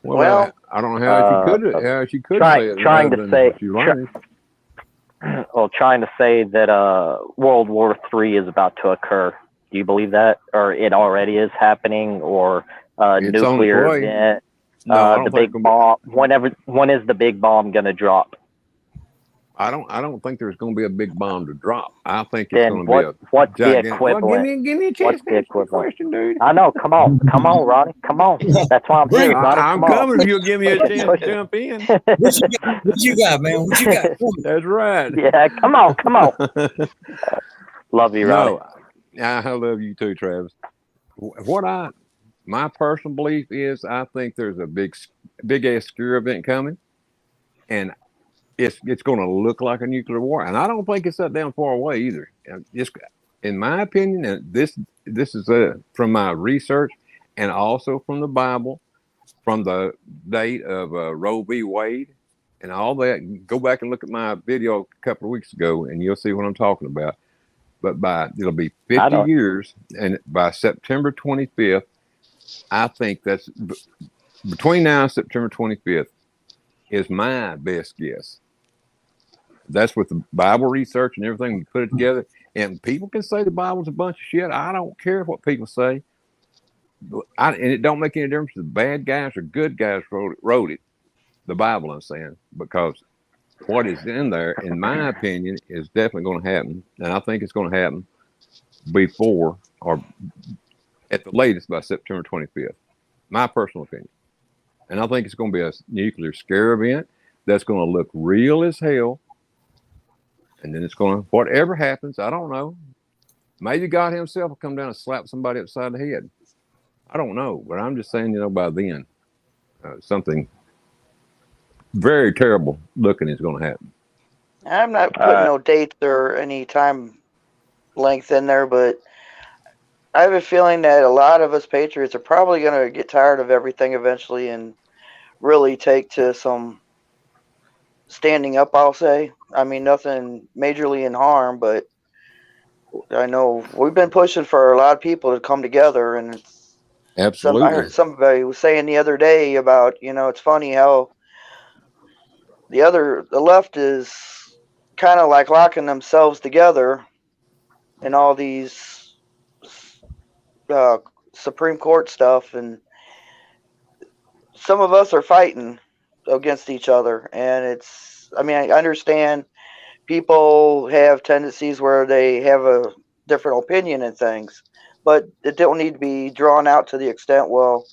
Well, I don't know how she could say it. Trying to say that World War III is about to occur. Do you believe that, or it already is happening, or nuclear event? The big bomb. When is the big bomb going to drop? I don't think there's going to be a big bomb to drop. I think it's Then going to be what's gigantic. the equivalent? Well, give me a chance What's to the answer the equivalent? question, dude. I know. Come on, Ronnie. Come on. That's why I'm here, Ronnie. I'm Come coming on. if you'll give me a chance to jump in. What you got, man? What you got? That's right. Yeah, come on. Love you, Ronnie. No, I love you too, Travis. My personal belief is I think there's a big ass scare event coming, and it's going to look like a nuclear war, and I don't think it's that damn far away either. Just in my opinion, and this is from my research, and also from the Bible, from the date of Roe v. Wade, and all that. Go back and look at my video a couple of weeks ago, and you'll see what I'm talking about. But it'll be 50 years, and by September 25th, I think that's between now and September 25th is my best guess. That's with the Bible research and everything. We put it together, and people can say the Bible's a bunch of shit. I don't care what people say, and it don't make any difference if bad guys or good guys wrote it. The Bible, I'm saying, because what is in there, in my opinion, is definitely going to happen, and I think it's going to happen before or at the latest by September 25th. My personal opinion, and I think it's going to be a nuclear scare event that's going to look real as hell. And then it's going to, whatever happens, I don't know. Maybe God himself will come down and slap somebody upside the head. I don't know, but I'm just saying, by then, something very terrible looking is going to happen. I'm not putting no dates or any time length in there, but I have a feeling that a lot of us Patriots are probably going to get tired of everything eventually and really take to some standing up, I'll say. I mean, nothing majorly in harm, but I know we've been pushing for a lot of people to come together, and I Absolutely. heard somebody was saying the other day about, it's funny how the left is kind of like locking themselves together in all these Supreme Court stuff, and some of us are fighting against each other, and I understand people have tendencies where they have a different opinion in things, but it don't need to be drawn out to the extent, well,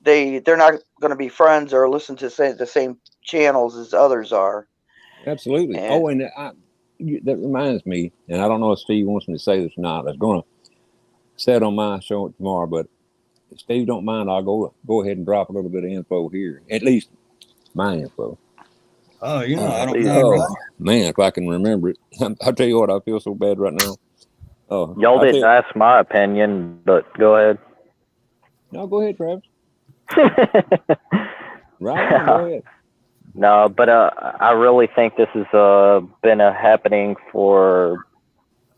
they're not going to be friends or listen to the same channels as others are. Absolutely. And That reminds me, and I don't know if Steve wants me to say this or not. I was going to say it on my show tomorrow, but if Steve don't mind, I'll go ahead and drop a little bit of info here, at least my info. Oh, I don't please. know. Oh man, if I can remember it, I'll tell you what, I feel so bad right now. Oh, Y'all didn't ask my opinion, but go ahead. No, go ahead, Travis. Right on, go ahead. No, but I really think this has been happening for,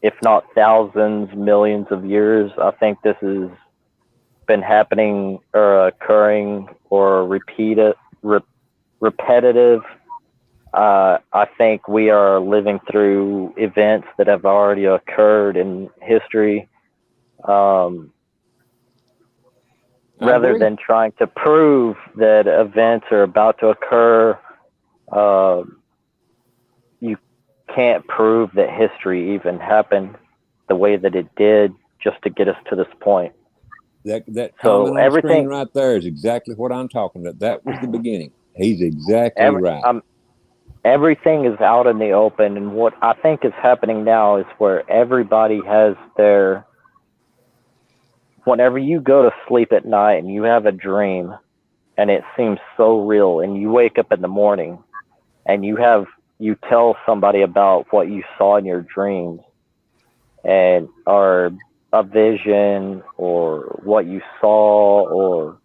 if not thousands, millions of years. I think this has been happening or occurring or repetitive. I think we are living through events that have already occurred in history. Rather than trying to prove that events are about to occur, you can't prove that history even happened the way that it did just to get us to this point. That So comment on the screen right there is exactly what I'm talking about. That was the beginning. He's exactly right. Everything is out in the open, and what I think is happening now is where everybody has their. Whenever you go to sleep at night and you have a dream, and it seems so real, and you wake up in the morning, and you tell somebody about what you saw in your dreams, and or a vision or what you saw or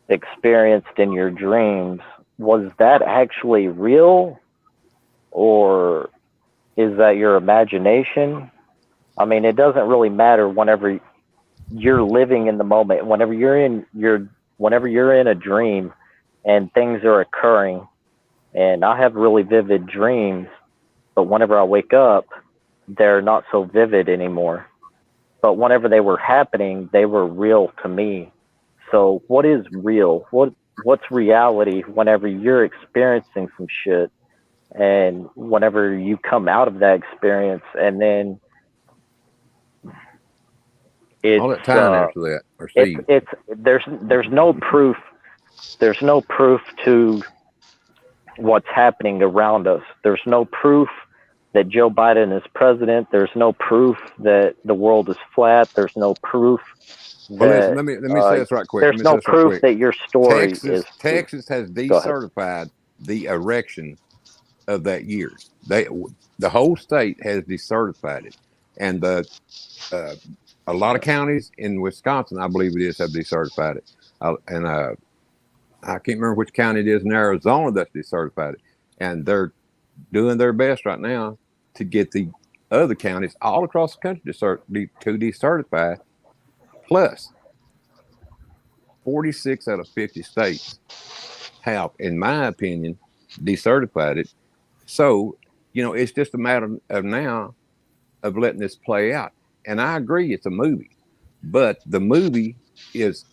experienced in your dreams, was that actually real, or is that your imagination? I mean, it doesn't really matter whenever you're living in the moment. Whenever you're in a dream and things are occurring, and I have really vivid dreams, but whenever I wake up, they're not so vivid anymore. But whenever they were happening, they were real to me. So what is real? What's reality whenever you're experiencing some shit, and whenever you come out of that experience, and then I'll let Tyler answer that, or Steve. There's no proof. There's no proof to what's happening around us. There's no proof that Joe Biden is president. There's no proof that the world is flat. There's no proof that. Well, listen, let me say this right quick. There's no proof that your story is. Texas has decertified the erection of that year. The whole state has decertified it, and a lot of counties in Wisconsin, I believe it is, have decertified it. And I can't remember which county it is in Arizona that's decertified it. And they're doing their best right now to get the other counties all across the country to decertify. Plus, 46 out of 50 states have, in my opinion, decertified it. So, it's just a matter of now of letting this play out. And I agree, it's a movie, but the movie is,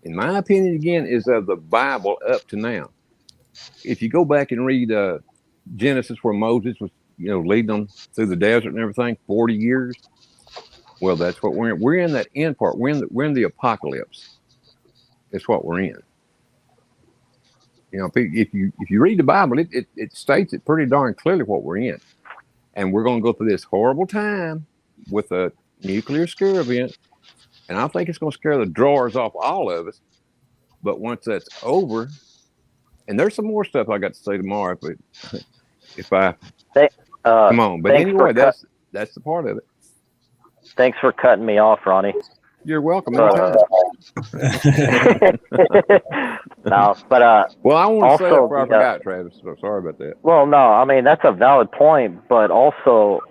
in my opinion, again, is of the Bible up to now. If you go back and read Genesis, where Moses was, leading them through the desert and everything, 40 years. Well, that's what we're in. We're in that end part. We're in the apocalypse. It's what we're in. If you read the Bible, it states it pretty darn clearly what we're in, and we're going to go through this horrible time with nuclear scare event, and I think it's going to scare the drawers off all of us. But once that's over, and there's some more stuff I got to say tomorrow, but if I come on. But anyway, that's the part of it. Thanks for cutting me off, Ronnie. You're welcome. No, but well, I want to say also, it before I forgot, Travis. So sorry about that. Well, no, I mean that's a valid point, but also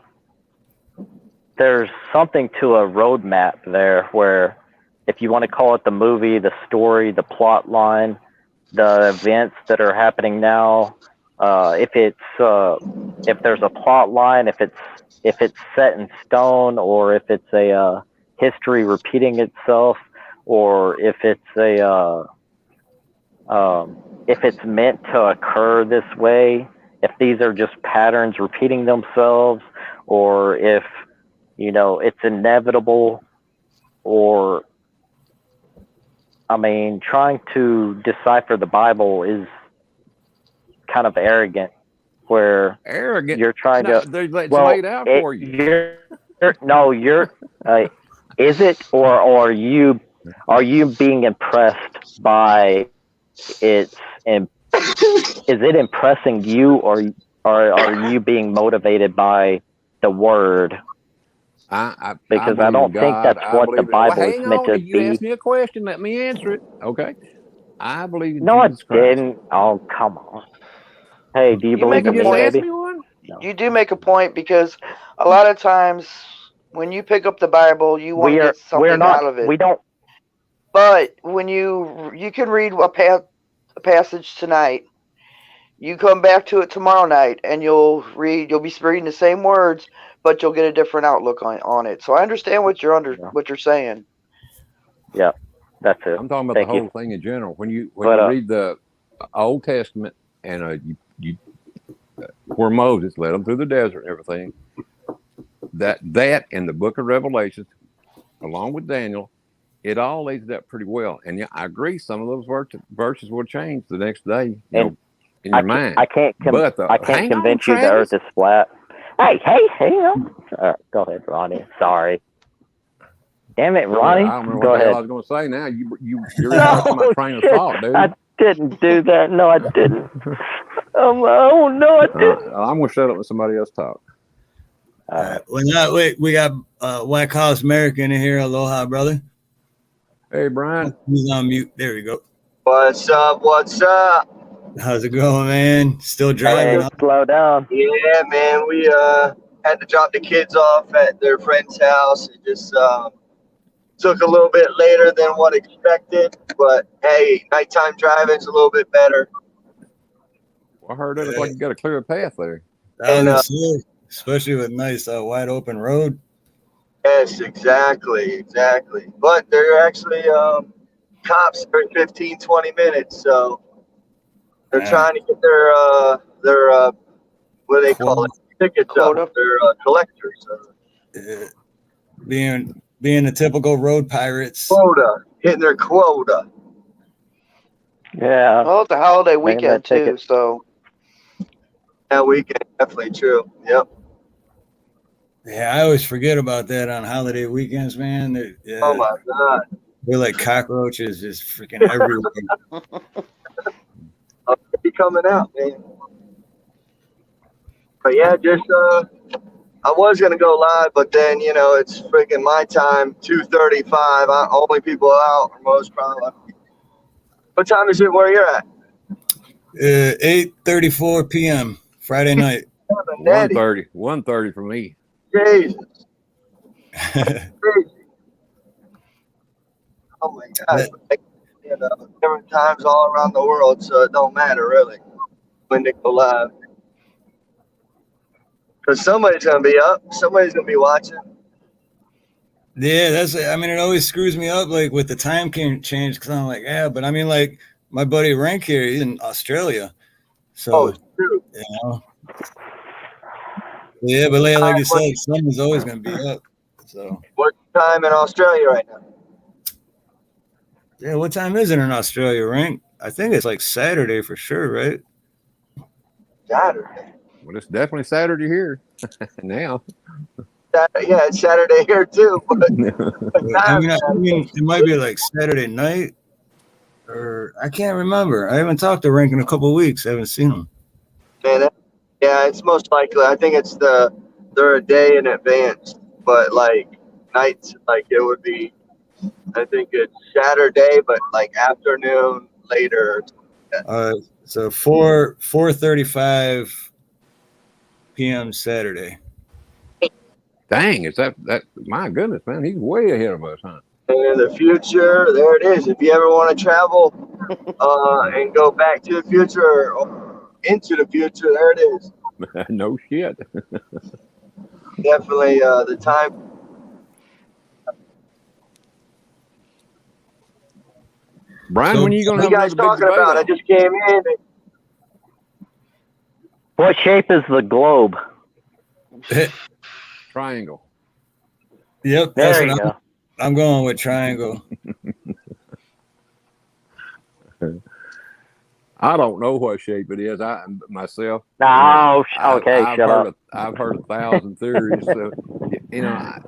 there's something to a roadmap there where, if you want to call it the movie, the story, the plot line, the events that are happening now, if there's a plot line, if it's set in stone, or if it's a history repeating itself, or if it's if it's meant to occur this way, if these are just patterns repeating themselves, or if it's inevitable, or I mean, trying to decipher the Bible is kind of arrogant. Where you're trying to it's laid out for you. Is it, or are you being impressed by its? Is it impressing you, or are you being motivated by the word? Because I don't think that's what the Bible is meant to be. You asked me a question. Let me answer it. Okay. I believe in No, Jesus I didn't. Oh, come on. Hey, do you believe in me, baby? No. You do make a point, because a lot of times when you pick up the Bible, you want to get something out of it. We don't. But when you can read a passage tonight, you come back to it tomorrow night, and you'll be reading the same words, but you'll get a different outlook on it. So I understand what you're saying. Yeah, that's it. I'm talking about the whole thing in general. When you read the Old Testament, and where Moses led them through the desert and everything, that in the book of Revelation, along with Daniel, it all lays it up pretty well. And yeah, I agree, some of those verses will change the next day in your mind. I can't convince you the earth is flat. Hey. Go ahead, Ronnie. Sorry. Damn it, Ronnie. I don't remember Go what the ahead. hell I was going to say now. You're interrupting my train of thought, dude. I didn't do that. No, I didn't. Oh, no, I didn't. I'm going to shut up and somebody else talk. We got White House American in here. Aloha, brother. Hey, Brian. He's on mute. There we go. What's up? How's it going, man? Still driving? Hey, slow down. Yeah, man. We had to drop the kids off at their friend's house. It just took a little bit later than what expected, but hey, nighttime driving's a little bit better. I heard it. It's like you got a clear path there. Especially with nice wide open road. Yes, exactly. But they're actually cops every 15, 20 minutes, so they're trying to get their what do they call it? Tickets up. They're collectors. Being the typical road pirates. Hitting their quota. Yeah. Well, it's a holiday weekend too, so. That weekend, definitely true. Yep. Yeah, I always forget about that on holiday weekends, man. Oh my God. They're like cockroaches, just freaking everywhere. I'll be coming out, man. But yeah, just I was gonna go live, but then it's freaking my time, 2:35. Only people out are most probably. What time is it where you're at? 8:34 p.m. Friday night. 1:30 for me. Jesus. Oh my God. Different times all around the world, so it don't matter really when they go live. Because somebody's going to be up. Somebody's going to be watching. Yeah, it always screws me up, like, with the time change, because I'm like, yeah, but I mean, like, my buddy Rank here, he's in Australia. So, true. Yeah, but like you said, someone's always going to be up. So, what time in Australia right now? Yeah, what time is it in Australia, Rank? I think it's like Saturday for sure, right? Saturday. Well, it's definitely Saturday here now. Saturday. Yeah, it's Saturday here too. But I mean, it might be like Saturday night, or I can't remember. I haven't talked to Rank in a couple of weeks. I haven't seen him. man, yeah, it's most likely. I think they're a day in advance, but like nights, like it would be. I think it's Saturday, but like afternoon later. So 4:35 p.m. Saturday. Dang, is that my goodness, man, he's way ahead of us, huh? And in the future, there it is. If you ever want to travel and go back to the future or into the future, there it is. No shit. Definitely the time. Brian, when are you gonna What have are you guys another big talking about? I debate? just came in. What shape is the globe? Triangle. Yep, There that's you what go. I'm going with triangle. I don't know what shape it is. I myself. No, okay, I've shut heard up. I've heard 1,000 theories. So, Yeah.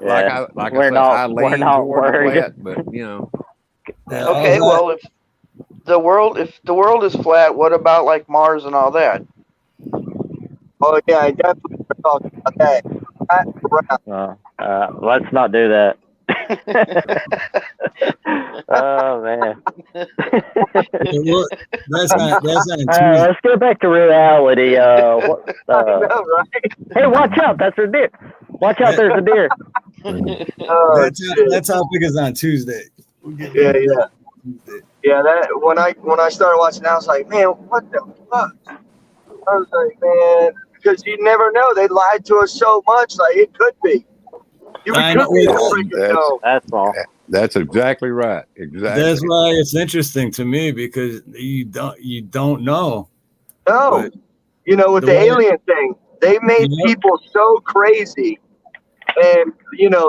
like We're I said, not- I we're lean not toward worried. flat, but you know. Okay, well, if the world is flat, what about like Mars and all that? Oh yeah, I definitely talking about that. Let's not do that. Oh man. That's not Let's get back to reality. Hey, watch out! That's a deer. Watch out! There's a deer. that topic is on Tuesday. Yeah. That when I started watching, I was like, man, what the fuck? I was like, man, because you never know. They lied to us so much. Like it could be. I know. That's all. That's exactly right. Exactly. That's why it's interesting to me because you don't know. No, you know, with the alien thing, they made people so crazy and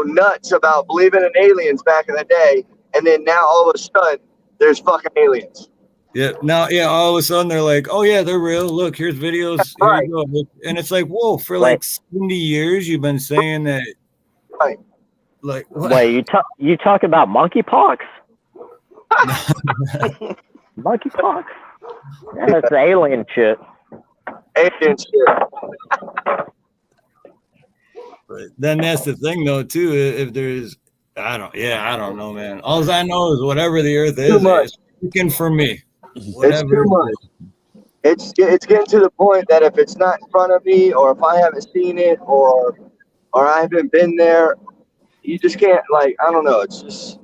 nuts about believing in aliens back in the day, and then now all of a sudden there's fucking aliens. Yeah. Now, all of a sudden they're like, "Oh yeah, they're real. Look, here's videos. Here you go." And it's like, whoa! For like 70 years, you've been saying that. Right. Like, what? Wait, you talk about monkeypox? Monkeypox? Yeah, that's alien shit. Alien shit. But then that's the thing, though, too. If there's, I don't know, man. All I know is whatever the Earth is, it's working for me. Whatever it's too much. It's getting to the point that if it's not in front of me, or if I haven't seen it, or I haven't been there, you just can't, like, I don't know. It's just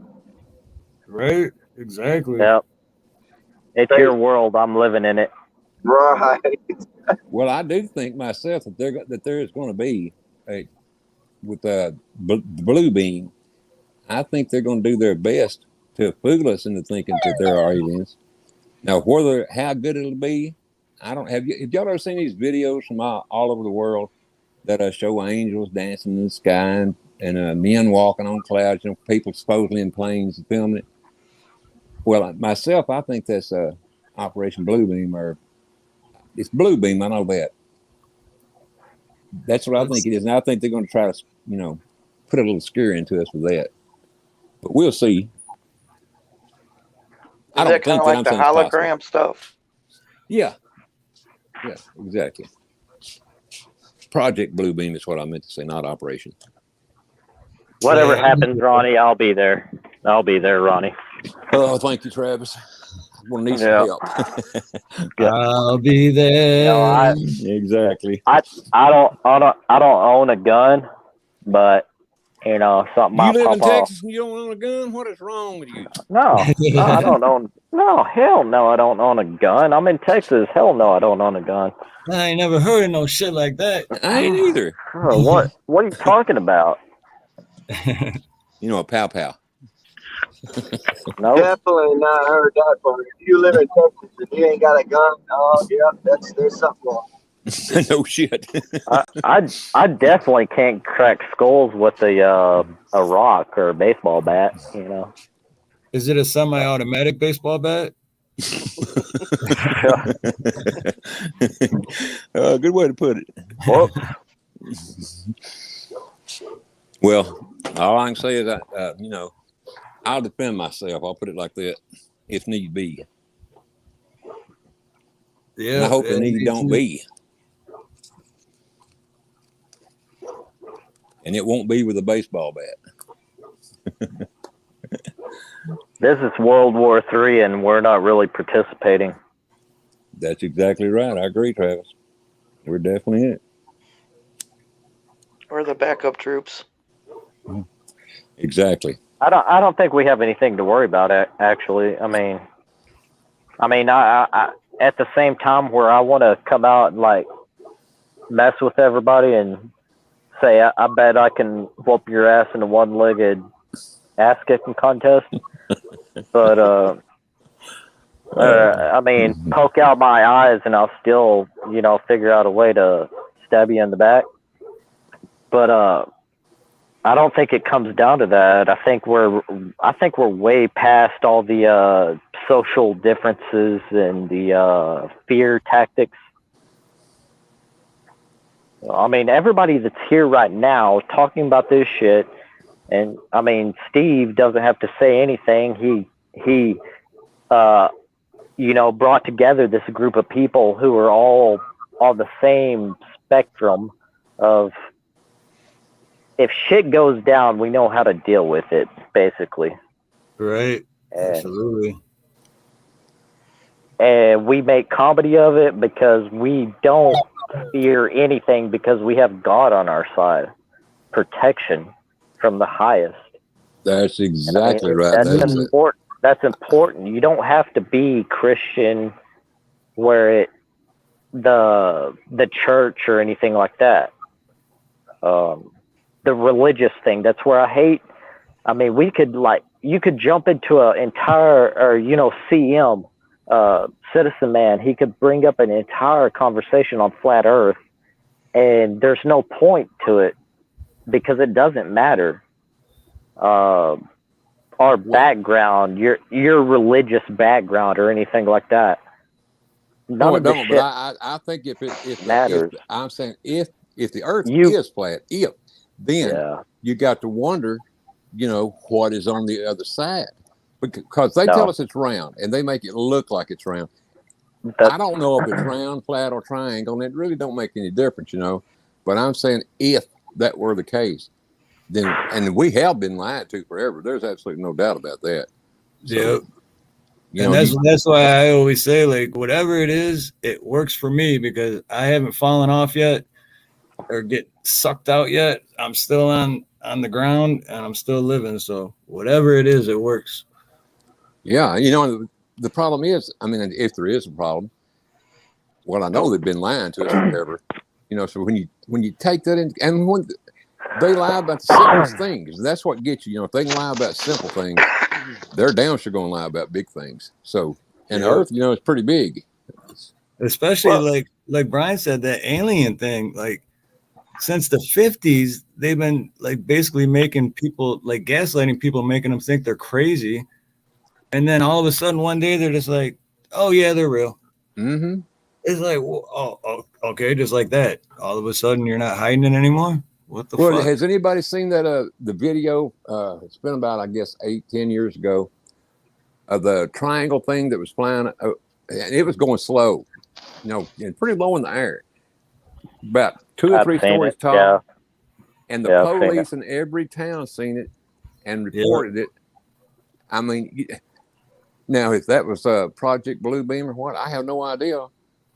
right. Exactly. Yep. It's your world. I'm living in it. Right. Well, I do think myself that there is going to be with the blue beam. I think they're going to do their best to fool us into thinking that there are aliens. Now, how good it'll be, I don't have y'all ever seen these videos from all over the world that show angels dancing in the sky and men walking on clouds, people supposedly in planes and filming it? Well, myself, I think that's Operation Bluebeam, or it's Bluebeam. I know that. That's what I think it is, and I think they're going to try to, put a little scare into us with that. But we'll see. Is that kind of like the hologram stuff? Yeah. Yeah, exactly. Project Bluebeam is what I meant to say, not Operation. Whatever happens, Ronnie, I'll be there. I'll be there, Ronnie. Oh, thank you, Travis. I'm gonna need some help. I'll be there. Exactly. I don't own a gun, but something might You live pop in off. Texas and you don't own a gun? What is wrong with you? No, I don't own. No, hell no, I don't own a gun. I'm in Texas. Hell no, I don't own a gun. I ain't never heard of no shit like that. I ain't either. Oh, what are you talking about? A pow. No, definitely not heard that part. If you live in Texas and you ain't got a gun, oh yeah, there's something wrong. No shit. I definitely can't crack skulls with a rock or a baseball bat. Is it a semi-automatic baseball bat? Good way to put it. Well, Well, all I can say is that I'll defend myself. I'll put it like that, if need be. Yeah, And I hope the yeah, need me don't too. be. And it won't be with a baseball bat. This is World War III, and we're not really participating. That's exactly right. I agree, Travis. We're definitely it. Or the backup troops. Exactly. I don't think we have anything to worry about. Actually, I mean, I at the same time where I want to come out and like mess with everybody and say I bet I can whoop your ass in a one-legged ass kicking contest, but I mean, poke out my eyes and I'll still figure out a way to stab you in the back. But I don't think it comes down to that. I think we're way past all the social differences and the fear tactics. I mean, everybody that's here right now talking about this shit, and I mean, Steve doesn't have to say anything. He brought together this group of people who are all on the same spectrum of, if shit goes down, we know how to deal with it, basically. Right. Absolutely. And we make comedy of it because we don't fear anything, because we have God on our side. Protection from the highest. That's exactly right. That's important. You don't have to be Christian where the church or anything like that. The religious thing, that's where I hate. I mean, you could jump into an entire, CM, Citizen Man, he could bring up an entire conversation on flat earth, and there's no point to it because it doesn't matter. Our background, your religious background or anything like that. No, it don't. But I think if matters, I'm saying if the earth is flat, then you got to wonder, what is on the other side, because they tell us it's round and they make it look like it's round. I don't know if it's round, flat, or triangle, and it really don't make any difference, But I'm saying if that were the case, then, and we have been lied to forever. There's absolutely no doubt about that. So, yeah. And that's why I always say, like, whatever it is, it works for me because I haven't fallen off yet or get sucked out yet. I'm still on the ground and I'm still living. So whatever it is, it works. Yeah. The problem is, I mean, if there is a problem, well, I know they've been lying to us forever, so when you take that in, and when they lie about the simplest things, that's what gets you. If they can lie about simple things, they're damn sure going to lie about big things. So, and Earth, it's pretty big. Especially like Brian said, that alien thing, like since the 50s, they've been like basically making people, like gaslighting people, making them think they're crazy. And then all of a sudden one day they're just like, oh yeah, they're real. Mm-hmm. It's like, oh, okay, just like that. All of a sudden you're not hiding it anymore. What the fuck? Has anybody seen that the video? It's been about, I guess, 8-10 years ago, of the triangle thing that was flying, and it was going slow, and pretty low in the air, about 2 or 3 stories tall. And the police in every town seen it and reported it. I mean, now if that was Project Blue Beam or what, I have no idea.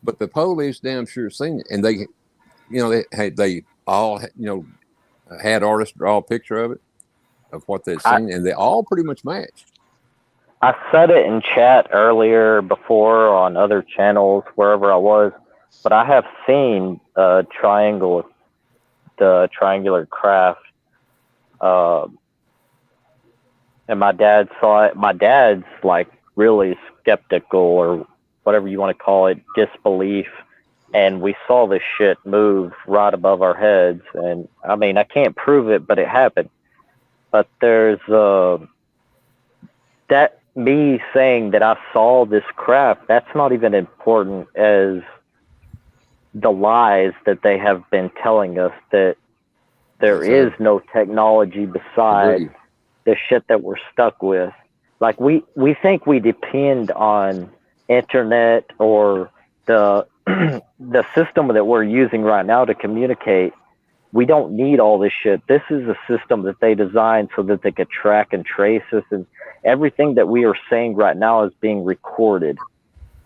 But the police damn sure seen it, and they, they all, had artists draw a picture of it, of what they'd seen, and they all pretty much matched. I said it in chat earlier before on other channels, wherever I was, but I have seen the triangular craft, and my dad saw it. My dad's like really skeptical, or whatever you want to call it, disbelief. And we saw this shit move right above our heads. And I mean, I can't prove it, but it happened. But there's that me saying that I saw this craft, that's not even important as the lies that they have been telling us, that There Yes, is no technology besides Agreed. the shit that we're stuck with. Like we think we depend on internet or the the system that we're using right now to communicate. We don't need all this shit. This is a system that they designed so that they could track and trace us, and everything that we are saying right now is being recorded.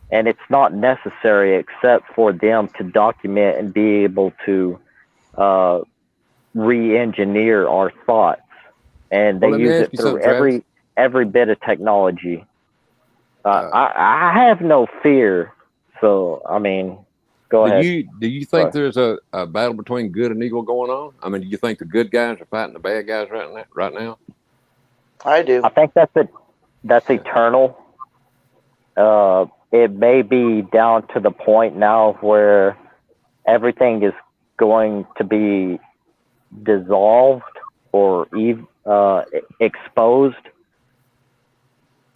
And it's not necessary except for them to document and be able to re-engineer our thoughts. And they Well, let me use ask it you through something, Travis. every bit of technology. Uh, I have no fear. So, I mean, go ahead. do you think Sorry. there's a battle between good and evil going on? I mean, do you think the good guys are fighting the bad guys right now? I do. I think that's eternal. It may be down to the point now where everything is going to be dissolved or exposed.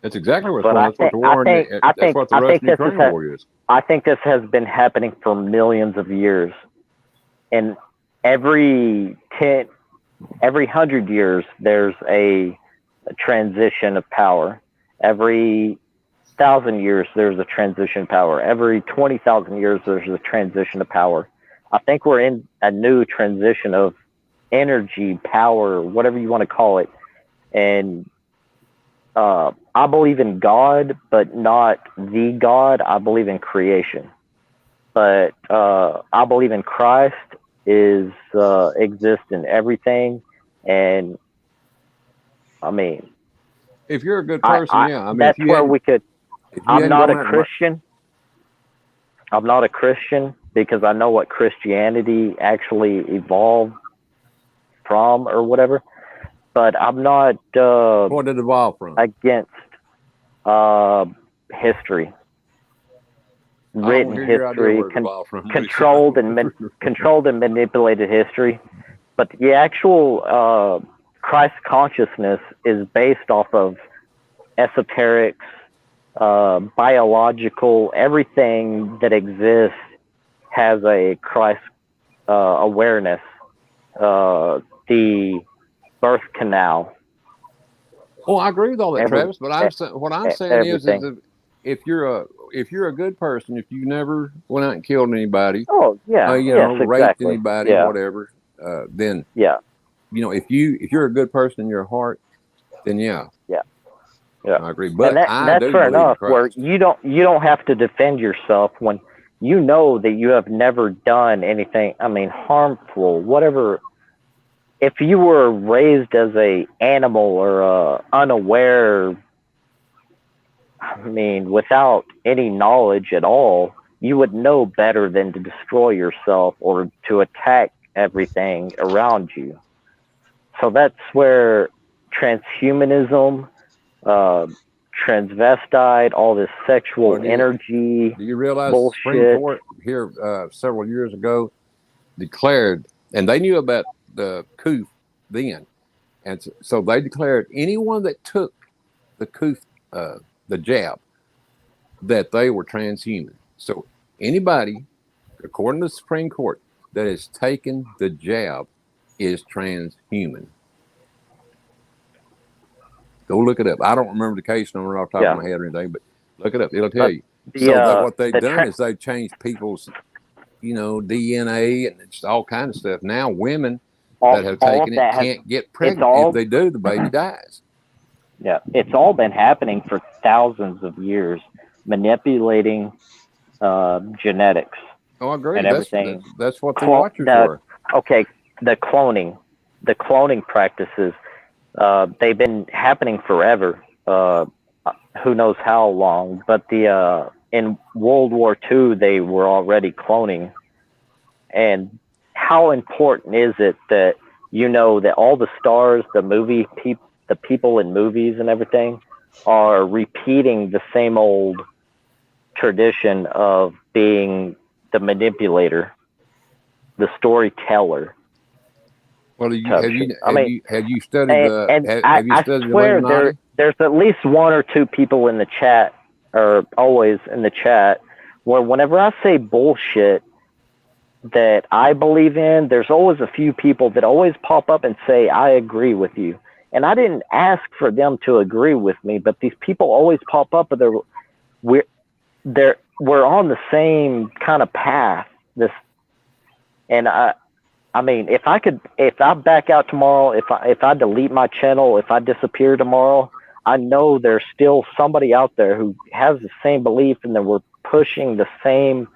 That's exactly what's But going on. I That's what think the war that's what the Russian this Ukraine war is. I think this has been happening for millions of years, and every 100 years there's a transition of power. Every 1,000 years there's a transition of power. Every 20,000 years there's a transition of power. I think we're in a new transition of energy, power, whatever you want to call it. And I believe in God, but not the God. I believe in creation. But I believe in Christ exists in everything. And I mean, If you're a good person, yeah. I mean, that's if you where hadn't, we could. if you I'm hadn't not gone a out and Christian. I'm not a Christian because I know what Christianity actually evolved from or whatever. But I'm not what did it evolve from? against history, I don't written hear your idea history, where it evolved from. controlled and manipulated history. But the actual Christ consciousness is based off of esoterics, biological, everything that exists has a Christ awareness. The birth canal. Oh, I agree with all that, Travis. But what I'm saying is everything. if you're a good person, if you never went out and killed anybody, Oh yeah, raped exactly. anybody, Yeah. whatever, then Yeah, if you're a good person in your heart, then yeah, I agree. But and that's do fair believe in enough. Where Christ. you don't have to defend yourself when you know that you have never done anything. I mean, harmful, whatever. If you were raised as a animal or unaware, I mean, without any knowledge at all, you would know better than to destroy yourself or to attack everything around you. So that's where transhumanism, transvestite, all this sexual energy. Do you realize bullshit. the Supreme Court here several years ago declared, and they knew about the COOF then, and so they declared anyone that took the COOF, the jab, that they were transhuman. So anybody, according to the Supreme Court, that has taken the jab is transhuman. Go look it up. I don't remember the case number off the top of my head or anything, but look it up. It'll tell you. So what they've done is they've changed people's, DNA and it's all kinds of stuff. Now women that have taken it can't get pregnant. If they do, the baby dies. Yeah, it's all been happening for thousands of years, manipulating genetics. Oh, I agree. And everything. That's what the watchers were. Okay, the cloning practices, they've been happening forever. Who knows how long? But in World War II, they were already cloning. And how important is it that that all the stars, the people in movies and everything are repeating the same old tradition of being the manipulator, the storyteller. Well, have you studied I swear there's at least one or two people in the chat, or always in the chat, where whenever I say bullshit, that I believe in, there's always a few people that always pop up and say, I agree with you. And I didn't ask for them to agree with me, but these people always pop up and we're on the same kind of path. And I mean, if I back out tomorrow, if I delete my channel, if I disappear tomorrow, I know there's still somebody out there who has the same belief, and that we're pushing the same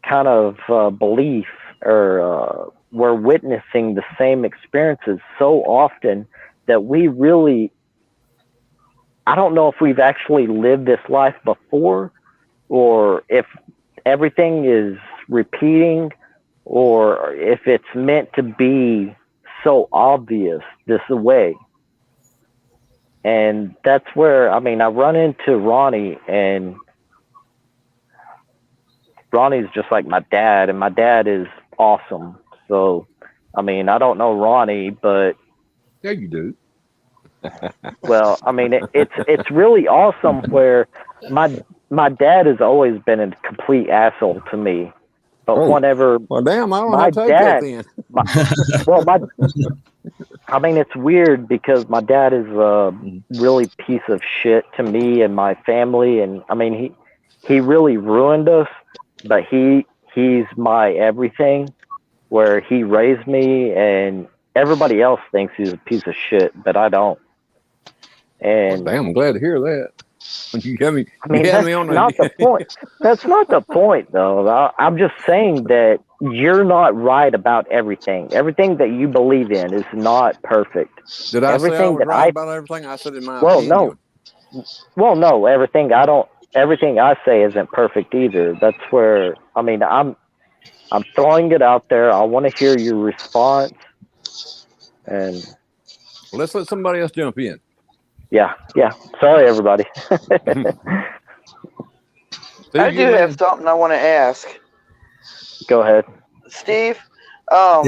kind of belief, or we're witnessing the same experiences so often that we really, I don't know if we've actually lived this life before, or if everything is repeating, or if it's meant to be so obvious this way. And that's where, I mean, I run into Ronnie, and Ronnie's just like my dad, and my dad is awesome. So, I mean, I don't know Ronnie, but Yeah, you do. well, I mean, it's really awesome where my dad has always been a complete asshole to me. But whenever Well, damn, I don't my have to take dad, that then. I mean, it's weird because my dad is a really piece of shit to me and my family, and I mean, he really ruined us. But he's my everything, where he raised me, and everybody else thinks he's a piece of shit, but I don't. And Damn, I'm glad to hear that. You got me. I mean, you had that's me on not the point. That's not the point, though. I'm just saying that you're not right about everything. Everything that you believe in is not perfect. Did I say I Everything was that right about everything? I said in my Well, opinion. no. Everything I say isn't perfect either. That's where, I mean, I'm throwing it out there. I want to hear your response. And Well, let's let somebody else jump in. yeah. Sorry, everybody. I do have something I want to ask. Go ahead. Steve, on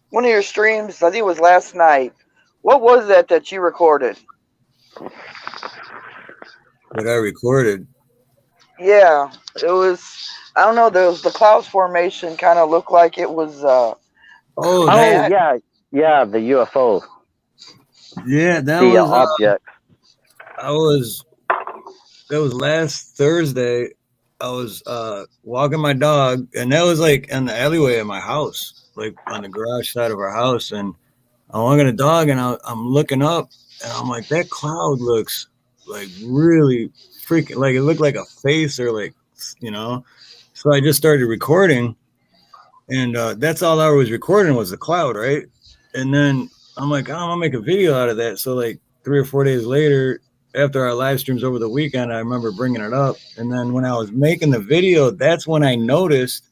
one of your streams, I think it was last night, what was that you recorded? What I recorded. Yeah, it was, I don't know, the clouds formation kind of looked like it was yeah, the UFO. Yeah, that the was object. That was last Thursday. I was walking my dog, and that was like in the alleyway of my house, like on the garage side of our house. And I'm walking the dog, and I'm looking up, and I'm like, that cloud looks like really freaking, like it looked like a face, or like, you know. So I just started recording, and that's all I was recording was the cloud, right? And then I'm like, I'm gonna make a video out of that. So like 3 or 4 days later, after our live streams over the weekend, I remember bringing it up. And then when I was making the video, that's when I noticed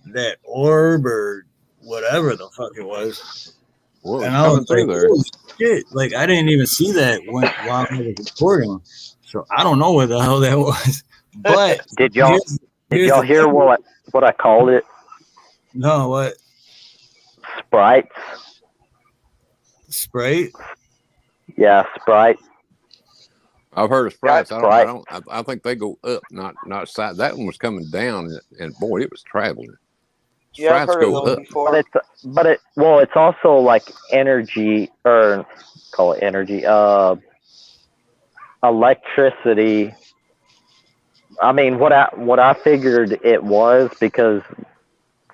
that orb or whatever the fuck it was. Whoa, and I was like, holy shit. Like, I didn't even see that while I was recording. So I don't know what the hell that was. But did y'all hear what I called it? No, what? Sprites. Sprite? Yeah, Sprite. I've heard of sprites. Sprite. I think they go up, not side. That one was coming down, and boy, it was traveling. Yeah, Sprites go up. But it's also like energy, or call it energy, electricity. I mean, what I figured it was, because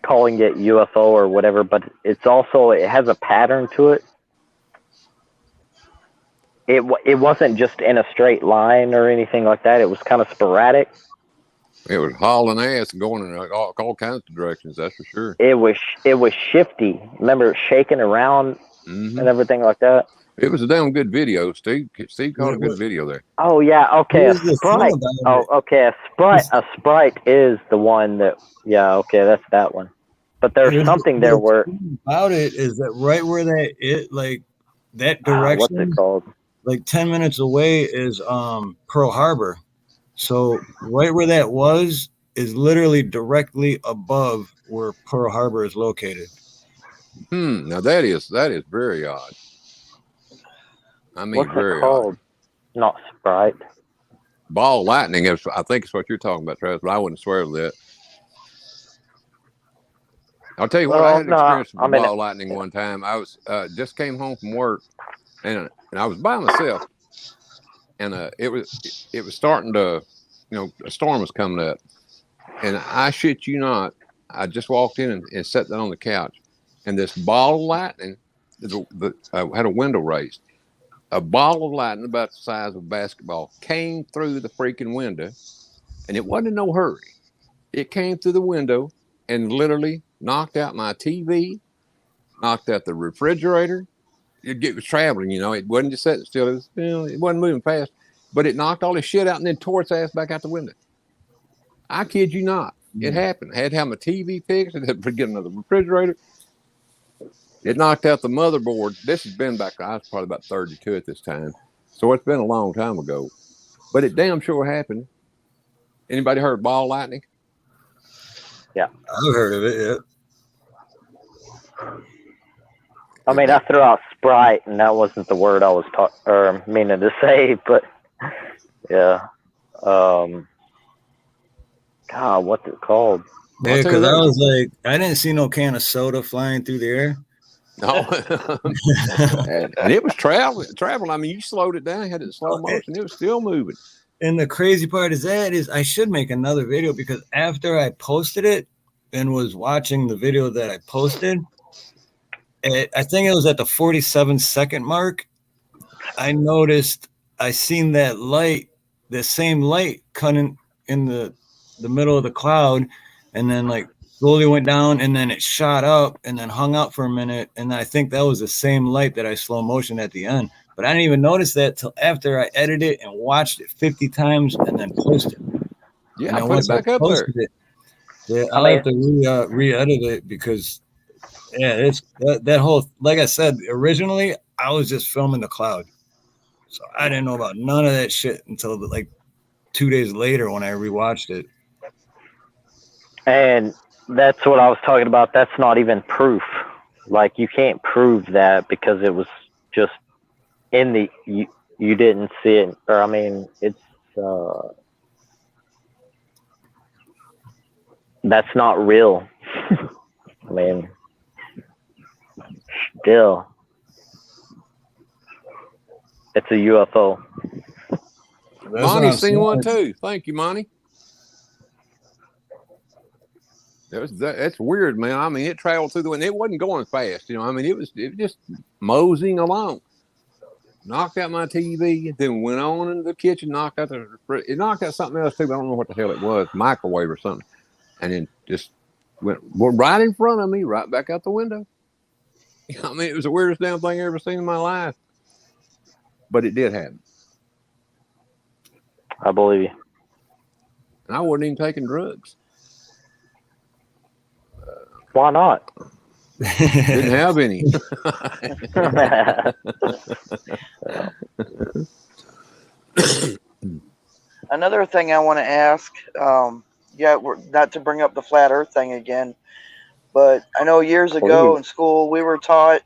calling it UFO or whatever, but it has a pattern to it. It wasn't just in a straight line or anything like that. It was kind of sporadic. It was hauling ass and going in all kinds of directions. That's for sure. It was shifty. Remember, shaking around and everything like that. It was a damn good video. Steve caught a good video there. Oh yeah, okay. A Sprite. Oh, okay. A Sprite is the one that. Yeah, okay, that's that one. But there's something there where about it is that right where that direction. What's it called? Like 10 minutes away is Pearl Harbor. So right where that was is literally directly above where Pearl Harbor is located. Now that is very odd. I mean, what's very it called? odd. Not Sprite. Ball lightning. I think it's what you're talking about, Travis. But I wouldn't swear to that. I'll tell you what, I Well, had an no, experience with I mean, ball lightning one time. I was just came home from work, and I was by myself, and it was starting to, a storm was coming up, and I shit you not, I just walked in and sat down on the couch, and this ball of lightning, had a window raised. A ball of lightning about the size of a basketball came through the freaking window, and it wasn't in no hurry. It came through the window and literally knocked out my TV, knocked out the refrigerator. It was traveling, it wasn't just sitting still. It wasn't moving fast, but it knocked all this shit out and then tore its ass back out the window. I kid you not. It happened. I had to have my TV fixed. I had to get another refrigerator. It knocked out the motherboard. This has been back, I was probably about 32 at this time. So it's been a long time ago. But it damn sure happened. Anybody heard ball lightning? Yeah. I've heard of it, yeah. I mean, I threw out Sprite, and that wasn't the word I was meaning to say, but yeah. God, what's it called? Yeah, because I was like, I didn't see no can of soda flying through the air. No. And it was traveling. I mean, you slowed it down, had it in slow motion. It was still moving. And the crazy part is I should make another video, because after I posted it and was watching the video that I posted, I think it was at the 47-second mark, I noticed I seen that light, the same light coming in the middle of the cloud, and then like slowly went down, and then it shot up and then hung out for a minute. And I think that was the same light that I slow motion at the end. But I didn't even notice that till after I edited it and watched it 50 times and then posted. Yeah, I put it back up there. Yeah, I'll have to re-edit it, because it's that whole, like I said, originally I was just filming the cloud. So I didn't know about none of that shit until like 2 days later when I rewatched it. And that's what I was talking about. That's not even proof. Like, you can't prove that, because it was just in the, you didn't see it. Or, I mean, it's, that's not real. I mean, still, it's a UFO. Monty's seen one too. Thank you, Monty. That's weird, man. I mean, it traveled through the wind. It wasn't going fast, I mean, it was just moseying along. Knocked out my TV, then went on into the kitchen, knocked out it knocked out something else too, but I don't know what the hell it was, microwave or something. And then just went right in front of me, right back out the window. I mean, it was the weirdest damn thing I ever seen in my life. But it did happen. I believe you. And I wasn't even taking drugs. Why not? Didn't have any. Another thing I want to ask, we're not to bring up the flat Earth thing again, but I know years ago in school we were taught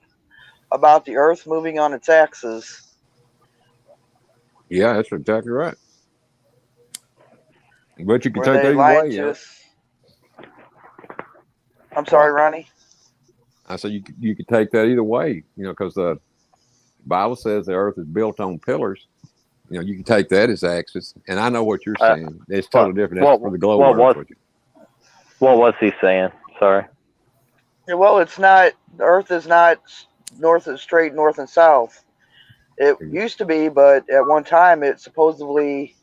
about the Earth moving on its axis. Yeah, that's exactly right. But you can Were take they that lying away. to Yeah. us? I'm sorry, Ronnie. I said you could take that either way, because the Bible says the earth is built on pillars. You can take that as axis, and I know what you're saying. It's totally different. That's for the globe earth. What was he saying? Sorry. Yeah, well, it's not. The Earth is not straight north and south. It used to be, but at one time it supposedly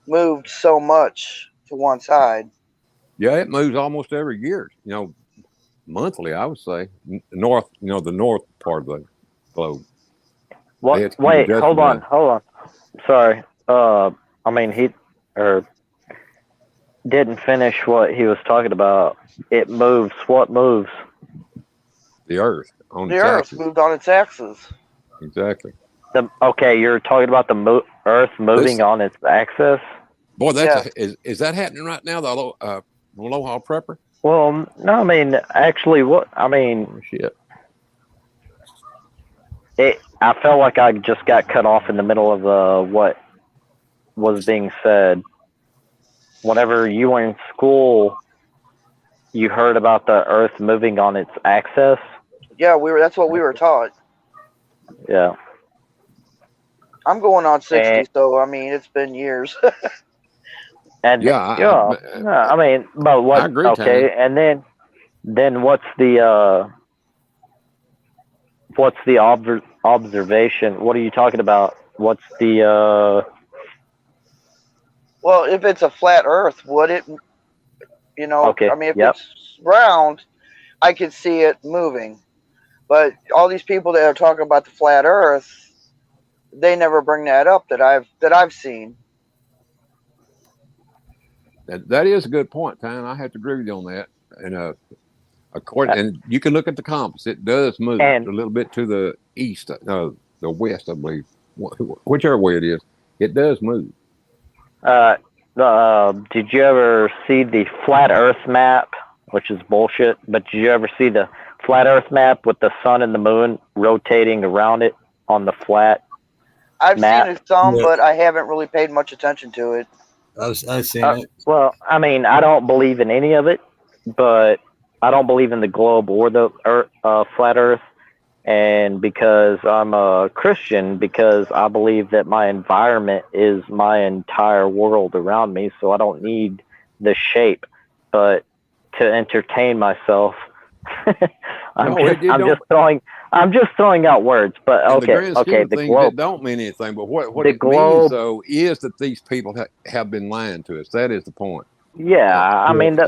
moved so much to one side. Yeah, it moves almost every year. Monthly, I would say. North, the north part of the globe. What? Wait, hold on. Sorry. I mean, he didn't finish what he was talking about. It moves. What moves? The Earth. The Earth moved on its axis. Exactly. Okay, you're talking about the Earth moving on its axis? Boy, that's is that happening right now? The Aloha Prepper? Well, no, I mean, actually, shit. I felt like I just got cut off in the middle of what was being said. Whenever you were in school, you heard about the Earth moving on its axis? Yeah, that's what we were taught. Yeah. I'm going on 60, And, so I mean it's been years. and Yeah, I mean, but what? I agree, Okay, Tom. and then what's the observation? What are you talking about? What's the Well, if it's a flat Earth, would it? Okay, I mean, if yep. it's round, I could see it moving. But all these people that are talking about the flat Earth, they never bring that up that I've seen. That is a good point, Tom. I have to agree with you on that. And and you can look at the compass; it does move a little bit to the east, the west, I believe, whichever way it is. It does move. Did you ever see the flat Earth map, which is bullshit? But did you ever see the flat Earth map with the sun and the moon rotating around it on the flat? I've map? seen it some, but I haven't really paid much attention to it. I've seen it. Well, I mean, I don't believe in any of it, but I don't believe in the globe or the flat Earth. And because I'm a Christian, because I believe that my environment is my entire world around me, so I don't need the shape. But to entertain myself, I'm just throwing out words. But okay, the globe that don't mean anything. But what the it globe, means though is that these people have been lying to us. That is the point. Yeah, I mean the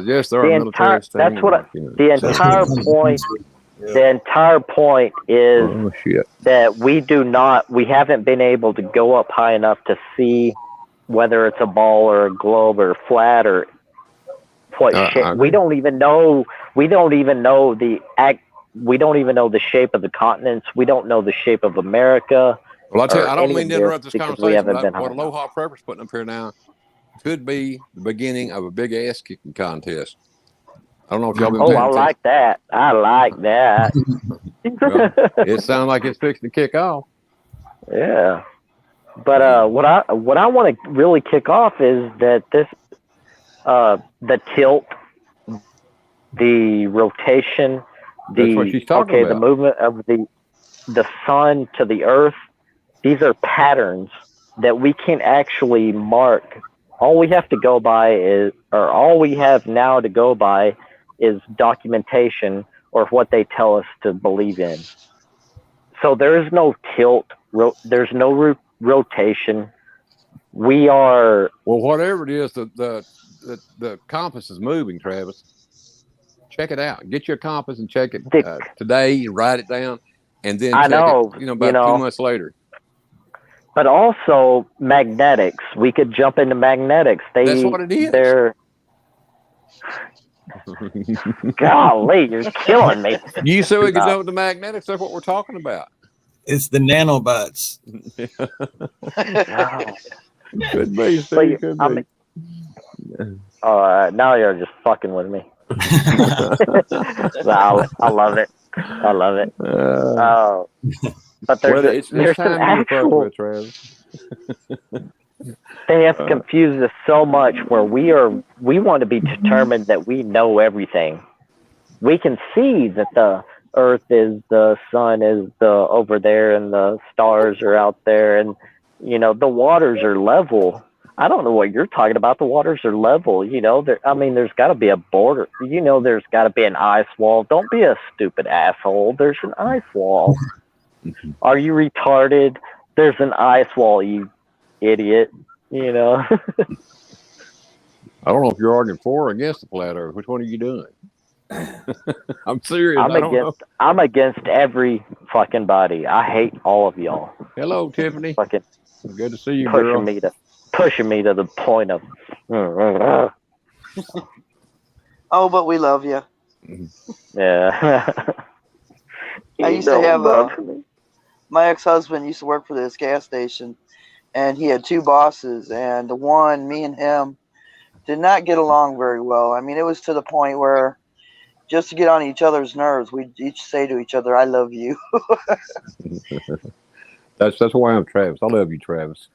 entire point. The entire point is that we haven't been able to go up high enough to see whether it's a ball or a globe or flat or what shape. We don't even know the shape of the continents. We don't know the shape of America. Well, I tell you, I don't mean to interrupt this conversation, but what Aloha Prepper's putting up here now could be the beginning of a big ass kicking contest. I don't know if y'all been paying attention. like that. I like that. Well, it sounds like it's fixing to kick off. Yeah. But what I want to really kick off is that this the tilt, the rotation, the movement of the sun to the earth, these are patterns that we can actually mark. All we have to go by all we have now to go by is documentation or what they tell us to believe in. So there is no tilt. There's no rotation. We are whatever it is. The compass is moving, Travis. Check it out. Get your compass and check it today. Write it down, and then check it. About 2 months later. But also magnetics. We could jump into magnetics. That's what it is. Golly, you're killing me. You said we could jump to magnetics. That's what we're talking about. It's the nanobots. Could be, Steve, could be. Now you're just fucking with me. I love it. I love it. But there's an actual. They have confused us so much where we want to be determined that we know everything. We can see that the earth is, the sun is over there, and the stars are out there, and the waters are level. I don't know what you're talking about. The waters are level. There's got to be a border. There's got to be an ice wall. Don't be a stupid asshole. There's an ice wall. Are you retarded? There's an ice wall, you idiot. I don't know if you're arguing for or against the flat earth. Which one are you doing? I'm serious. I'm against every fucking body. I hate all of y'all. Hello, Tiffany. Fucking good to see you, girl. Pushing me to the point of. Oh, but we love you. Yeah. I used to have my ex-husband used to work for this gas station, and he had 2 bosses, and the one, me and him, did not get along very well. I mean, it was to the point where just to get on each other's nerves, we'd each say to each other, "I love you." That's why I'm Travis. I love you, Travis.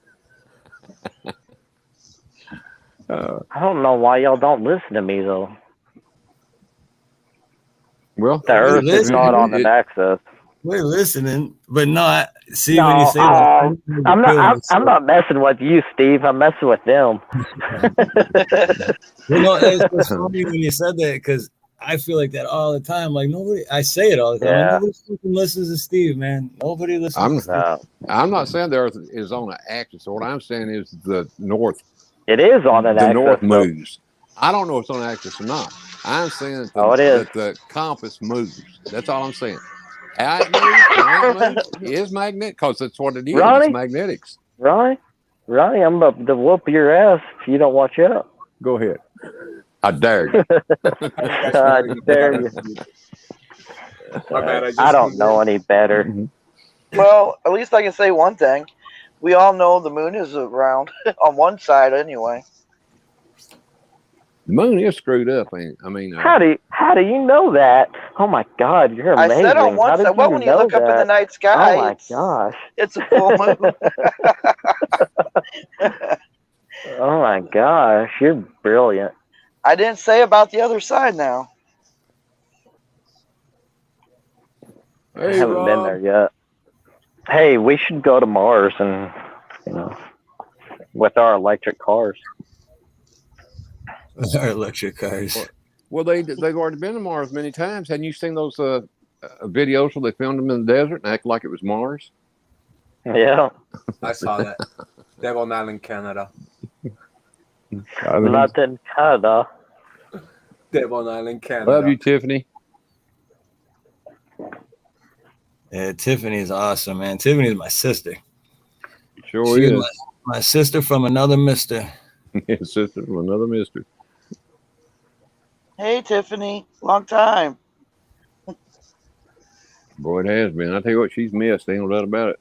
I don't know why y'all don't listen to me though. Well, The Earth is listen, not on an axis. we're listening, but not. See No, when you say that, I'm not messing with you, Steve. I'm messing with them. You know, it's funny when you said that because I feel like that all the time. Like nobody, I say it all the time. Yeah. Like, nobody fucking listens to Steve, man. Nobody listens. I'm not saying the Earth is on an axis. What I'm saying is the north. It is on an the axis. north though. moves. I don't know if it's on an axis or not. I'm saying that Oh, it is. that the compass moves. That's all I'm saying. How it moves is magnetic because that's what it is. Ronnie? It's magnetics. Ronnie, I'm about to whoop your ass if you don't watch out. Go ahead. I dare you. I dare you. My bad, I don't know any better. Well, at least I can say one thing. We all know the moon is round on one side anyway. The moon is screwed up. I mean, How do you know that? Oh my God, you're I amazing. said on How one did side. Well, when you know look up in the that? night sky, Oh my gosh. it's a full moon. Oh my gosh, you're brilliant. I didn't say about the other side now. I haven't been there yet. Hey, we should go to Mars and, with our electric cars. Our electric cars. Well, they've already been to Mars many times. Hadn't you seen those videos where they filmed them in the desert and acted like it was Mars? Yeah. I saw that. Devon Island, Canada. Not in Canada. Devon Island, Canada. Love you, Tiffany. Yeah, Tiffany's awesome, man. Tiffany's my sister. Sure She's is. my sister from another mister. Sister from another mister. Hey, Tiffany, long time. Boy, it has been. I tell you what, she's missed. Ain't no doubt about it.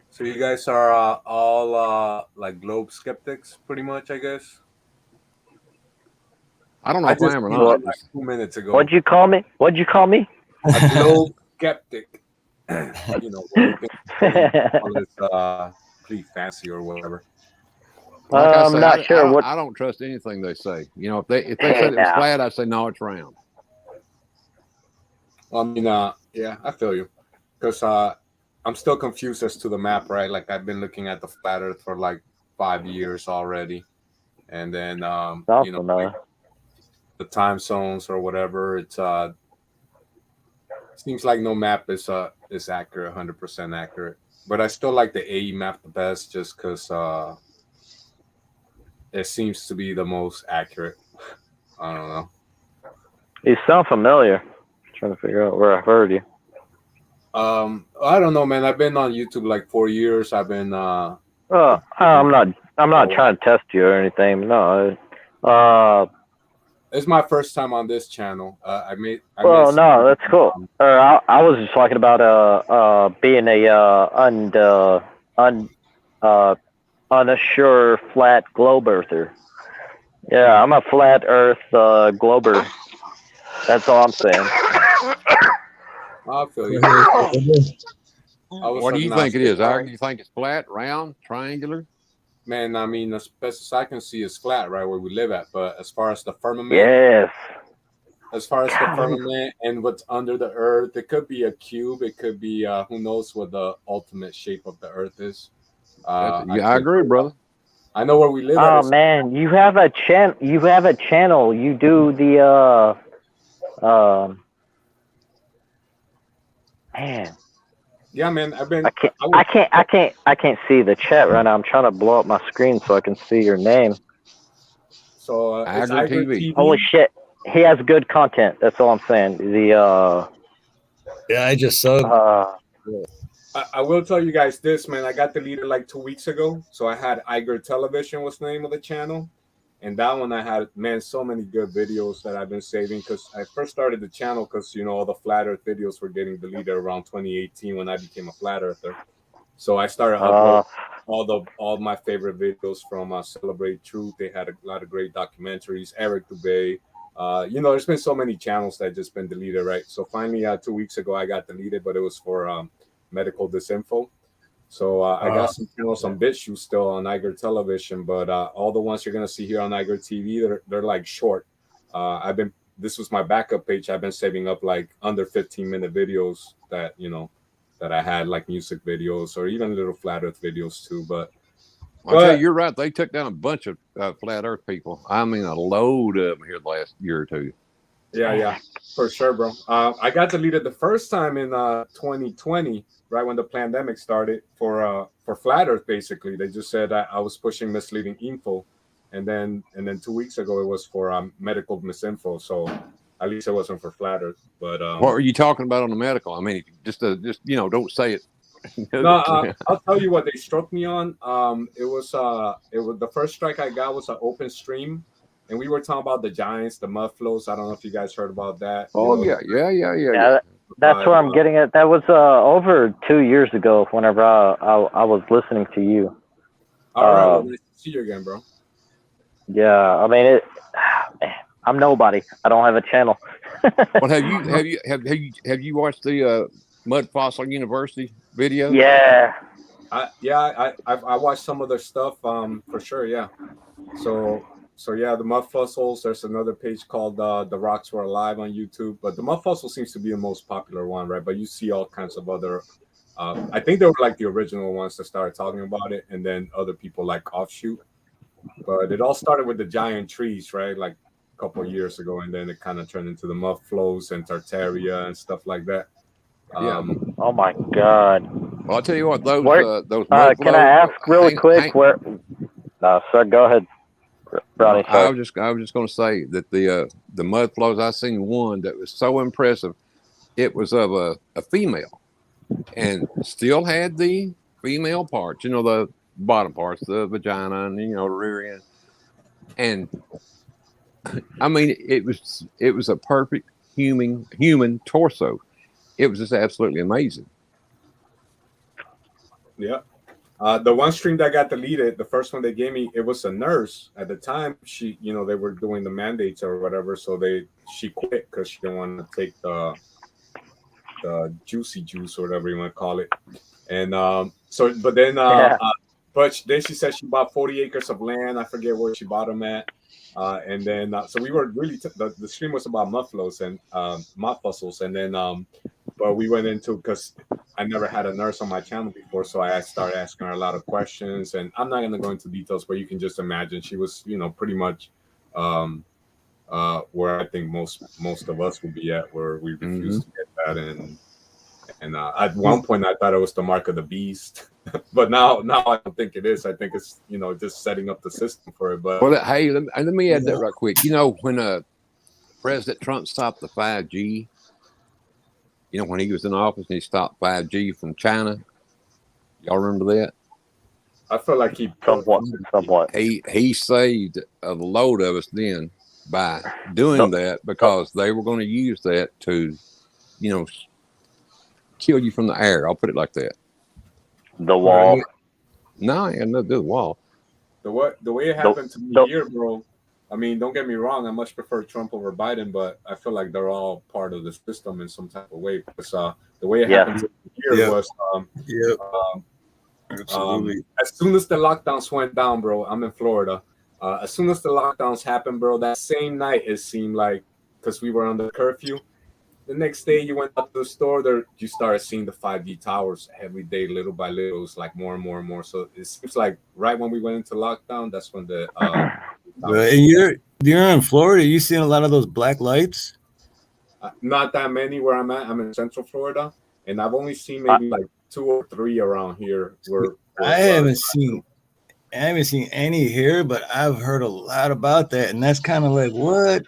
So you guys are all like globe skeptics, pretty much, I guess. I don't know I if I just am or seen not. it like 2 minutes ago. What'd you call me? A globe skeptic. You know, all this pretty fancy or whatever. Like I I'm say, not sure what. I don't trust anything they say. You know, if they said it was now. flat, I'd say no, it's round. I mean, yeah, I feel you, because I'm still confused as to the map, right? Like I've been looking at the flat Earth for like 5 years already, and then like, the time zones or whatever. It's seems like no map is accurate, 100% accurate. But I still like the AE map the best, just because it seems to be the most accurate. I don't know. You sound familiar. Trying to figure out where I heard you. I don't know, man. I've been on YouTube like 4 years. I've been I'm not trying to test you or anything. No. It's my first time on this channel. No, that's cool. I was just talking about being a unassured flat globe earther. Yeah, I'm a flat Earth glober. That's all I'm saying. I feel you. What do you think it is? Do you think it's flat, round, triangular? Man, I mean, as best as I can see, it's flat, right where we live at. But as far as the firmament, yes. As far as the firmament and what's under the Earth, it could be a cube. It could be who knows what the ultimate shape of the Earth is. I agree, brother. I know where we live. Oh man, you have a channel. You do the man. Yeah, man. I can't see the chat right now. I'm trying to blow up my screen so I can see your name. So it's Iger TV. Holy shit, he has good content. That's all I'm saying. Yeah, I just saw. I will tell you guys this, man. I got deleted like 2 weeks ago. So I had Iger Television was the name of the channel. And that one I had, man, so many good videos that I've been saving, because I first started the channel because, all the flat Earth videos were getting deleted around 2018 when I became a flat earther. So I started uploading all my favorite videos from Celebrate Truth. They had a lot of great documentaries. Eric Dubay. There's been so many channels that just been deleted, right? So finally, 2 weeks ago, I got deleted, but it was for medical disinfo. So I got some channels on BitChute still on Iger Television, but all the ones you're gonna see here on Iger TV, they're like short. This was my backup page. I've been saving up like under 15-minute videos that that I had, like music videos or even little flat Earth videos too. But I'll tell you, you're right. They took down a bunch of flat Earth people. I mean, a load of them here the last year or two. Yeah, for sure, bro. I got deleted the first time in 2020, right when the pandemic started, for flat Earth. Basically, they just said I was pushing misleading info, and then 2 weeks ago it was for medical misinfo. So at least it wasn't for flat Earth. But what were you talking about on the medical? I mean, just don't say it. No, I'll tell you what they struck me on. It was the first strike I got was an open stream, and we were talking about the Giants, the Mudflows. I don't know if you guys heard about that. Oh, yeah. That's where I'm getting at. That was over 2 years ago. Whenever I was listening to you. All right, well, nice to see you again, bro. Yeah, I mean I'm nobody. I don't have a channel. Well, have you watched the Mud Fossil University video? Yeah. I watched some of their stuff for sure. Yeah. So yeah, the Mud Fossils. There's another page called The Rocks Were Alive on YouTube, but the Mud Fossil seems to be the most popular one, right? But you see all kinds of other. I think they were like the original ones that started talking about it, and then other people like offshoot. But it all started with the giant trees, right? Like a couple of years ago, and then it kind of turned into the Mudflows and Tartaria and stuff like that. Oh my God. Well, I'll tell you what, those can I ask really quick where? No, sir, go ahead, Ronnie. I was just going to say that the Mudflows, I seen one that was so impressive. It was of a female, and still had the female parts, the bottom parts, the vagina, and the rear end. And I mean, it was a perfect human torso. It was just absolutely amazing. Yeah. The one stream that got deleted, the first one they gave me, it was a nurse at the time. She, they were doing the mandates or whatever, so she quit because she didn't want to take the juicy juice or whatever you want to call it. And but then she said she bought 40 acres of land. I forget where she bought them at. And then so we were really the stream was about Mudflows and mud fossils, and then but we went into, because I never had a nurse on my channel before, so I started asking her a lot of questions, and I'm not going to go into details, but you can just imagine she was pretty much where I think most of us would be at, where we refused to get that. And at one point I thought it was the mark of the beast, but now I don't think it is. I think it's just setting up the system for it. But well, hey, let me add that right quick. When President Trump stopped the 5G, when he was in office and he stopped 5G from China, y'all remember that? I feel like he somewhat. He saved a load of us then by doing that, because they were going to use that to, kill you from the air. I'll put it like that. The wall. No, I had nothing to do with the wall. The way it happened to me here, bro. I mean, don't get me wrong. I much prefer Trump over Biden, but I feel like they're all part of the system in some type of way. Because the way it happened to me here was, absolutely. As soon as the lockdowns went down, bro, I'm in Florida. As soon as the lockdowns happened, bro, that same night it seemed like, because we were under curfew. The next day you went up to the store, you started seeing the 5G towers every day, little by little. It was like more and more and more. So it seems like right when we went into lockdown, that's when the and you're in Florida. You seeing a lot of those black lights? Not that many where I'm at. I'm in Central Florida, and I've only seen maybe like 2 or 3 around here. I haven't seen any here, but I've heard a lot about that, and that's kind of like, what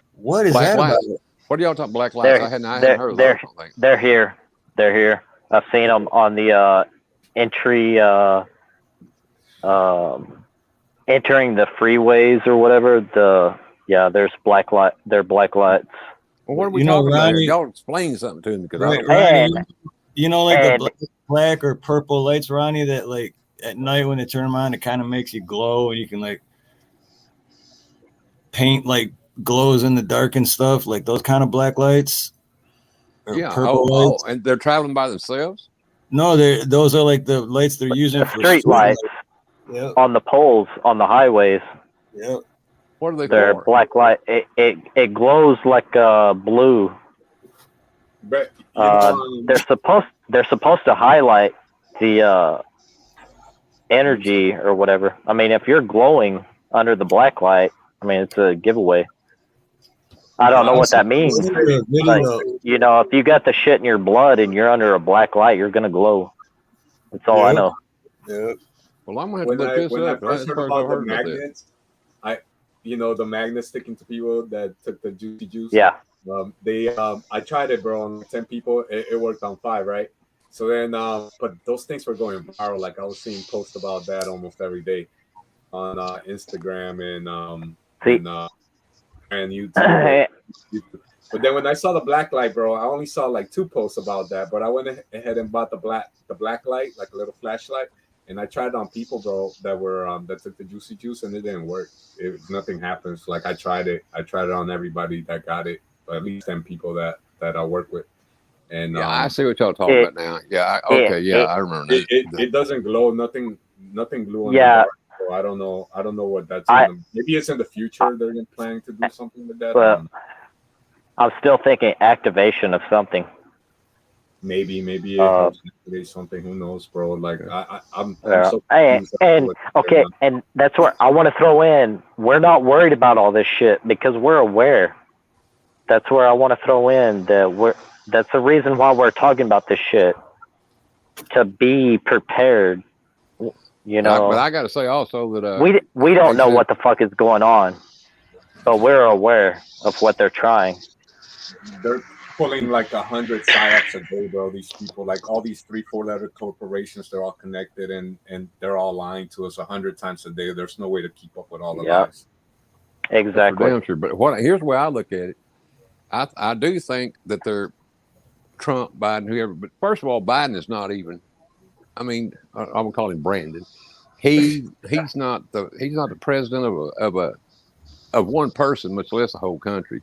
is black that lights. about? What are y'all talking black lights? I hadn't heard of that. They're here. They're here. I've seen them on the entry, entering the freeways or whatever. There's black light. They're black lights. Well, what are we talking about? Y'all explain something to me, because Ronnie, the black or purple lights, Ronnie, that like at night when they turn them on, it kind of makes you glow, and you can like paint like glows in the dark and stuff, like those kind of black lights. Yeah. Purple lights. And they're traveling by themselves? No, those are like the lights they're using for Street lights Yep. on the poles on the highways. Yep. What are they They're for? black light. It glows like blue. But you know, They're supposed to highlight the energy or whatever. I mean, if you're glowing under the black light, I mean, it's a giveaway. I don't know what that means. Like, you know, if you got the shit in your blood and you're under a black light, you're gonna glow. That's all I know. Yep. Well, I'm gonna have to look this when I up. first That's heard the first I've about the heard about that. magnets, the magnets sticking to people that took the juicy juice. Yeah. I tried it, bro, on 10 people. It worked on 5, right? So then, but those things were going viral. Like I was seeing posts about that almost every day on Instagram and YouTube. But then when I saw the black light, bro, I only saw like 2 posts about that. But I went ahead and bought the black light, like a little flashlight, and I tried it on people, bro, that were that took the juicy juice, and it didn't work. Nothing happens. Like I tried it on everybody that got it, at least 10 people that I work with. And Yeah, I see what y'all talking about now. Yeah, I remember that. It doesn't glow. Nothing glue on Yeah. the dark. So I don't know what that's. Maybe it's in the future they're planning to do something with that. But I'm still thinking activation of something. Maybe it helps activate something. Who knows, bro? Like I'm so and that's where I want to throw in. We're not worried about all this shit because we're aware. That's where I want to throw in that that's the reason why we're talking about this shit, to be prepared. You know, but I got to say also that we don't know what the fuck is going on, but we're aware of what they're trying. They're pulling like 100 psyops a day, bro. These people, like all these 3-4 letter corporations, they're all connected and they're all lying to us 100 times a day. There's no way to keep up with all the lies. Exactly. Damn sure. But here's the way I look at it. I do think that they're Trump, Biden, whoever. But first of all, Biden is not even. I mean, I'm gonna call him Brandon. He's not the president of one person, much less the whole country.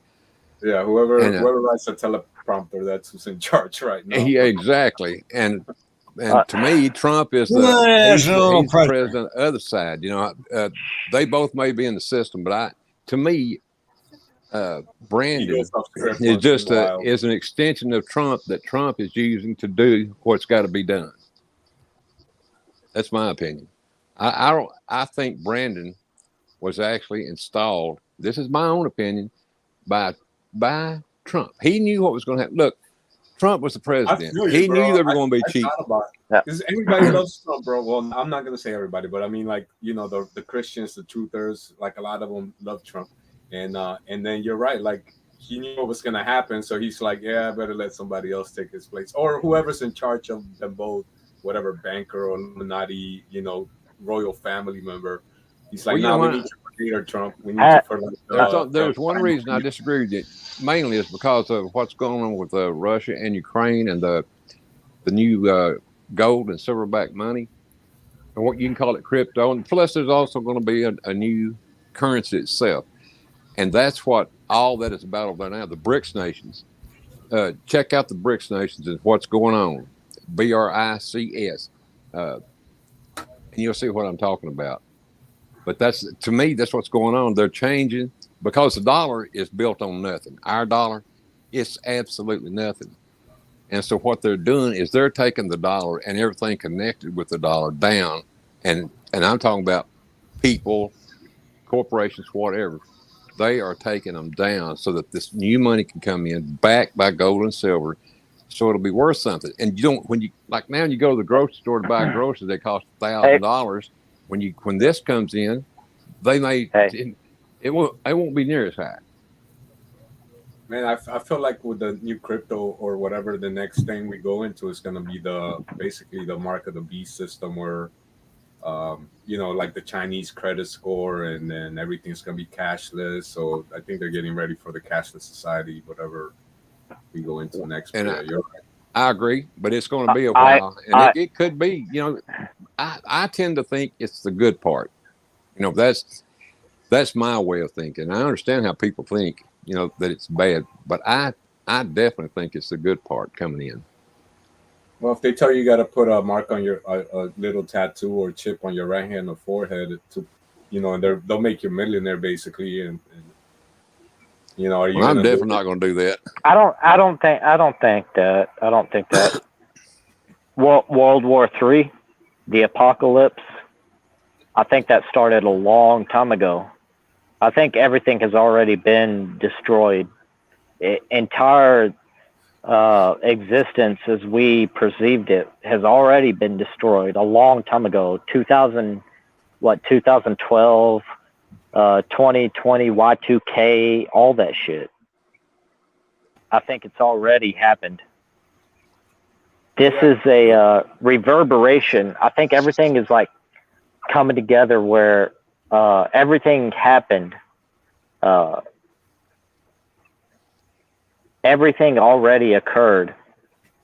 Yeah, whoever writes a teleprompter, that's who's in charge right now. Yeah, exactly. And to me, Trump is he's the president of the other side. You know, they both may be in the system, but to me, Brandon is just is an extension of Trump that Trump is using to do what's got to be done. That's my opinion. I think Brandon was actually installed. This is my own opinion by Trump. He knew what was going to happen. Look, Trump was the president. He knew they were going to be cheap. Because everybody loves Trump, bro. Well, I'm not going to say everybody, but I mean, like, you know, the Christians, the truthers, like a lot of them love Trump. And then you're right. Like, he knew what was going to happen. So he's like, yeah, I better let somebody else take his place. Or whoever's in charge of them both, whatever banker or Illuminati, you know, royal family member. He's like, we need you for leader, Trump. We need you for there's one reason I disagree with you. Mainly is because of what's going on with Russia and Ukraine and the new gold and silverback money, and what you can call it crypto. And plus, there's also going to be a new currency itself. And that's what all that is about over there now. The BRICS nations. Check out the BRICS nations and what's going on. BRICS. And you'll see what I'm talking about. But to me, that's what's going on. They're changing because the dollar is built on nothing. Our dollar, it's absolutely nothing. And so what they're doing is they're taking the dollar and everything connected with the dollar down. And I'm talking about people, corporations, whatever. They are taking them down so that this new money can come in backed by gold and silver, so it'll be worth something. And you don't, when you like now, you go to the grocery store to buy groceries, they cost $1,000. When this comes in, they may it won't be near as high. Man, I feel like with the new crypto or whatever the next thing we go into is going to be basically the mark of the beast system, where you know, like the Chinese credit score, and then everything's going to be cashless. So I think they're getting ready for the cashless society, whatever we go into next. And you're right. I agree, but it's going to be a while, and it could be. You know, I tend to think it's the good part. You know, that's my way of thinking. I understand how people think, you know, that it's bad, but I definitely think it's the good part coming in. Well, if they tell you got to put a mark on your a little tattoo or chip on your right hand or forehead to, and they'll make you a millionaire basically, and are you Well, I'm gonna do definitely it? not going to do that. I don't think that. World War III, the apocalypse. I think that started a long time ago. I think everything has already been destroyed. Entire existence as we perceived it has already been destroyed a long time ago. 2012, 2020, Y2K, all that shit. I think it's already happened. This is a reverberation. I think everything is like coming together where everything happened. Everything already occurred.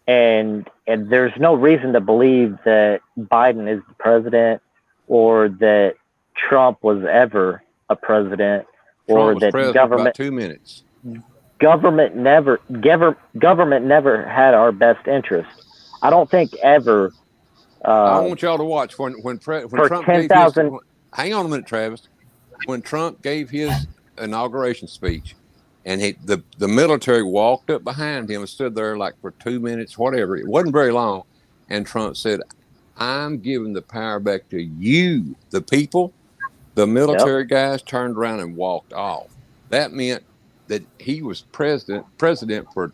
And there's no reason to believe that Biden is the president or that Trump was ever a president or Trump was that president for about 2 minutes. government never had our best interest. I don't think ever. I want y'all to watch when Trump gave his. Hang on a minute, Travis. When Trump gave his inauguration speech, and the military walked up behind him and stood there like for 2 minutes, whatever. It wasn't very long, and Trump said, "I'm giving the power back to you, the people." The military guys turned around and walked off. That meant that he was president for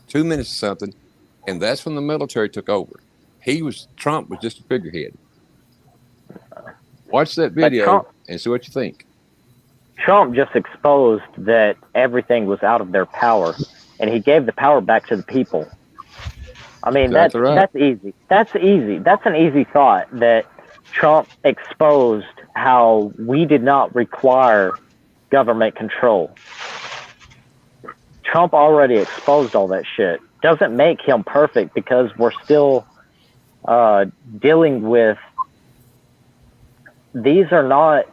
2 minutes or something, and that's when the military took over. Trump was just a figurehead. Watch that video and see what you think. Trump just exposed that everything was out of their power, and he gave the power back to the people. I mean, that's easy. That's easy. That's an easy thought, that Trump exposed how we did not require government control. Trump already exposed all that shit. Doesn't make him perfect because we're still dealing with. These are not.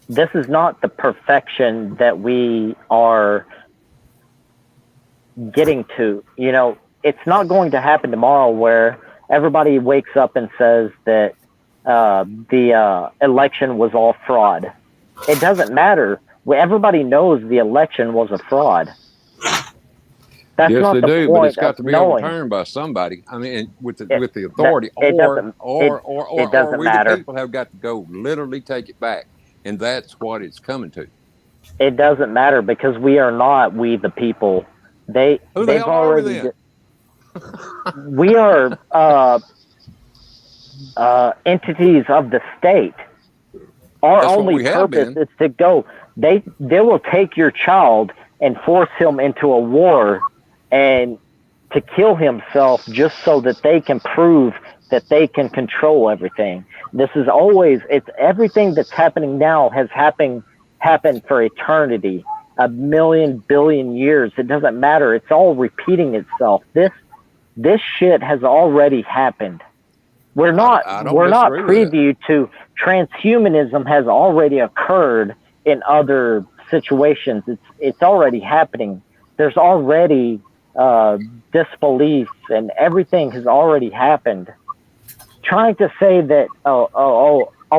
This is not the perfection that we are getting to. It's not going to happen tomorrow where everybody wakes up and says that the election was all fraud. It doesn't matter. Everybody knows the election was a fraud. That's yes, not they the do, point but it's got to be knowing. overturned by somebody. I mean, with the authority, it doesn't we matter. the people have got to go literally take it back, and that's what it's coming to. It doesn't matter because we are not we the people. They've already. We are entities of the state. Our only purpose is to go. They will take your child and force him into a war and to kill himself just so that they can prove that they can control everything. This is always, it's everything that's happening now has happened for eternity, 1,000,000 billion years. It doesn't matter. It's all repeating itself. This shit has already happened. We're not preview to transhumanism has already occurred in other situations. It's already happening. There's already disbelief and everything has already happened. Trying to say that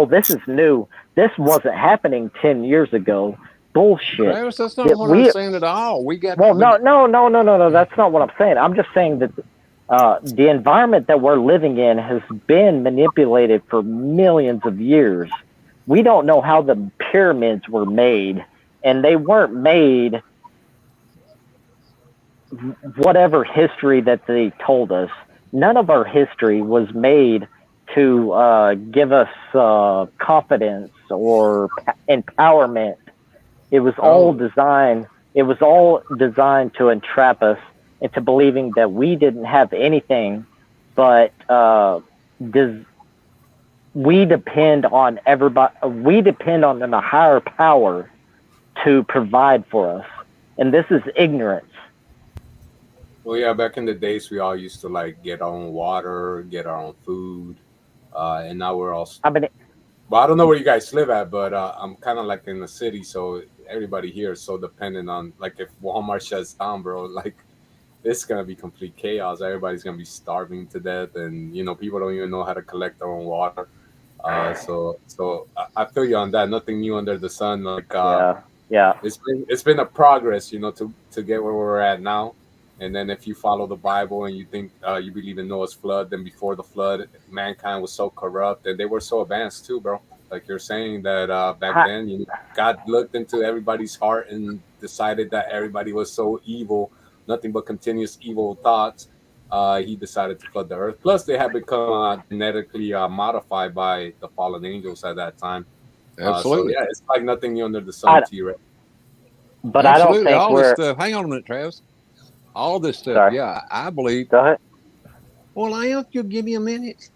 this is new. This wasn't happening 10 years ago. Bullshit. Travis, that's not what I'm saying at all. No. That's not what I'm saying. I'm just saying that the environment that we're living in has been manipulated for millions of years. We don't know how the pyramids were made, and they weren't made whatever history that they told us. None of our history was made to give us confidence or empowerment. It was all designed. It was all designed to entrap us into believing that we didn't have anything, but we depend on everybody. We depend on a higher power to provide for us, and this is ignorance. Well, yeah, back in the days, we all used to get our own water, get our own food, and now we're all. Well, I don't know where you guys live at, but I'm kind of in the city, so everybody here is so dependent on if Walmart shuts down, bro. it's gonna be complete chaos. Everybody's gonna be starving to death, and people don't even know how to collect their own water. So I feel you on that. Nothing new under the sun. Like Yeah. it's been a progress, to get where we're at now. And then if you follow the Bible and you think you believe in Noah's flood, then before the flood, mankind was so corrupt and they were so advanced too, bro. Like you're saying that back then, God looked into everybody's heart and decided that everybody was so evil, nothing but continuous evil thoughts. He decided to flood the earth. Plus, they had become genetically modified by the fallen angels at that time. Absolutely. So yeah, it's like nothing new under the sun, T-Rex. But Absolutely. I don't all think this we're. stuff. Hang on a minute, Travis. All this stuff. Sorry. Yeah, I believe. Go ahead. Well, I hope you'll give me a minute.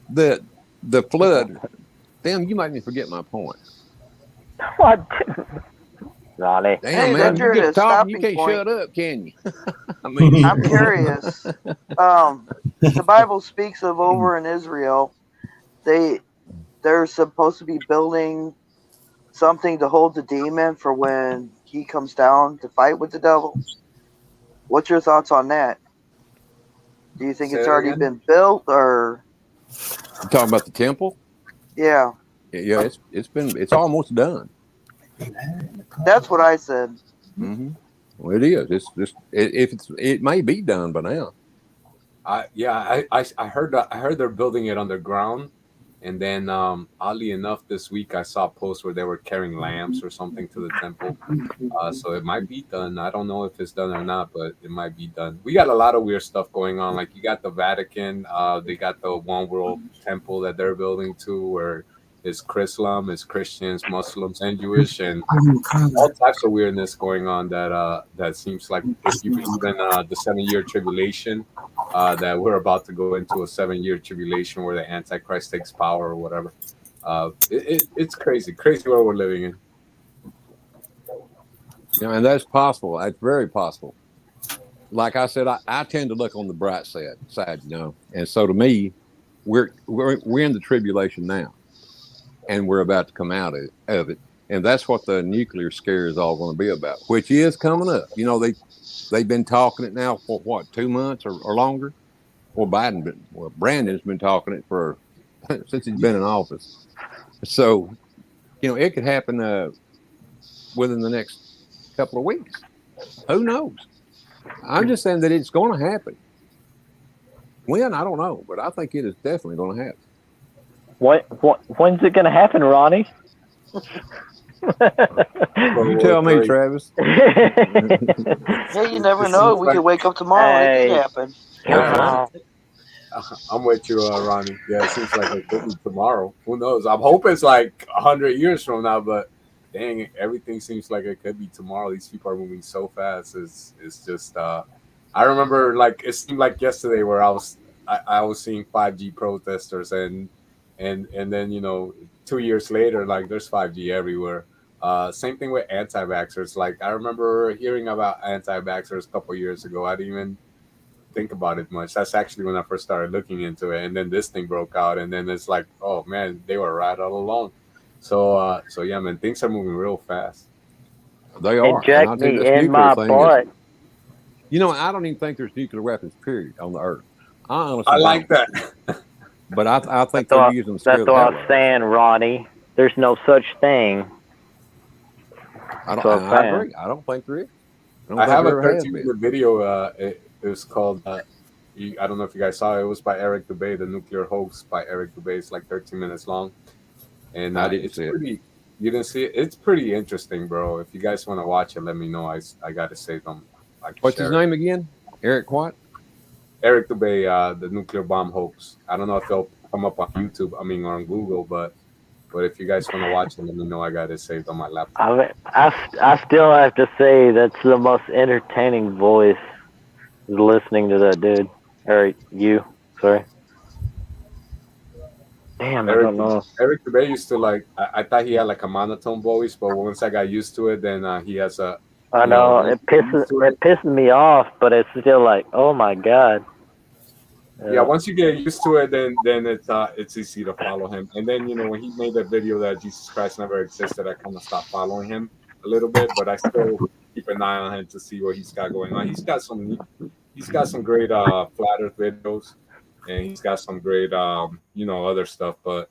The flood. Damn, you made me forget my point. What? Ronnie. Damn, Hey, man, that's you your get to talk, you stopping can't point. shut up, can you? I mean, I'm curious. The Bible speaks of over in Israel, they're supposed to be building something to hold the demon for when he comes down to fight with the devil. What's your thoughts on that? Do you think Say it's that already again? been built, or you talking about the temple? yeah? Yeah, it's almost done. That's what I said. Mm-hmm. Well, it is. It may be done by now. I heard that. I heard they're building it underground, and then oddly enough, this week I saw a post where they were carrying lamps or something to the temple. So it might be done. I don't know if it's done or not, but it might be done. We got a lot of weird stuff going on. Like you got the Vatican. They got the One World Temple that they're building too, where it's Islam, it's Christians, Muslims, and Jewish, and all types of weirdness going on. That seems like if you believe in the 7-year tribulation, that we're about to go into a 7-year tribulation where the Antichrist takes power or whatever. It's crazy world we're living in. And that's possible. That's very possible. Like I said, I tend to look on the bright side, and so to me, we're in the tribulation now, and we're about to come out of it, and that's what the nuclear scare is all going to be about, which is coming up. They've been talking it now for what, 2 months or longer. Well, Brandon's been talking it for since he's been in office. So, it could happen within the next couple of weeks. Who knows? I'm just saying that it's going to happen. When, I don't know, but I think it is definitely going to happen. When's it going to happen, Ronnie? You tell me, Travis. Hey, you never know. We could wake up tomorrow and it could happen. I'm with you, Ronnie. Yeah, it seems like it could be tomorrow. Who knows? I'm hoping it's like 100 years from now, but dang, everything seems like it could be tomorrow. These people are moving so fast. It's just. I remember, like, it seemed like yesterday where I was seeing 5G protesters, and then 2 years later, like, there's 5G everywhere. Same thing with anti-vaxxers. Like, I remember hearing about anti-vaxxers a couple years ago. I didn't even think about it much. That's actually when I first started looking into it, and then this thing broke out, and then it's like, oh man, they were right all along. So yeah, man, things are moving real fast. They are. Inject me in my butt. I don't even think there's nuclear weapons, period, on the earth. I like that. But I think they're using them. That's what I was saying, Ronnie. There's no such thing. I agree. I don't think there is. I have a 13-minute video. It was called. I don't know if you guys saw it. It was by Eric Dubay, the nuclear hoax by Eric Dubay. It's like 13 minutes long, and it's pretty. You didn't see it? It's pretty interesting, bro. If you guys want to watch it, let me know. I got to save them. What's his name again? Eric what? Eric Dubay, the nuclear bomb hoax. I don't know if it'll come up on YouTube. I mean, or on Google, but if you guys want to watch it, let me know. I got it saved on my laptop. I still have to say that's the most entertaining voice, is listening to that dude. Or you, sorry. Damn, I don't know. Eric Dubay used to I thought he had like a monotone voice, but once I got used to it, then he has a. I know, it pisses me off, but it's still like, oh my god. Yeah, once you get used to it, then it's easy to follow him. And then when he made that video that Jesus Christ never existed, I kind of stopped following him a little bit, but I still keep an eye on him to see what he's got going on. He's got some he's got some great flat Earth videos, and he's got some great other stuff. But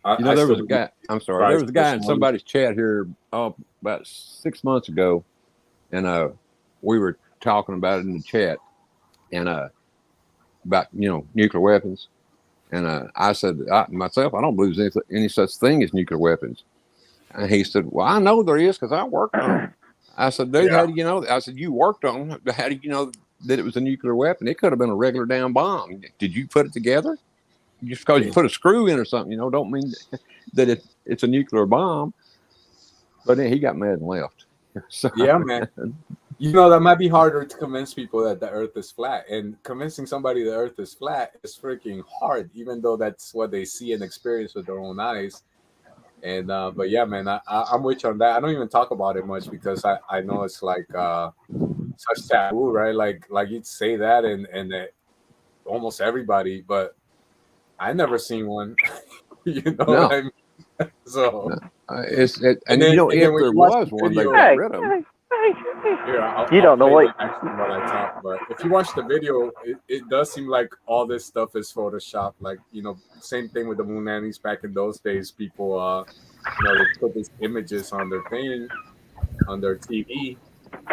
You know, I there was still a guy. I'm sorry. There was a guy in somebody's chat here about 6 months ago, and we were talking about it in the chat, and about nuclear weapons, and I said myself, I don't believe there's any such thing as nuclear weapons. And he said, "Well, I know there is because I worked on them." I said, "Dude, how do you know that?" I said, "You worked on them. How do you know that it was a nuclear weapon? It could have been a regular damn bomb. Did you put it together? Just because you put a screw in or something, don't mean that it's a nuclear bomb." But then he got mad and left. So, yeah, man. That might be harder to convince people that the Earth is flat, and convincing somebody the Earth is flat is freaking hard, even though that's what they see and experience with their own eyes. And but yeah, man, I'm with you on that. I don't even talk about it much because I know it's like such taboo, right? Like you'd say that and almost everybody, but I never seen one. No. What I mean? So if then there when you watch was the one, they video- got rid of them. You don't know play what- the next one while I talk, but if you watch the video, it does seem like all this stuff is Photoshop. Like, same thing with the moon landings back in those days. People, they put these images on their thing, on their TV,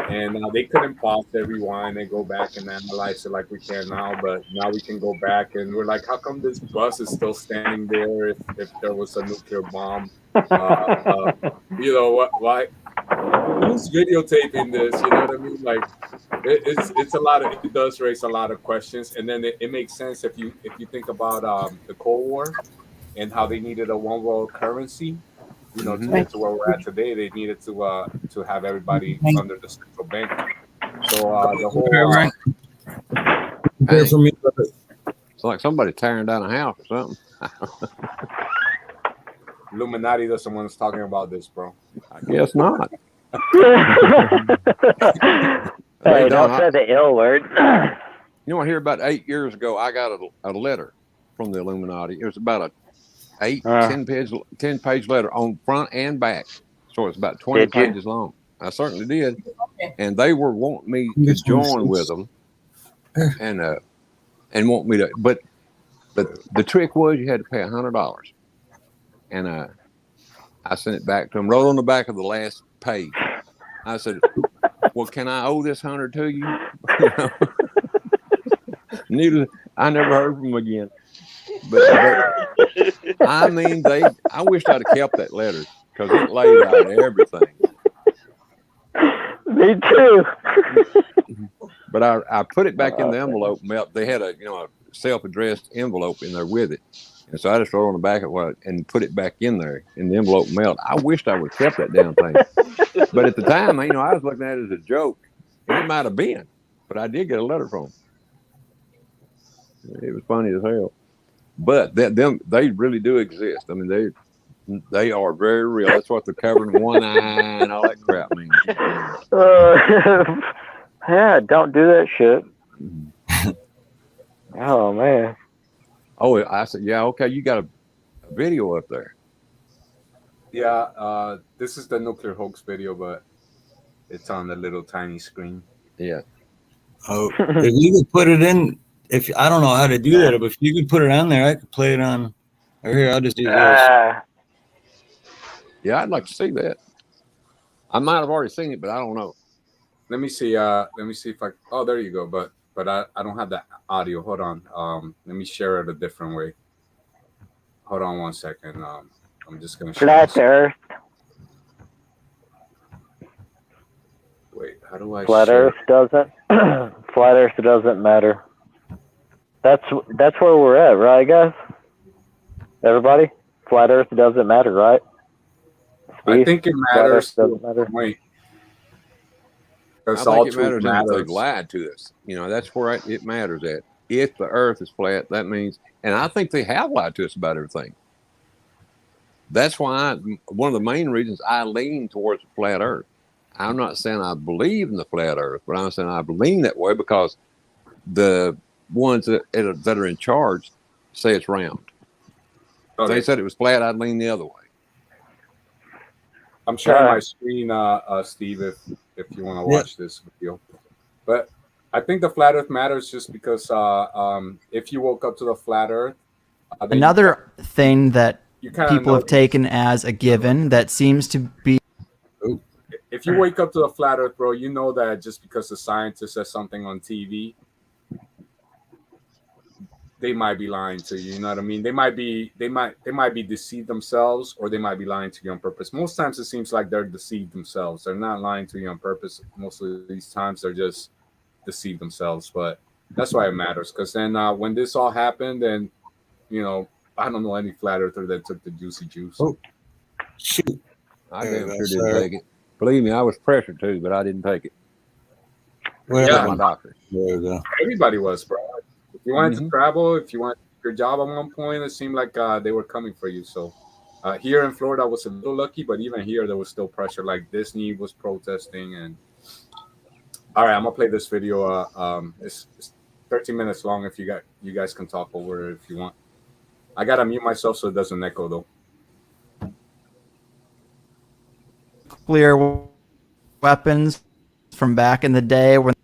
and they couldn't pause it, rewind, and go back and analyze it like we can now. But now we can go back, and we're like, how come this bus is still standing there if there was a nuclear bomb? Why? Who's videotaping this? You know what I mean? Like, it's a lot of, it does raise a lot of questions, and then it makes sense if you think about the Cold War and how they needed a one world currency. To get to where we're at today, they needed to have everybody under the central bank. So the whole It's like somebody tearing down a house or something. Illuminati doesn't want us talking about this, bro. I guess not. Hey, don't say the ill word. I hear about 8 years ago, I got a letter from the Illuminati. It was about a 10 page letter on front and back. So it's about 20 pages long. I certainly did. And they were wanting me to join with them and want me to, but the trick was you had to pay $100. And I sent it back to them, wrote on the back of the last page. I said, "Well, can I owe this 100 to you?" I never heard from them again. But I mean, I wished I'd have kept that letter because it laid out everything. Me too. But I put it back in the envelope. They had a self-addressed envelope in there with it. And so I just wrote on the back of it and put it back in there in the envelope mailed. I wished I would have kept that damn thing. But at the time, I was looking at it as a joke. And it might have been, but I did get a letter from them. It was funny as hell. But they really do exist. I mean, they are very real. That's what they're covering one eye and all that crap means. Yeah, don't do that shit. Oh man. Oh, I said, yeah, okay, you got a video up there. Yeah, this is the nuclear hoax video, but it's on the little tiny screen. Yeah. Oh, if you could put it in, I don't know how to do that, but if you could put it on there, I could play it on. Or here, I'll just do this. Yeah, I'd like to see that. I might have already seen it, but I don't know. Let me see. Let me see if I. Oh, there you go. But I don't have the audio. Hold on. Let me share it a different way. Hold on 1 second. I'm just gonna share Flat Earth. Wait, how do I? Flat share? Earth doesn't. Flat Earth doesn't matter. That's where we're at, right, guys? Everybody, Flat Earth doesn't matter, right? I think it Flat Earth matters. doesn't matter. Wait. I That's all think it truth matters if matters. they've lied to us. That's where it matters at. If the earth is flat, that means, and I think they have lied to us about everything. That's why one of the main reasons I lean towards the flat earth. I'm not saying I believe in the flat earth, but I'm saying I lean that way because the ones that are in charge say it's round. If they said it was flat, I'd lean the other way. I'm sharing my screen, Steve, if you want to watch this video. But I think the flat Earth matters just because if you woke up to the flat Earth, then Another thing that you kind of people have taken as a given that seems to be if you wake up to the flat Earth, bro, you know that just because the scientist says something on TV, they might be lying to you. You know what I mean? They might be deceived themselves, or they might be lying to you on purpose. Most times it seems like they're deceived themselves. They're not lying to you on purpose. Most of these times they're just deceived themselves. But that's why it matters, because then when this all happened, and you know, I don't know any flat earther that took the juicy juice. Oh, shoot! I damn sure didn't take it. Believe me, I was pressured to, but I didn't take it. Yeah, My doctor. There we go. Everybody was, bro. If you wanted to travel, if you wanted your job at one point, it seemed like they were coming for you. So here in Florida, I was a little lucky, but even here, there was still pressure. Like Disney was protesting. And all right, I'm gonna play this video. It's 13 minutes long. If you guys can talk over it if you want. I gotta mute myself so it doesn't echo though. nuclear weapons from back in the day when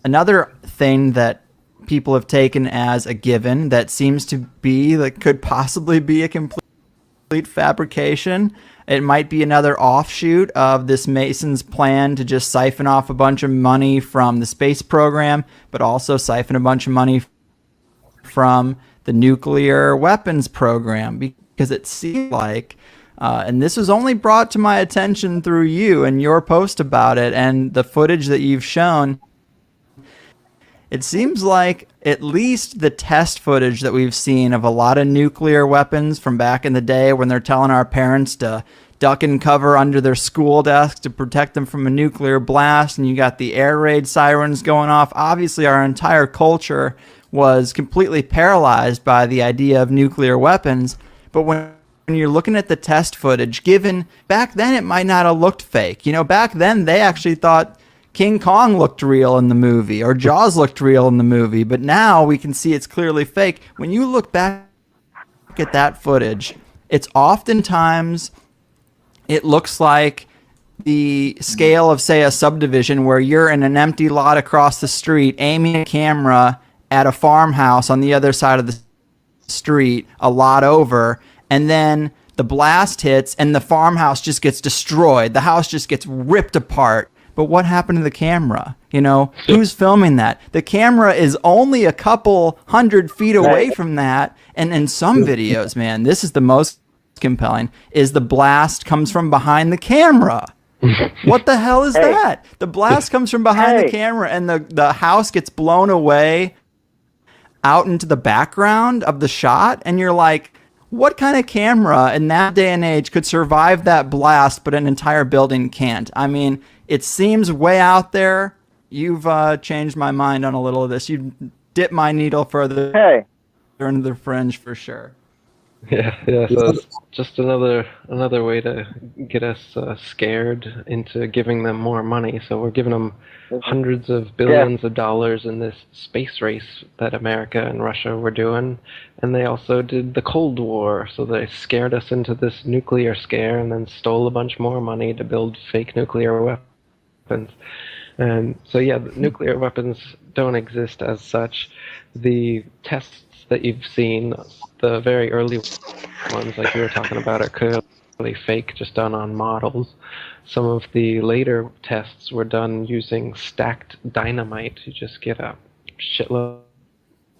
another thing that people have taken as a given that seems to be that could possibly be a complete fabrication. It might be another offshoot of this Mason's plan to just siphon off a bunch of money from the space program, but also siphon a bunch of money from the nuclear weapons program, because it seemed like, and this was only brought to my attention through you and your post about it and the footage that you've shown. It seems like at least the test footage that we've seen of a lot of nuclear weapons from back in the day when they're telling our parents to duck and cover under their school desk to protect them from a nuclear blast, and you got the air raid sirens going off. Obviously, our entire culture was completely paralyzed by the idea of nuclear weapons. But when you're looking at the test footage, given back then it might not have looked fake. You know, back then they actually thought King Kong looked real in the movie or Jaws looked real in the movie, but now we can see it's clearly fake. When you look back at that footage, it's oftentimes, it looks like the scale of, say, a subdivision where you're in an empty lot across the street aiming a camera at a farmhouse on the other side of the street, a lot over, and then the blast hits and the farmhouse just gets destroyed. The house just gets ripped apart. But what happened to the camera? You know, who's filming that? The camera is only a couple 100 feet away from that. And in some videos, man, this is the most compelling, is the blast comes from behind the camera. What the hell is that? The blast comes from behind the camera and the house gets blown away out into the background of the shot. And you're like, what kind of camera in that day and age could survive that blast, but an entire building can't? I mean, it seems way out there. You've changed my mind on a little of this. You dipped my needle further into the fringe for sure. Yeah. So it's just another way to get us scared into giving them more money. So we're giving them hundreds of billions of dollars in this space race that America and Russia were doing, and they also did the Cold War. So they scared us into this nuclear scare, and then stole a bunch more money to build fake nuclear weapons. And so the nuclear weapons don't exist as such. The tests that you've seen, the very early ones, like you were talking about, are clearly fake, just done on models. Some of the later tests were done using stacked dynamite. You just get a shitload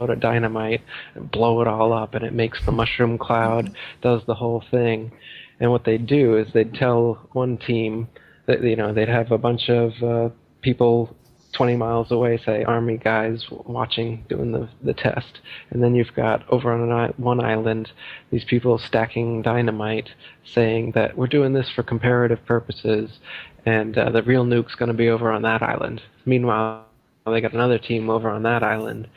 of dynamite and blow it all up, and it makes the mushroom cloud, does the whole thing. And what they do is they'd tell one team that, you know, they'd have a bunch of people 20 miles away, say army guys watching, doing the test, and then you've got over on one island these people stacking dynamite, saying that we're doing this for comparative purposes, and the real nuke's going to be over on that island. Meanwhile, they got another team over on that island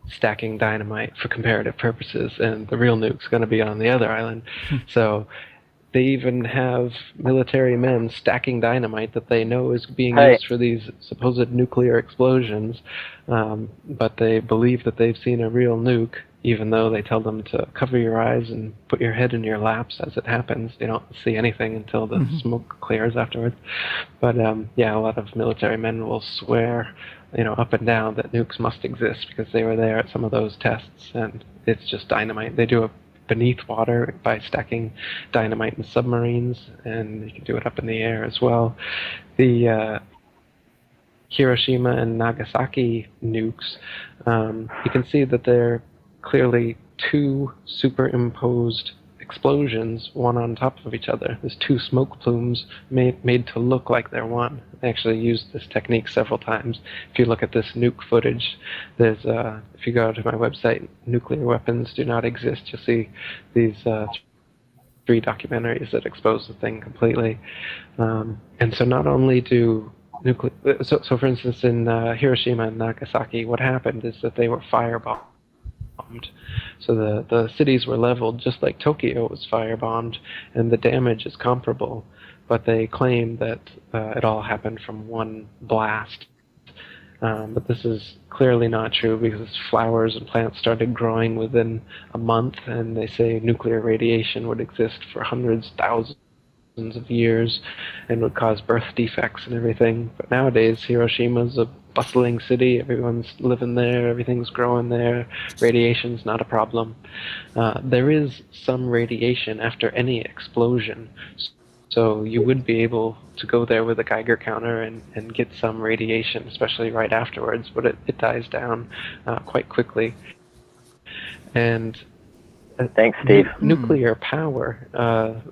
stacking dynamite for comparative purposes, and the real nuke's going to be on the other island. So they even have military men stacking dynamite that they know is being used for these supposed nuclear explosions, but they believe that they've seen a real nuke, even though they tell them to cover your eyes and put your head in your laps as it happens. They don't see anything until the smoke clears afterwards. But yeah, a lot of military men will swear, up and down that nukes must exist because they were there at some of those tests, and it's just dynamite. They do it beneath water by stacking dynamite in submarines, and you can do it up in the air as well. The Hiroshima and Nagasaki nukes, you can see that they're clearly two superimposed explosions, one on top of each other. There's two smoke plumes made to look like they're one. I actually used this technique several times. If you look at this nuke footage, there's if you go to my website, Nuclear Weapons Do Not Exist, you'll see these 3 documentaries that expose the thing completely. And so not only do so for instance, in Hiroshima and Nagasaki, what happened is that they were firebombed. So the cities were leveled just like Tokyo was firebombed, and the damage is comparable. But they claim that it all happened from one blast. But this is clearly not true because flowers and plants started growing within a month, and they say nuclear radiation would exist for hundreds, thousands of years and would cause birth defects and everything. But nowadays, Hiroshima's a bustling city. Everyone's living there. Everything's growing there. Radiation's not a problem. There is some radiation after any explosion. So you would be able to go there with a Geiger counter and get some radiation, especially right afterwards, but it dies down quite quickly. And thanks, Steve. Nuclear power,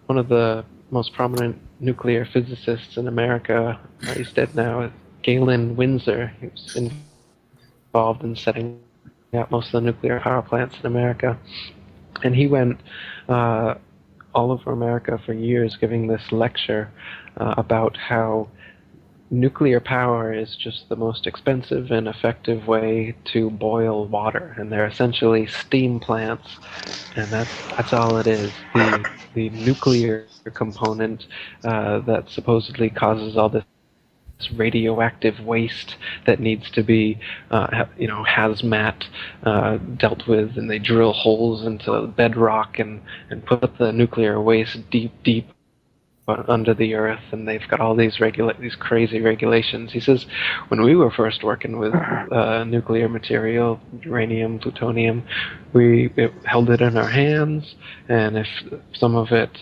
one of the most prominent nuclear physicists in America, he's dead now, Galen Windsor. He was involved in setting up most of the nuclear power plants in America. And he went all over America for years giving this lecture about how nuclear power is just the most expensive and effective way to boil water, and they're essentially steam plants, and that's all it is. The nuclear component that supposedly causes all this radioactive waste that needs to be, hazmat dealt with, and they drill holes into bedrock and put the nuclear waste deep under the earth, and they've got all these crazy regulations. He says, when we were first working with nuclear material, uranium, plutonium, we held it in our hands, and if some of it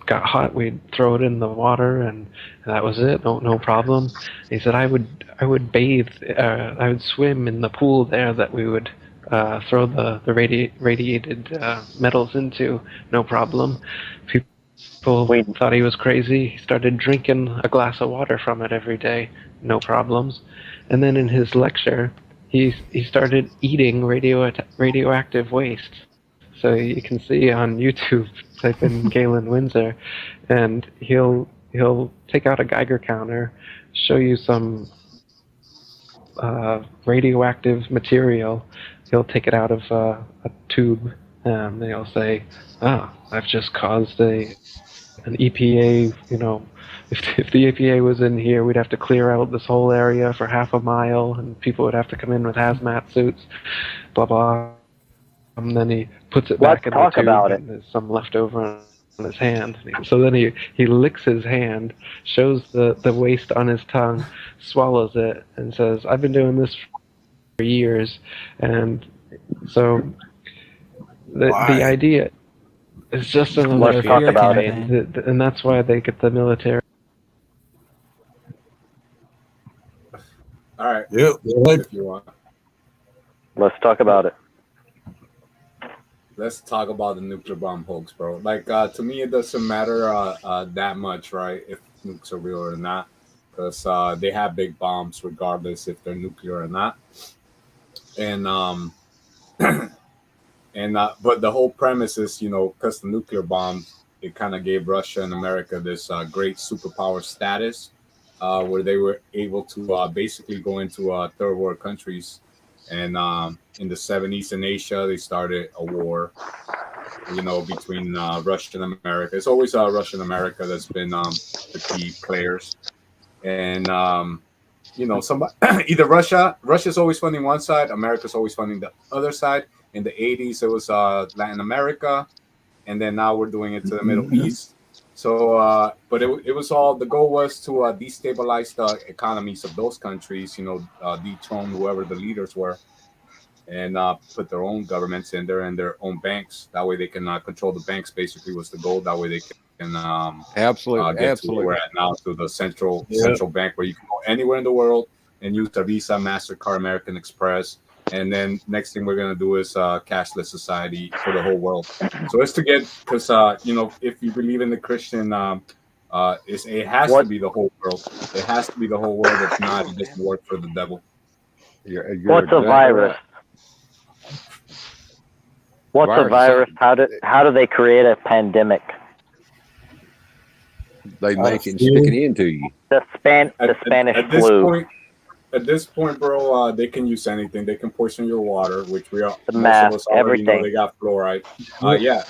got hot, we'd throw it in the water, and that was it. No problem. He said, I would bathe, I would swim in the pool there that we would throw the radiated metals into, no problem. People thought he was crazy. He started drinking a glass of water from it every day, no problems. And then in his lecture, he started eating radioactive waste. So you can see on YouTube, type in Galen Windsor, and he'll take out a Geiger counter, show you some radioactive material. He'll take it out of a tube, and he'll say, I've just caused an EPA, if the EPA was in here, we'd have to clear out this whole area for half a mile, and people would have to come in with hazmat suits, blah, blah. And then he puts it back in the tube, and there's some left over on his hand. So then he licks his hand, shows the waste on his tongue, swallows it, and says, I've been doing this for years. And so the idea is just another fear campaign, and that's why they get the military. All right. Yeah. If you want. Let's talk about it. Let's talk about the nuclear bomb hoax, bro. Like, to me, it doesn't matter that much, right, if nukes are real or not, because they have big bombs regardless if they're nuclear or not. And but the whole premise is, because the nuclear bomb, it kind of gave Russia and America this great superpower status, where they were able to basically go into third world countries. And in the 70s in Asia, they started a war, between Russia and America. It's always Russia and America that's been the key players. And somebody either Russia's always funding one side, America's always funding the other side. In the 80s, it was Latin America, and then now we're doing it to the Middle East. So, but it was all, the goal was to destabilize the economies of those countries, dethrone whoever the leaders were, and put their own governments in there and their own banks. That way they can control the banks, basically, was the goal. That way they can absolutely get to where we're at now, to the central bank, where you can go anywhere in the world and use the Visa, MasterCard, American Express. And then next thing we're going to do is cashless society for the whole world. So it's to get, because, if you believe in the Christian, it has to be the whole world. It has to be the whole world. If not, it doesn't work for the devil. What's a virus? What's a virus? How do they create a pandemic? They make it stick it into you. The Spanish flu. At this point, bro, they can use anything. They can poison your water, which we are. The mask, everything. They got fluoride.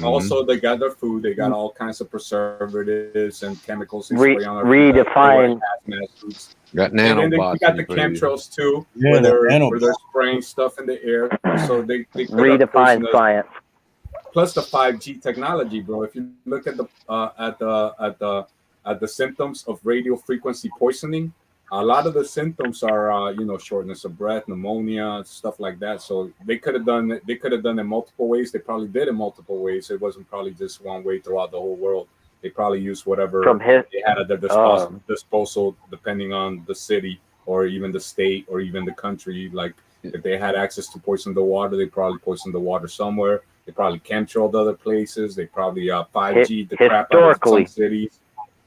Also they got their food. They got all kinds of preservatives and chemicals. Redefine. Got nanobots. And then we got the chemtrails too, where they're spraying stuff in the air. So they redefine science. Plus the 5G technology, bro. If you look at the symptoms of radio frequency poisoning, a lot of the symptoms are, shortness of breath, pneumonia, stuff like that. So they could have done it. They could have done it multiple ways. They probably did it multiple ways. It wasn't probably just one way throughout the whole world. They probably used whatever they had at their disposal, depending on the city or even the state or even the country. Like if they had access to poison the water, they probably poisoned the water somewhere. They probably chemtrailed other places. They probably 5G the crap out of some cities.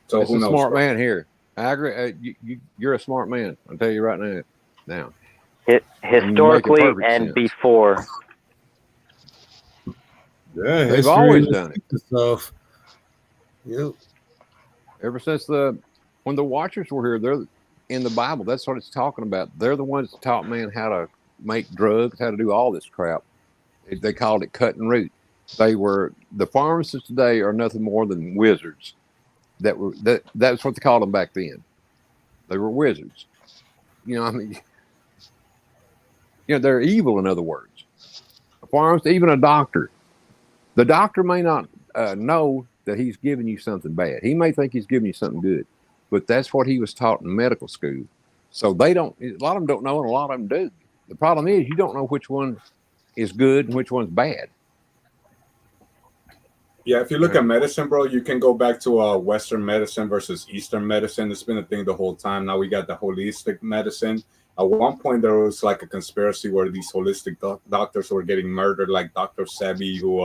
So That's who knows? A smart man here. I agree. You're a smart man. I'll tell you right now. Historically and before. Yeah, they've always done it. Stuff. Yep. Ever since when the Watchers were here, they're in the Bible. That's what it's talking about. They're the ones that taught man how to make drugs, how to do all this crap. They called it cut and root. The pharmacists today are nothing more than wizards. That's what they called them back then. They were wizards. They're evil, in other words. A pharmacist, even a doctor. The doctor may not know that he's giving you something bad. He may think he's giving you something good, but that's what he was taught in medical school. So a lot of them don't know, and a lot of them do. The problem is you don't know which one is good and which one's bad. Yeah, if you look at medicine, bro, you can go back to Western medicine versus Eastern medicine. It's been a thing the whole time. Now we got the holistic medicine. At one point, there was like a conspiracy where these holistic doctors were getting murdered, like Dr. Sebi, who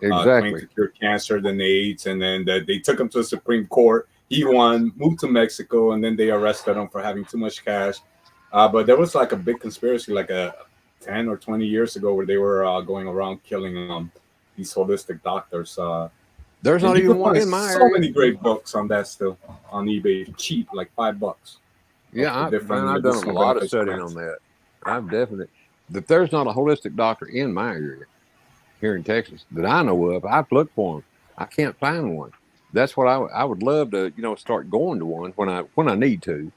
claimed to cure cancer, then AIDS, and then they took him to the Supreme Court. He won, moved to Mexico, and then they arrested him for having too much cash. But there was like a big conspiracy, like 10 or 20 years ago, where they were going around killing these holistic doctors. There's not even one in my area. So many great books on that still on eBay, cheap, like $5. Yeah, I've done a lot of studying on that. If there's not a holistic doctor in my area here in Texas that I know of, I've looked for them. I can't find one. That's what I would love to, start going to one when I need to,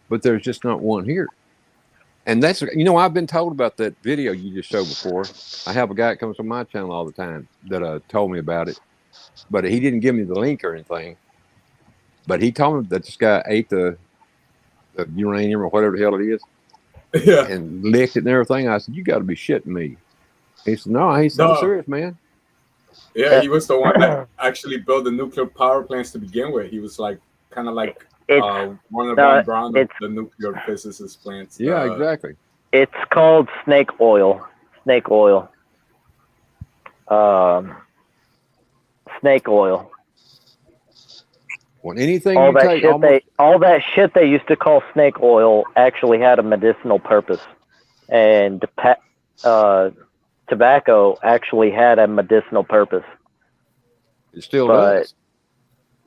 but there's just not one here. And that's, I've been told about that video you just showed before. I have a guy that comes on my channel all the time that told me about it, but he didn't give me the link or anything. But he told me that this guy ate the uranium or whatever the hell it is, and licked it and everything. I said, "You got to be shitting me." He said, "No, he's so serious, man." Yeah, he was the one that actually built the nuclear power plants to begin with. He was kind of like one of the Brown of the nuclear physicist plants. Yeah, exactly. It's called snake oil. Snake oil. Snake oil. Well, anything all that shit they used to call snake oil actually had a medicinal purpose, and tobacco actually had a medicinal purpose. It still does.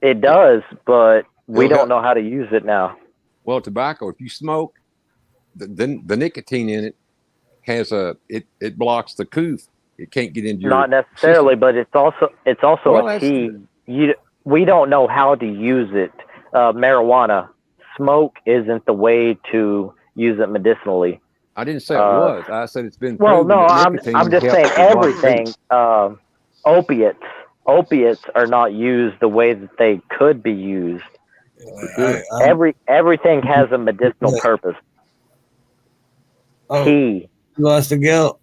It does, but we don't know how to use it now. Well, tobacco, if you smoke, the nicotine in it has it blocks the coof. It can't get into your Not necessarily, system. but it's also a key. We don't know how to use it. Marijuana, smoke isn't the way to use it medicinally. I didn't say it was. I said it's been Well, proven no, that I'm nicotine just helps saying with a lot of everything. things. Opiates are not used the way that they could be used. Everything has a medicinal purpose. Oh, Tea. You lost the guilt.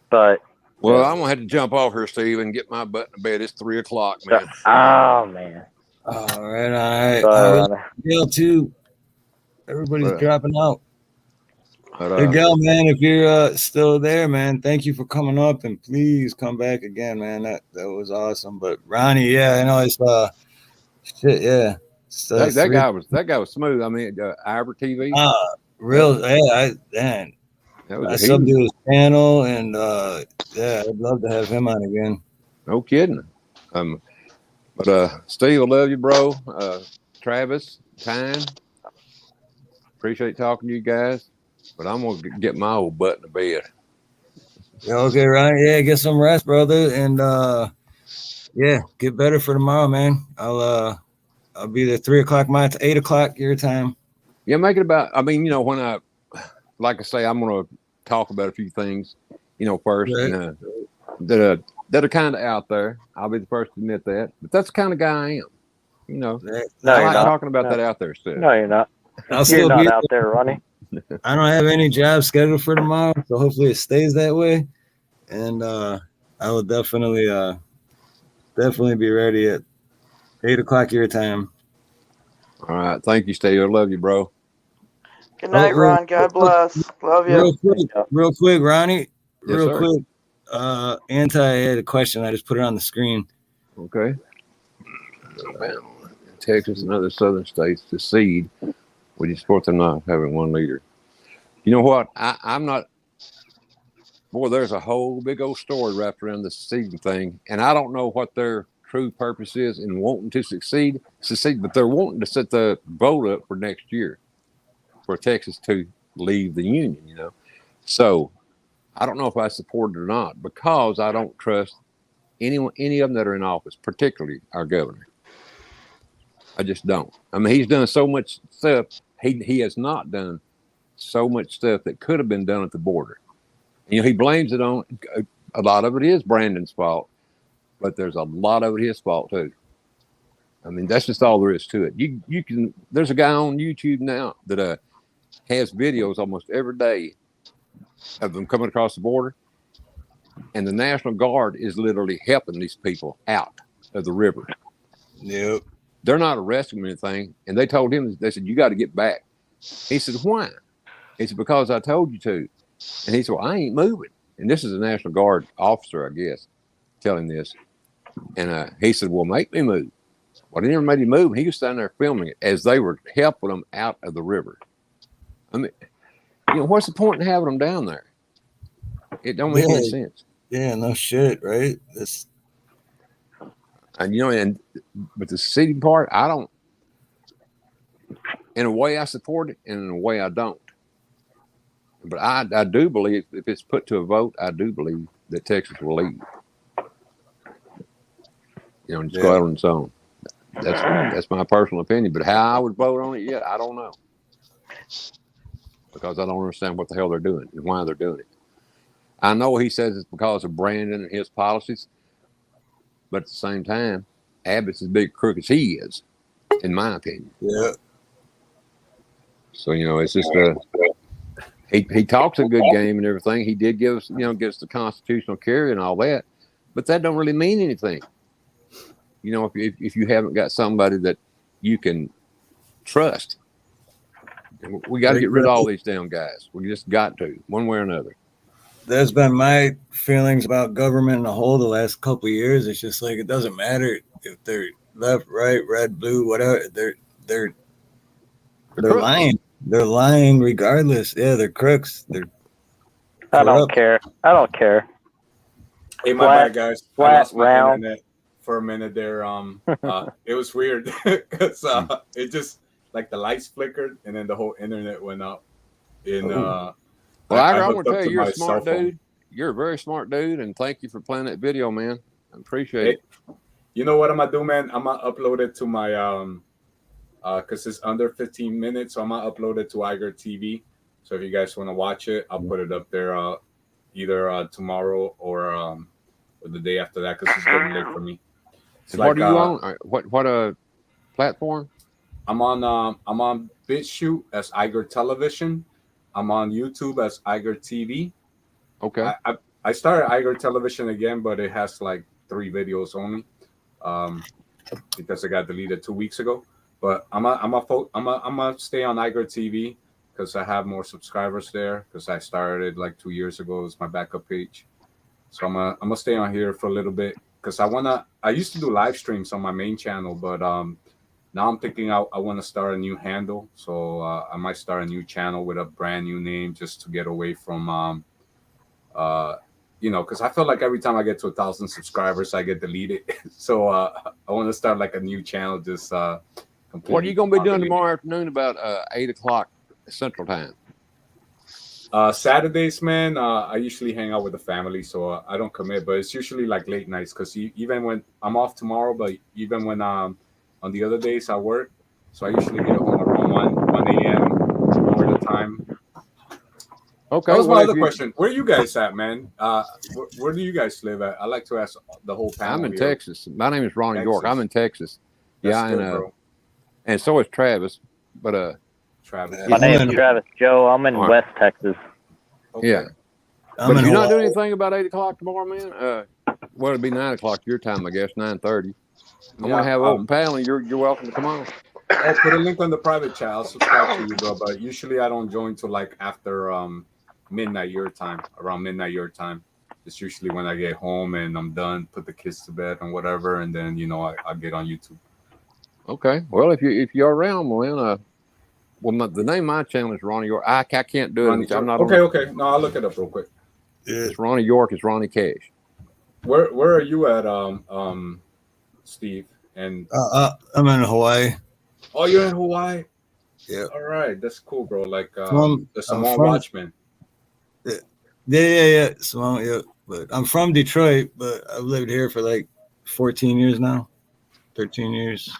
But Well, I'm gonna have to jump off here, Steve, and get my butt in bed. It's 3:00, man. Oh man. All right. Sorry, Gail too. Everybody's But- dropping out. But, Hey, Gail, man, if you're still there, man, thank you for coming up, and please come back again, man. That was awesome. But Ronnie, yeah, I know it's shit, yeah. It's, that guy was smooth. I mean, Ivor TV. Real, yeah, man. That was I a subbed heat. to his channel, and yeah, I'd love to have him on again. No kidding. But Steve, I love you, bro. Travis, Tyne, appreciate talking to you guys. But I'm gonna get my old butt in the bed. Yeah, okay, Ronnie. Yeah, get some rest, brother, and yeah, get better for tomorrow, man. I'll be there 3:00 my 8:00 your time. Yeah, make it about. I mean, when like I say, I'm gonna talk about a few things, first, Right. that are kind of out there. I'll be the first to admit that. But that's the kind of guy I am. No, I you're like not. talking about No. that out there stuff. No, you're not. I'll You're still not be out there, Ronnie. I don't have any job scheduled for tomorrow, so hopefully it stays that way. And I will definitely be ready at 8:00 your time. All right, thank you, Steve. I love you, bro. Good night, Ron. God bless. Love you. Real quick, Ronnie. Yes, Real sir. quick. Anti had a question. I just put it on the screen. Okay. Alabama, Texas, and other southern states to seed. Would you support them not having one leader? You know what? I'm not. Boy, there's a whole big old story wrapped around this seeding thing, and I don't know what their true purpose is in wanting to succeed, but they're wanting to set the vote up for next year for Texas to leave the union. So I don't know if I support it or not because I don't trust any of them that are in office, particularly our governor. I just don't. I mean, he's done so much stuff. He has not done so much stuff that could have been done at the border. He blames it on a lot of it is Brandon's fault, but there's a lot of it his fault too. I mean, that's just all there is to it. You can. There's a guy on YouTube now that has videos almost every day of them coming across the border, and the National Guard is literally helping these people out of the river. Yep. They're not arresting them or anything. And they told him, they said, you got to get back. He said, why? He said, because I told you to. And he said, well, I ain't moving. And this is a National Guard officer, I guess, telling this. And he said, well, make me move. Well, they never made him move. He was standing there filming it as they were helping them out of the river. I mean, what's the point in having them down there? It don't make any sense. Yeah, no shit, right? And but the seating part, I don't. In a way, I support it, and in a way, I don't. But I do believe if it's put to a vote, I do believe that Texas will leave. And just go out on its own. That's my personal opinion. But how I would vote on it yet, I don't know, because I don't understand what the hell they're doing and why they're doing it. I know he says it's because of Brandon and his policies. But at the same time, Abbott's as big a crook as he is, in my opinion. Yeah. So it's just he talks a good game and everything. He did give us gives the constitutional carry and all that, but that don't really mean anything. If you haven't got somebody that you can trust, we got to get rid of all these damn guys. We just got to, one way or another. That's been my feelings about government in a whole the last couple of years. It's just like it doesn't matter if they're left, right, red, blue, whatever. They're lying. They're lying regardless. Yeah, they're crooks. I don't care. Hey, my bad, guys. I lost my round. internet for a minute there. It was weird because it just like the lights flickered and then the whole internet went out. Well, I want to tell you, you're a smart dude. You're a very smart dude, and thank you for playing that video, man. I appreciate it. You know what I'm gonna do, man? I'm gonna upload it to my because it's under 15 minutes. So I'm gonna upload it to Iger TV. So if you guys want to watch it, I'll put it up there either tomorrow or the day after that, because it's getting late for me. It's what are you on? What platform? I'm on BitChute as Iger Television. I'm on YouTube as Iger TV. Okay. I started Iger Television again, but it has like 3 videos only, because it got deleted 2 weeks ago. But I'm gonna stay on Iger TV because I have more subscribers there, because I started like 2 years ago. It was my backup page. So I'm gonna stay on here for a little bit, because I used to do live streams on my main channel, but now I'm thinking I want to start a new handle. So I might start a new channel with a brand new name, just to get away from because I feel like every time I get to 1,000 subscribers, I get deleted. So I want to start like a new channel. Just what are you gonna be doing tomorrow afternoon about 8 o'clock Central Time? Saturdays, man, I usually hang out with the family, so I don't commit. But it's usually like late nights, because even when I'm off tomorrow, but even when on the other days I work, so I usually get home around 1 a.m. more of the time. Okay. That was my other question. Where are you guys at, man? Where do you guys live at? I like to ask the whole panel. I'm in here. Texas. My name is Ronnie York. I'm in Texas. That's yeah, good, bro. and so is Travis. But Travis. My name is Travis Joe. I'm in West Texas. Okay. Yeah. But you're not doing anything about 8 o'clock tomorrow, man? Well, it'd be 9 o'clock your time, I guess, 9:30. I'm gonna have open panel. You're welcome to come on. I'll put a link on the private chat. I'll subscribe to you, bro. But usually I don't join till like after midnight your time, around midnight your time. It's usually when I get home and I'm done, put the kids to bed and whatever, and then I get on YouTube. Okay. Well, if you're around, man, the name of my channel is Ronnie York. I can't do it. I'm not okay. No, I'll look it up real quick. It's Ronnie York. It's Ronnie Cash. Where are you at, Steve? And I'm in Hawaii. Oh, you're in Hawaii? Yeah. All right, that's cool, bro. Like the Samoan Watchman. Yeah. Samoan, yeah. But I'm from Detroit, but I've lived here for like 14 years now. 13 years.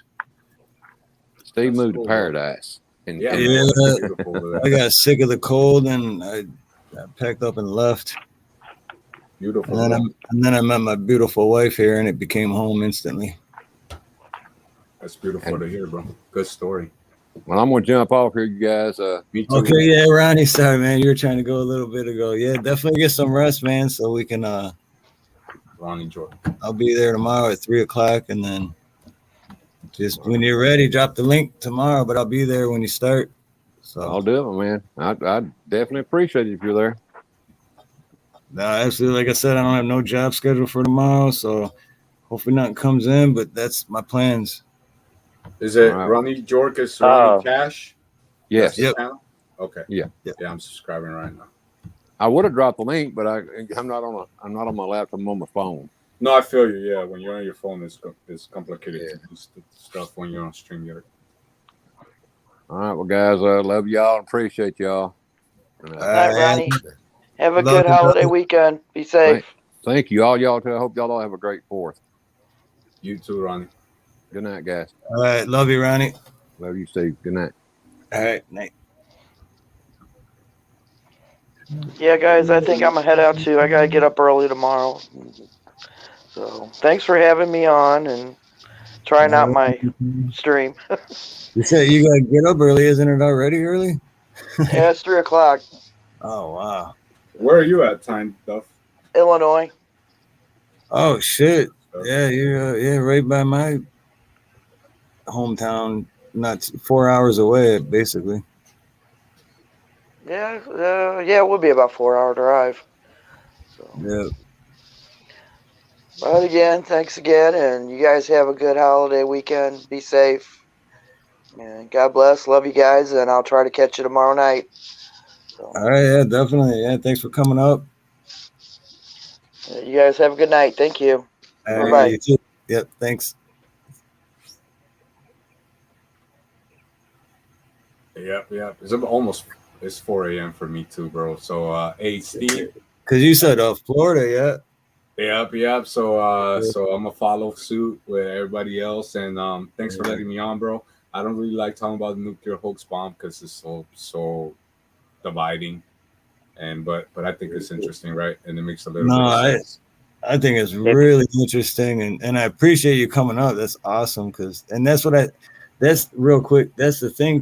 Steve moved to paradise. I got sick of the cold and I packed up and left. Beautiful. And then I met my beautiful wife here, and it became home instantly. That's beautiful to hear, bro. Good story. Well, I'm gonna jump off here, you guys. Me too. Okay, yeah, Ronnie. Sorry, man. You were trying to go a little bit ago. Yeah, definitely get some rest, man, so we can. Ronnie Jordan. I'll be there tomorrow at 3 o'clock, and then just when you're ready, drop the link tomorrow. But I'll be there when you start. So I'll do it, man. I definitely appreciate it if you're there. No, absolutely. Like I said, I don't have no job scheduled for tomorrow, so hopefully nothing comes in. But that's my plans. Is it Ronnie York? Is Ronnie Cash? Yes. Yep. Okay. Yeah. Yeah, I'm subscribing right now. I would have dropped the link, but I'm not on my laptop. I'm on my phone. No, I feel you. Yeah, when you're on your phone, it's complicated to do stuff when you're on StreamYard. All right, well, guys, I love y'all. Appreciate y'all. All right, Ronnie. Have a good holiday weekend. Be safe. Thank you, all y'all too. I hope y'all all have a great 4th. You too, Ronnie. Good night, guys. All right, love you, Ronnie. Love you, Steve. Good night. All right, night. Yeah, guys, I think I'm gonna head out too. I gotta get up early tomorrow. So thanks for having me on and trying out my stream. You said you gotta get up early, isn't it already early? Yeah, it's 3 o'clock. Oh wow. Where are you at, time, Duff? Illinois. Oh shit. Yeah, you're right by my hometown, not 4 hours away, basically. Yeah, it would be about 4-hour drive. So. Yeah. But again, thanks again, and you guys have a good holiday weekend. Be safe. And God bless. Love you guys, and I'll try to catch you tomorrow night. So. All right, yeah, definitely. Yeah, thanks for coming up. You guys have a good night. Thank you. All right, Bye. you too. Yep, thanks. Yep. It's 4 a.m. for me too, bro. So, hey, Steve. Because you said Florida, yeah? Yep. So I'm gonna follow suit with everybody else, and thanks for letting me on, bro. I don't really like talking about the nuclear hoax bomb because it's so dividing. But I think it's interesting, right? And it makes a little bit of sense. I think it's really interesting, and I appreciate you coming out. That's awesome, that's real quick. That's the thing,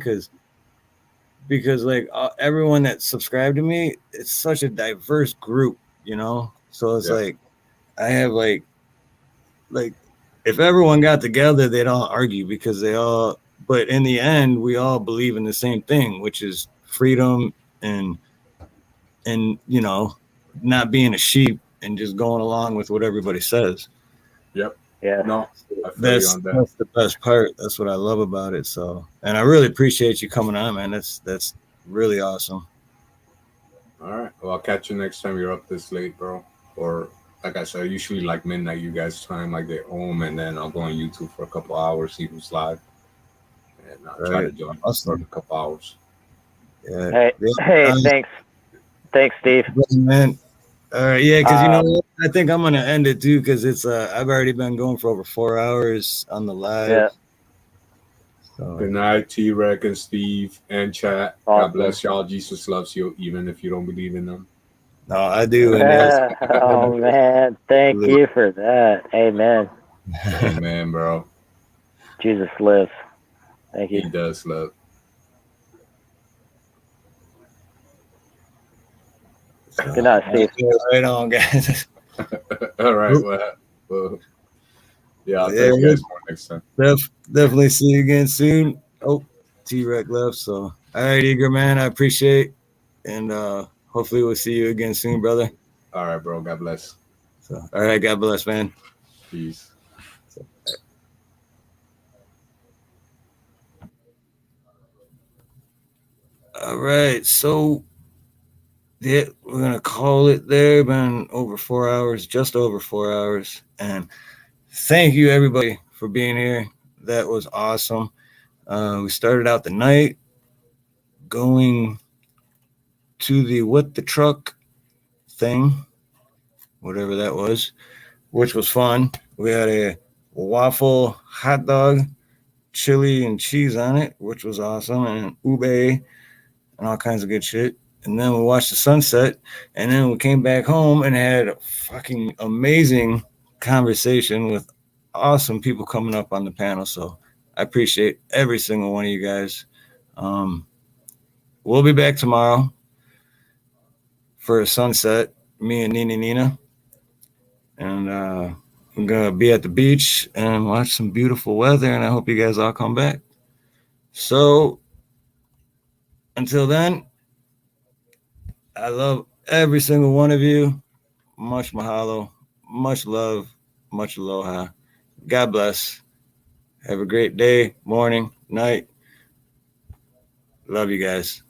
because like everyone that subscribed to me, it's such a diverse group, you know. So it's like I have like if everyone got together, they'd all argue because but in the end, we all believe in the same thing, which is freedom and you know, not being a sheep and just going along with what everybody says. Yep. Yeah. No, that's the best part. That's what I love about it. So, and I really appreciate you coming on, man. That's really awesome. All right. Well, I'll catch you next time you're up this late, bro. Or like I said, usually like midnight, you guys' time, like get home, and then I'll go on YouTube for a couple hours, see who's live, and I'll try to join for a couple hours. Yeah. Thanks, Steve. Man. All right, yeah, because you know what? I think I'm gonna end it too because it's I've already been going for over 4 hours on the live. Yeah. So. Good night, T-Rex and Steve and chat. God bless y'all. Jesus loves you, even if you don't believe in them. No, I do. Oh man, thank you for that. Amen. Amen, bro. Jesus lives. Thank you. He does live. Good night, Steve. Right on, guys. All right. Well, yeah, I'll tell you guys more next time. Definitely see you again soon. Oh, T-Rex left. So, all right, Eager, man. I appreciate, and hopefully we'll see you again soon, brother. All right, bro. God bless. So, all right, God bless, man. Peace. All right, so yeah, we're gonna call it there. Been over 4 hours, just over 4 hours, and thank you everybody for being here. That was awesome. We started out the night going to the What the Truck thing, whatever that was, which was fun. We had a waffle hot dog, chili and cheese on it, which was awesome, and ube and all kinds of good shit. And then we watched the sunset, and then we came back home and had a fucking amazing conversation with awesome people coming up on the panel. So I appreciate every single one of you guys. We'll be back tomorrow for a sunset, me and Nina. And we're going to be at the beach and watch some beautiful weather, and I hope you guys all come back. So until then, I love every single one of you. Much mahalo, much love, much aloha. God bless. Have a great day, morning, night. Love you guys.